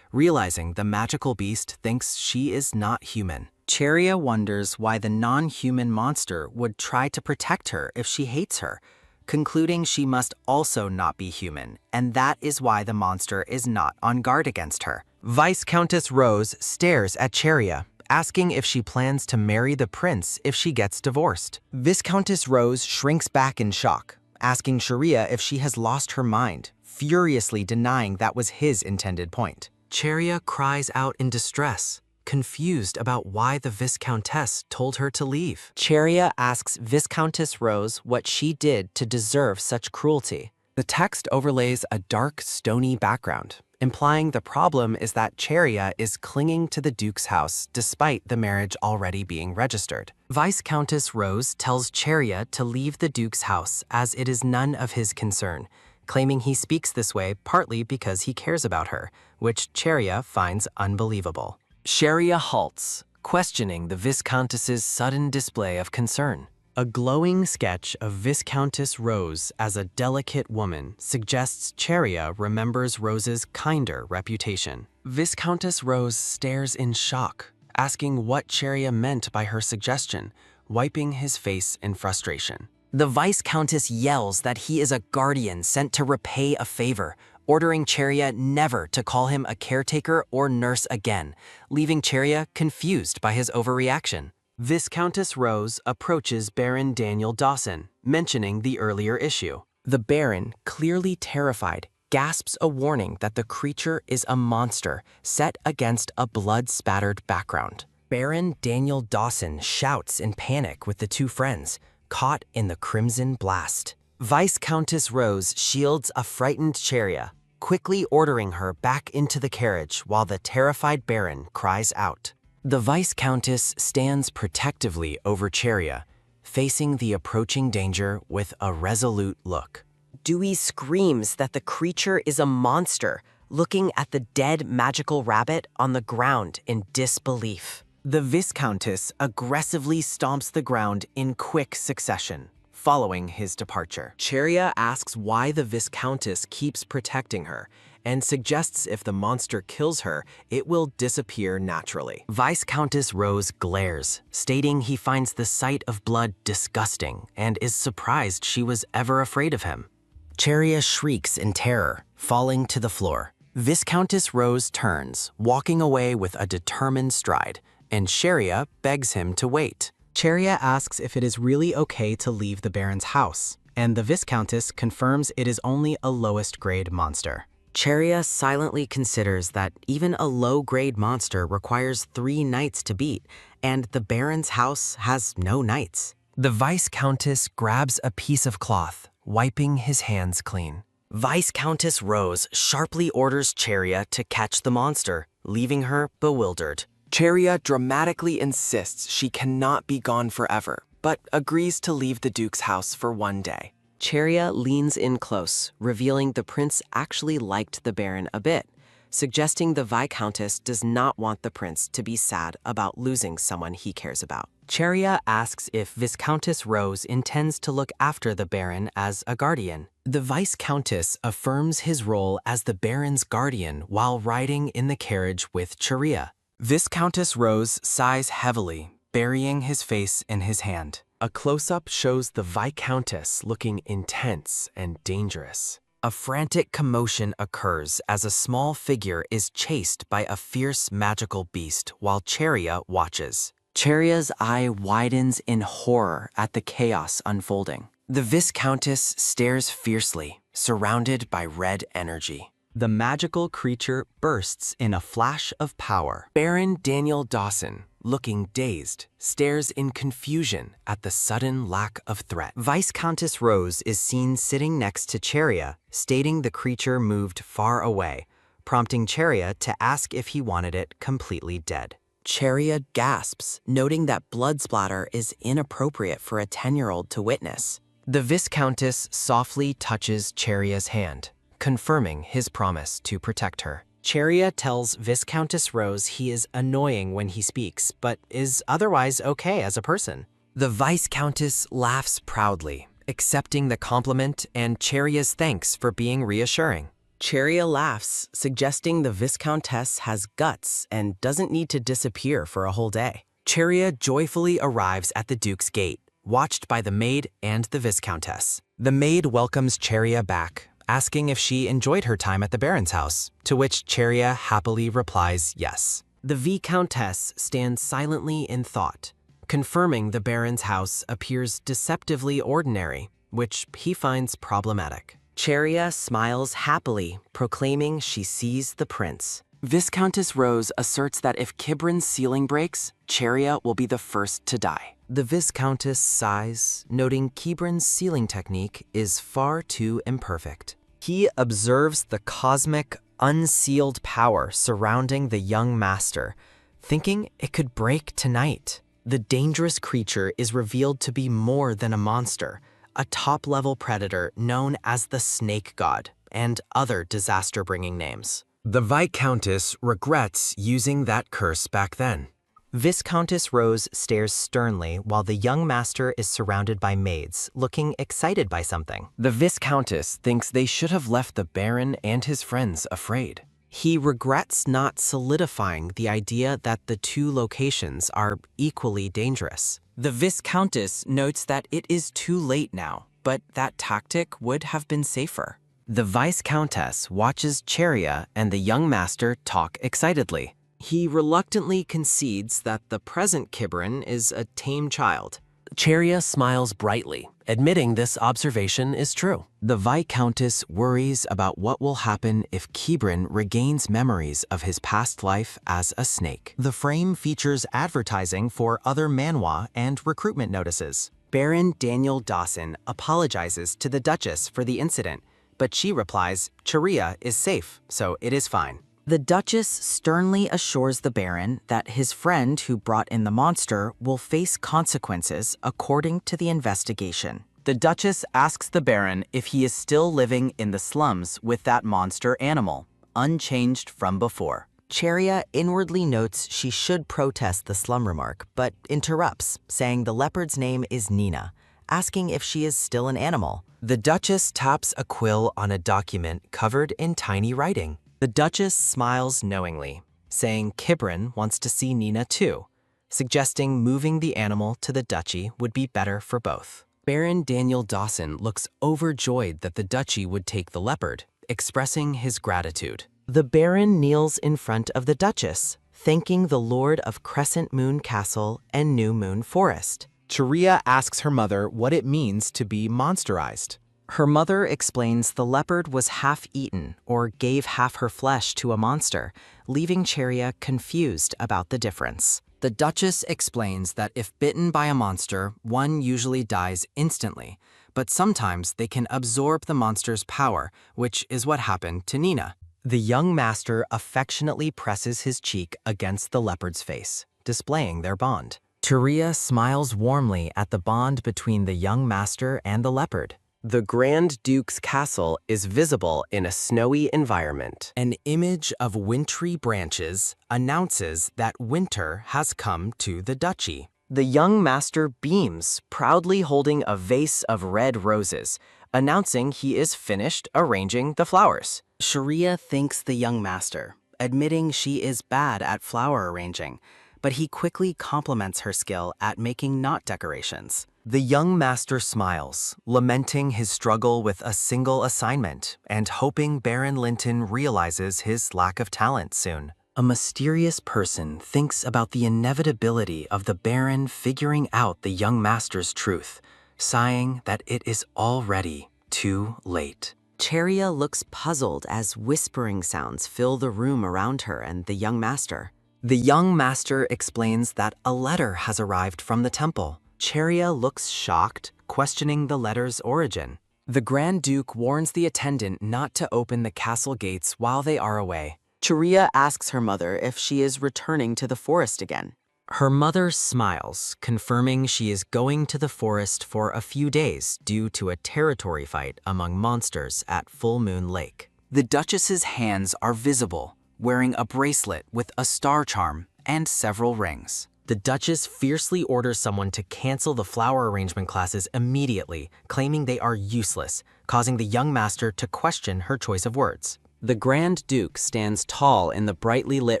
Realizing the magical beast thinks she is not human. Cheria wonders why the non-human monster would try to protect her if she hates her, concluding she must also not be human, and that is why the monster is not on guard against her. Viscountess Rose stares at Cheria, asking if she plans to marry the prince if she gets divorced. Viscountess Rose shrinks back in shock, asking Cheria if she has lost her mind, furiously denying that was his intended point. Cheria cries out in distress, confused about why the Viscountess told her to leave. Cheria asks Viscountess Rose what she did to deserve such cruelty. The text overlays a dark, stony background, implying the problem is that Cheria is clinging to the Duke's house despite the marriage already being registered. Viscountess Rose tells Cheria to leave the Duke's house as it is none of his concern, claiming he speaks this way partly because he cares about her, which Cheria finds unbelievable. Cheria halts, questioning the Viscountess's sudden display of concern. A glowing sketch of Viscountess Rose as a delicate woman suggests Cheria remembers Rose's kinder reputation. Viscountess Rose stares in shock, asking what Cheria meant by her suggestion, wiping his face in frustration. The Viscountess yells that he is a guardian sent to repay a favor, ordering Cheria never to call him a caretaker or nurse again, leaving Cheria confused by his overreaction. Viscountess Rose approaches Baron Daniel Dawson, mentioning the earlier issue. The Baron, clearly terrified, gasps a warning that the creature is a monster set against a blood-spattered background. Baron Daniel Dawson shouts in panic with the two friends, caught in the crimson blast. Viscountess Rose shields a frightened Cheria, quickly ordering her back into the carriage while the terrified Baron cries out. The Viscountess stands protectively over Cheria, facing the approaching danger with a resolute look. Dewey screams that the creature is a monster, looking at the dead magical rabbit on the ground in disbelief. The Viscountess aggressively stomps the ground in quick succession, following his departure. Cheria asks why the Viscountess keeps protecting her, and suggests if the monster kills her, it will disappear naturally. Viscountess Rose glares, stating he finds the sight of blood disgusting and is surprised she was ever afraid of him. Cheria shrieks in terror, falling to the floor. Viscountess Rose turns, walking away with a determined stride, and Cheria begs him to wait. Cheria asks if it is really okay to leave the Baron's house, and the Viscountess confirms it is only a lowest-grade monster. Cheria silently considers that even a low-grade monster requires 3 knights to beat, and the Baron's house has no knights. The Viscountess grabs a piece of cloth, wiping his hands clean. Viscountess Rose sharply orders Cheria to catch the monster, leaving her bewildered. Cheria dramatically insists she cannot be gone forever, but agrees to leave the Duke's house for 1 day. Cheria leans in close, revealing the prince actually liked the Baron a bit, suggesting the Viscountess does not want the prince to be sad about losing someone he cares about. Cheria asks if Viscountess Rose intends to look after the Baron as a guardian. The Viscountess affirms his role as the Baron's guardian while riding in the carriage with Cheria. Viscountess Rose sighs heavily, burying his face in his hand. A close-up shows the Viscountess looking intense and dangerous. A frantic commotion occurs as a small figure is chased by a fierce magical beast while Cheria watches. Cheria's eye widens in horror at the chaos unfolding. The Viscountess stares fiercely, surrounded by red energy. The magical creature bursts in a flash of power. Baron Daniel Dawson, looking dazed, stares in confusion at the sudden lack of threat. Viscountess Rose is seen sitting next to Cheria, stating the creature moved far away, prompting Cheria to ask if he wanted it completely dead. Cheria gasps, noting that blood splatter is inappropriate for a 10-year-old to witness. The Viscountess softly touches Cheria's hand, confirming his promise to protect her. Cheria tells Viscountess Rose he is annoying when he speaks, but is otherwise okay as a person. The Viscountess laughs proudly, accepting the compliment and Cheria's thanks for being reassuring. Cheria laughs, suggesting the Viscountess has guts and doesn't need to disappear for a whole day. Cheria joyfully arrives at the Duke's gate, watched by the maid and the Viscountess. The maid welcomes Cheria back, asking if she enjoyed her time at the Baron's house, to which Cheria happily replies yes. The Viscountess stands silently in thought, confirming the Baron's house appears deceptively ordinary, which he finds problematic. Cheria smiles happily, proclaiming she sees the prince. Viscountess Rose asserts that if Kibrin's ceiling breaks, Cheria will be the first to die. The Viscountess sighs, noting Kibrin's sealing technique is far too imperfect. He observes the cosmic, unsealed power surrounding the young master, thinking it could break tonight. The dangerous creature is revealed to be more than a monster, a top-level predator known as the Snake God, and other disaster-bringing names. The Viscountess regrets using that curse back then. Viscountess Rose stares sternly while the young master is surrounded by maids, looking excited by something. The Viscountess thinks they should have left the Baron and his friends afraid. He regrets not solidifying the idea that the 2 locations are equally dangerous. The Viscountess notes that it is too late now, but that tactic would have been safer. The Viscountess watches Cheria and the young master talk excitedly. He reluctantly concedes that the present Kibrin is a tame child. Cheria smiles brightly, admitting this observation is true. The Viscountess worries about what will happen if Kibrin regains memories of his past life as a snake. The frame features advertising for other manhwa and recruitment notices. Baron Daniel Dawson apologizes to the Duchess for the incident, but she replies, Cheria is safe, so it is fine. The Duchess sternly assures the Baron that his friend who brought in the monster will face consequences according to the investigation. The Duchess asks the Baron if he is still living in the slums with that monster animal, unchanged from before. Cheria inwardly notes she should protest the slum remark, but interrupts, saying the leopard's name is Nina, asking if she is still an animal. The Duchess taps a quill on a document covered in tiny writing. The Duchess smiles knowingly, saying Kibrin wants to see Nina too, suggesting moving the animal to the duchy would be better for both. Baron Daniel Dawson looks overjoyed that the duchy would take the leopard, expressing his gratitude. The Baron kneels in front of the Duchess, thanking the Lord of Crescent Moon Castle and New Moon Forest. Cheria asks her mother what it means to be monsterized. Her mother explains the leopard was half-eaten or gave half her flesh to a monster, leaving Cheria confused about the difference. The Duchess explains that if bitten by a monster, one usually dies instantly, but sometimes they can absorb the monster's power, which is what happened to Nina. The young master affectionately presses his cheek against the leopard's face, displaying their bond. Cheria smiles warmly at the bond between the young master and the leopard. The Grand Duke's castle is visible in a snowy environment. An image of wintry branches announces that winter has come to the duchy. The young master beams, proudly holding a vase of red roses, announcing he is finished arranging the flowers. Cheria thanks the young master, admitting she is bad at flower arranging, but he quickly compliments her skill at making knot decorations. The young master smiles, lamenting his struggle with a single assignment and hoping Baron Linton realizes his lack of talent soon. A mysterious person thinks about the inevitability of the Baron figuring out the young master's truth, sighing that it is already too late. Cheria looks puzzled as whispering sounds fill the room around her and the young master. The young master explains that a letter has arrived from the temple. Cheria looks shocked, questioning the letter's origin. The Grand Duke warns the attendant not to open the castle gates while they are away. Cheria asks her mother if she is returning to the forest again. Her mother smiles, confirming she is going to the forest for a few days due to a territory fight among monsters at Full Moon Lake. The Duchess's hands are visible, wearing a bracelet with a star charm and several rings. The Duchess fiercely orders someone to cancel the flower arrangement classes immediately, claiming they are useless, causing the young master to question her choice of words. The Grand Duke stands tall in the brightly lit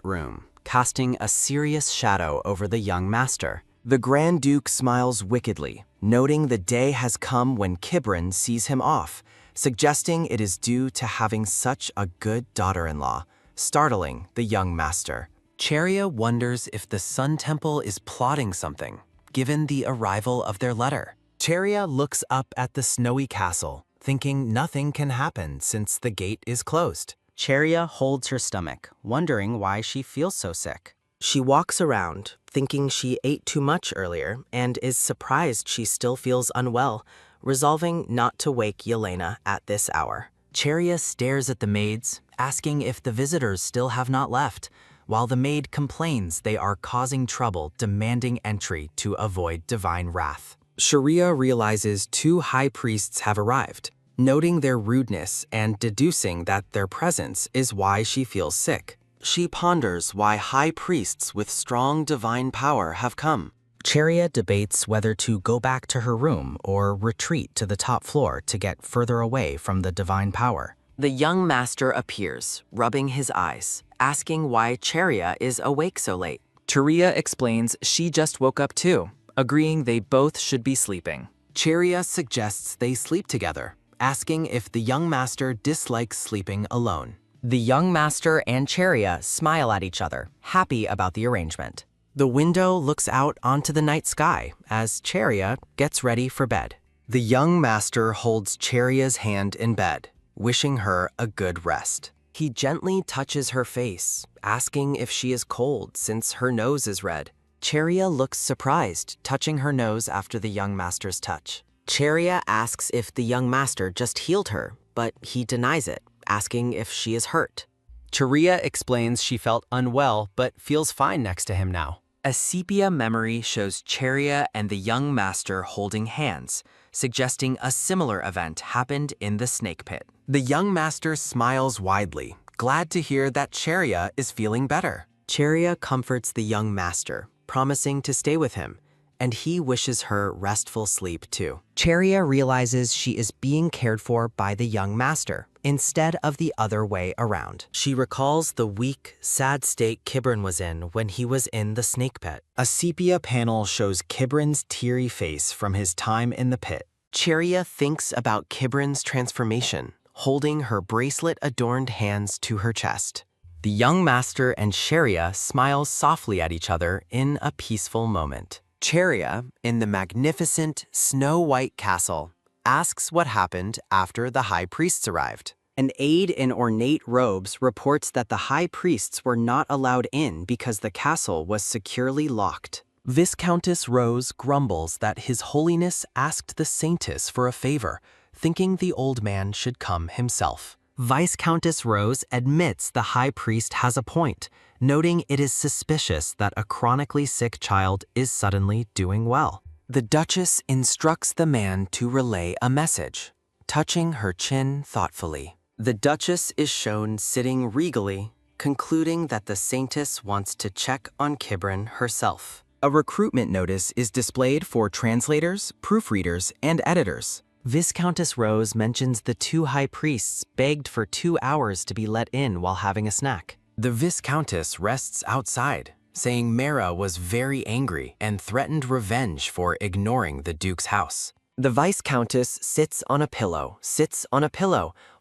room, casting a serious shadow over the young master. The Grand Duke smiles wickedly, noting the day has come when Kibrin sees him off, suggesting it is due to having such a good daughter-in-law, startling the young master. Cheria wonders if the Sun Temple is plotting something, given the arrival of their letter. Cheria looks up at the snowy castle, thinking nothing can happen since the gate is closed. Cheria holds her stomach, wondering why she feels so sick. She walks around, thinking she ate too much earlier, and is surprised she still feels unwell, resolving not to wake Yelena at this hour. Cheria stares at the maids, asking if the visitors still have not left, while the maid complains they are causing trouble, demanding entry to avoid divine wrath. Cheria realizes 2 high priests have arrived, noting their rudeness and deducing that their presence is why she feels sick. She ponders why high priests with strong divine power have come. Cheria debates whether to go back to her room or retreat to the top floor to get further away from the divine power. The young master appears, rubbing his eyes, asking why Cheria is awake so late. Cheria explains she just woke up too, agreeing they both should be sleeping. Cheria suggests they sleep together, asking if the young master dislikes sleeping alone. The young master and Cheria smile at each other, happy about the arrangement. The window looks out onto the night sky as Cheria gets ready for bed. The young master holds Cheria's hand in bed, wishing her a good rest. He gently touches her face, asking if she is cold since her nose is red. Cheria looks surprised, touching her nose after the young master's touch. Cheria asks if the young master just healed her, but he denies it, asking if she is hurt. Cheria explains she felt unwell but feels fine next to him now. A sepia memory shows Cheria and the young master holding hands, suggesting a similar event happened in the snake pit. The young master smiles widely, glad to hear that Cheria is feeling better. Cheria comforts the young master, promising to stay with him, and he wishes her restful sleep too. Cheria realizes she is being cared for by the young master, instead of the other way around. She recalls the weak, sad state Kibrin was in when he was in the snake pit. A sepia panel shows Kibrin's teary face from his time in the pit. Cheria thinks about Kibrin's transformation, holding her bracelet-adorned hands to her chest. The young master and Cheria smile softly at each other in a peaceful moment. Cheria, in the magnificent snow-white castle, asks what happened after the high priests arrived. An aide in ornate robes reports that the high priests were not allowed in because the castle was securely locked. Viscountess Rose grumbles that His Holiness asked the Saintess for a favor, thinking the old man should come himself. Viscountess Rose admits the high priest has a point, noting it is suspicious that a chronically sick child is suddenly doing well. The Duchess instructs the man to relay a message, touching her chin thoughtfully. The Duchess is shown sitting regally, concluding that the Saintess wants to check on Kibrin herself. A recruitment notice is displayed for translators, proofreaders, and editors. Viscountess Rose mentions the two high priests begged for 2 hours to be let in while having a snack. The Viscountess rests outside, saying Mara was very angry and threatened revenge for ignoring the Duke's house. The Viscountess sits on a pillow,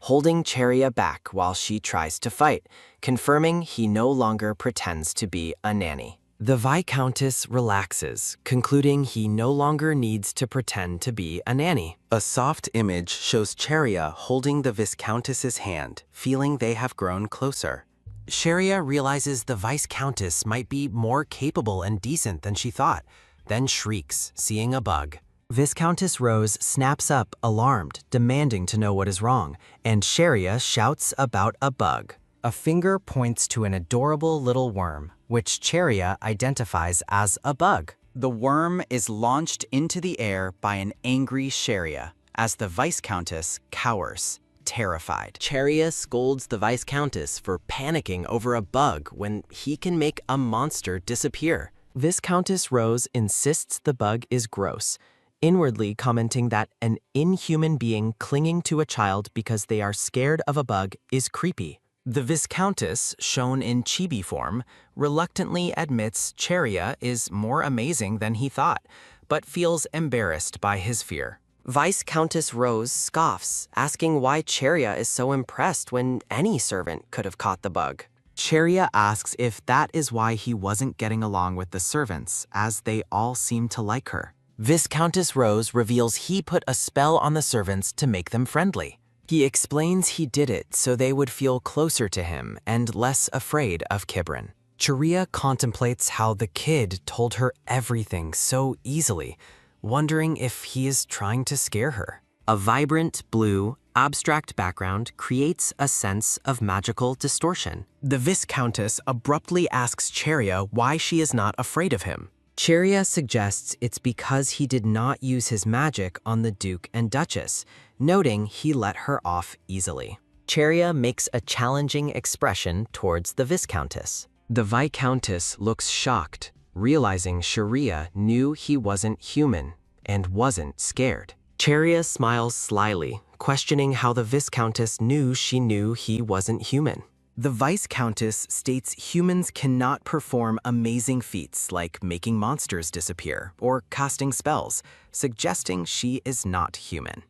holding Cheria back while she tries to fight, confirming he no longer pretends to be a nanny. The Viscountess relaxes, concluding he no longer needs to pretend to be a nanny. A soft image shows Cheria holding the Viscountess's hand, feeling they have grown closer. Cheria realizes the Viscountess might be more capable and decent than she thought, then shrieks, seeing a bug. Viscountess Rose snaps up, alarmed, demanding to know what is wrong, and Cheria shouts about a bug. A finger points to an adorable little worm, which Cheria identifies as a bug. The worm is launched into the air by an angry Cheria, as the Viscountess cowers, terrified. Cheria scolds the Viscountess for panicking over a bug when he can make a monster disappear. Viscountess Rose insists the bug is gross, inwardly commenting that an inhuman being clinging to a child because they are scared of a bug is creepy. The Viscountess, shown in chibi form, reluctantly admits Cheria is more amazing than he thought, but feels embarrassed by his fear. Viscountess Rose scoffs, asking why Cheria is so impressed when any servant could have caught the bug. Cheria asks if that is why he wasn't getting along with the servants, as they all seem to like her. Viscountess Rose reveals he put a spell on the servants to make them friendly. He explains he did it so they would feel closer to him and less afraid of Kibrin. Cheria contemplates how the kid told her everything so easily, wondering if he is trying to scare her. A vibrant blue, abstract background creates a sense of magical distortion. The Viscountess abruptly asks Cheria why she is not afraid of him. Cheria suggests it's because he did not use his magic on the Duke and Duchess, noting he let her off easily. Cheria makes a challenging expression towards the Viscountess. The Viscountess looks shocked, realizing Cheria knew he wasn't human and wasn't scared. Cheria smiles slyly, questioning how the Viscountess knew she knew he wasn't human. The Viscountess states humans cannot perform amazing feats like making monsters disappear or casting spells, suggesting she is not human.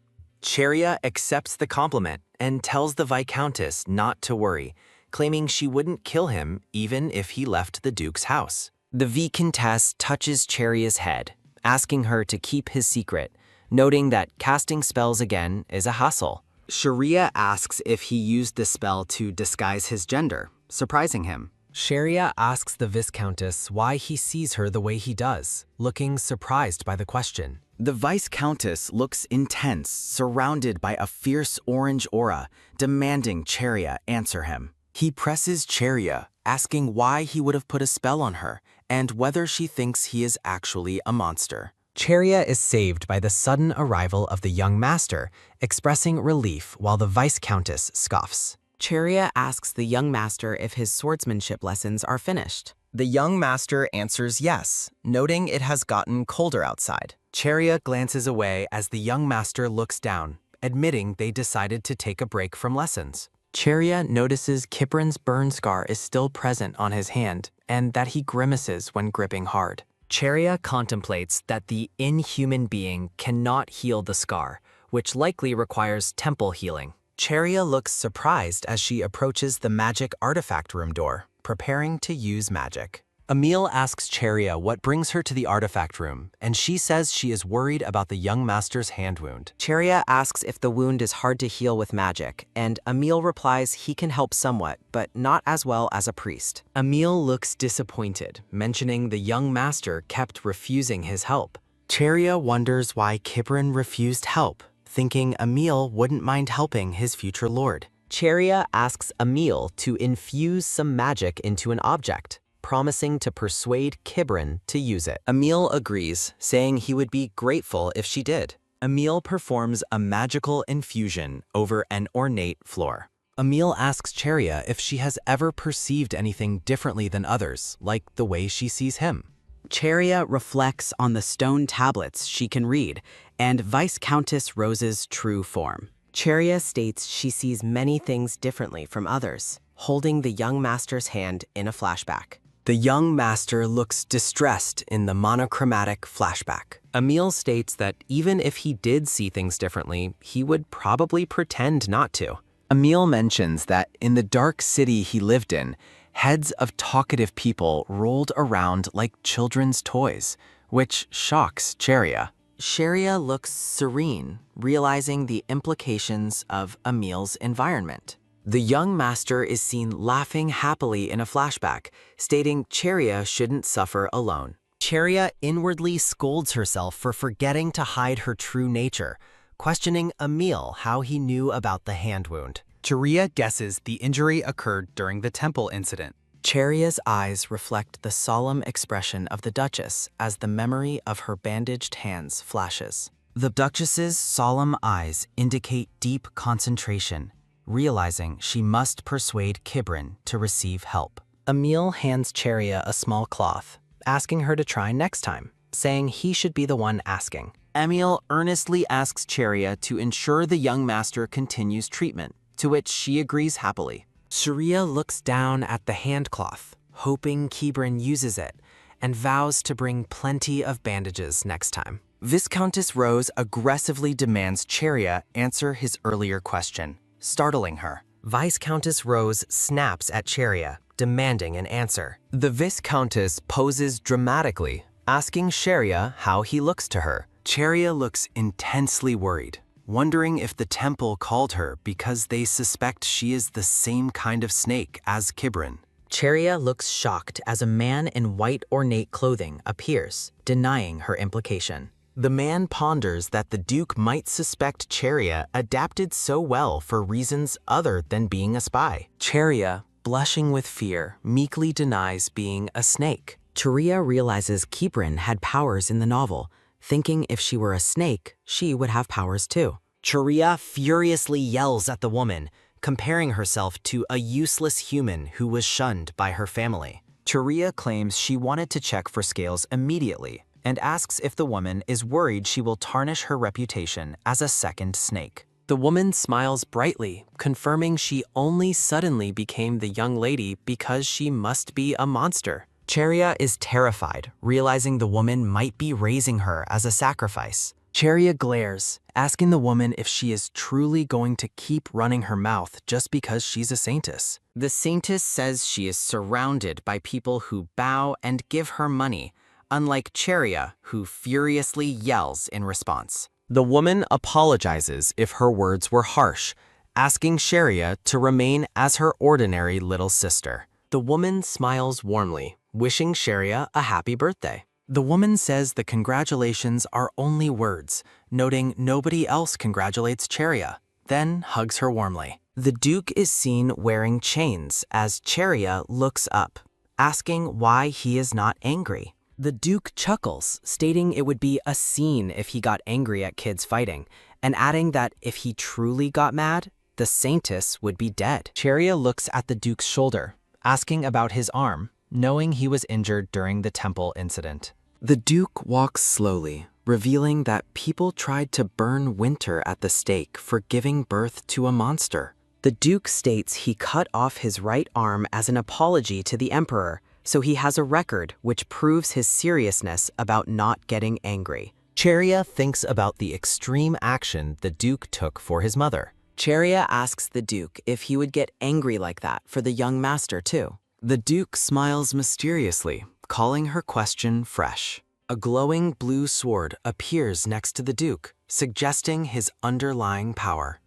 Cheria accepts the compliment and tells the Viscountess not to worry, claiming she wouldn't kill him even if he left the Duke's house. The Viscountess touches Cheria's head, asking her to keep his secret, noting that casting spells again is a hassle. Cheria asks if he used the spell to disguise his gender, surprising him. Cheria asks the Viscountess why he sees her the way he does, looking surprised by the question. The Viscountess looks intense, surrounded by a fierce orange aura, demanding Cheria answer him. He presses Cheria, asking why he would have put a spell on her, and whether she thinks he is actually a monster. Cheria is saved by the sudden arrival of the young master, expressing relief while the Viscountess scoffs. Cheria asks the young master if his swordsmanship lessons are finished. The young master answers yes, noting it has gotten colder outside. Cheria glances away as the young master looks down, admitting they decided to take a break from lessons. Cheria notices Kibrin's burn scar is still present on his hand, and that he grimaces when gripping hard. Cheria contemplates that the inhuman being cannot heal the scar, which likely requires temple healing. Cheria looks surprised as she approaches the magic artifact room door, preparing to use magic. Emil asks Cheria what brings her to the artifact room, and she says she is worried about the young master's hand wound. Cheria asks if the wound is hard to heal with magic, and Emil replies he can help somewhat, but not as well as a priest. Emil looks disappointed, mentioning the young master kept refusing his help. Cheria wonders why Kibrin refused help, thinking Emil wouldn't mind helping his future lord. Cheria asks Emil to infuse some magic into an object, promising to persuade Kibrin to use it. Emil agrees, saying he would be grateful if she did. Emil performs a magical infusion over an ornate floor. Emil asks Cheria if she has ever perceived anything differently than others, like the way she sees him. Cheria reflects on the stone tablets she can read and Viscountess Rose's true form. Cheria states she sees many things differently from others, holding the young master's hand in a flashback. The young master looks distressed in the monochromatic flashback. Emil states that even if he did see things differently, he would probably pretend not to. Emil mentions that in the dark city he lived in, heads of talkative people rolled around like children's toys, which shocks Cheria. Cheria looks serene, realizing the implications of Emil's environment. The young master is seen laughing happily in a flashback, stating Cheria shouldn't suffer alone. Cheria inwardly scolds herself for forgetting to hide her true nature, questioning Emil how he knew about the hand wound. Cheria guesses the injury occurred during the temple incident. Cheria's eyes reflect the solemn expression of the Duchess as the memory of her bandaged hands flashes. The Duchess's solemn eyes indicate deep concentration, realizing she must persuade Kibrin to receive help. Emil hands Cheria a small cloth, asking her to try next time, saying he should be the one asking. Emil earnestly asks Cheria to ensure the young master continues treatment, to which she agrees happily. Cheria looks down at the handcloth, hoping Kibrin uses it, and vows to bring plenty of bandages next time. Viscountess Rose aggressively demands Cheria answer his earlier question, startling her. Viscountess Rose snaps at Cheria, demanding an answer. The Viscountess poses dramatically, asking Cheria how he looks to her. Cheria looks intensely worried, wondering if the temple called her because they suspect she is the same kind of snake as Kibrin. Cheria looks shocked as a man in white ornate clothing appears, denying her implication. The man ponders that the Duke might suspect Cheria adapted so well for reasons other than being a spy. Cheria, blushing with fear, meekly denies being a snake. Cheria realizes Kibrin had powers in the novel, thinking if she were a snake, she would have powers too. Cheria furiously yells at the woman, comparing herself to a useless human who was shunned by her family. Cheria claims she wanted to check for scales immediately and asks if the woman is worried she will tarnish her reputation as a second snake. The woman smiles brightly, confirming she only suddenly became the young lady because she must be a monster. Cheria is terrified, realizing the woman might be raising her as a sacrifice. Cheria glares, asking the woman if she is truly going to keep running her mouth just because she's a saintess. The saintess says she is surrounded by people who bow and give her money, unlike Cheria, who furiously yells in response. The woman apologizes if her words were harsh, asking Cheria to remain as her ordinary little sister. The woman smiles warmly, wishing Cheria a happy birthday. The woman says the congratulations are only words, noting nobody else congratulates Cheria, then hugs her warmly. The Duke is seen wearing chains as Cheria looks up, asking why he is not angry. The Duke chuckles, stating it would be a scene if he got angry at kids fighting, and adding that if he truly got mad, the saintess would be dead. Cheria looks at the Duke's shoulder, asking about his arm, knowing he was injured during the temple incident. The Duke walks slowly, revealing that people tried to burn Winter at the stake for giving birth to a monster. The Duke states he cut off his right arm as an apology to the Emperor, so he has a record which proves his seriousness about not getting angry. Cheria thinks about the extreme action the Duke took for his mother. Cheria asks the Duke if he would get angry like that for the young master too. The Duke smiles mysteriously, calling her question fresh. A glowing blue sword appears next to the Duke, suggesting his underlying power.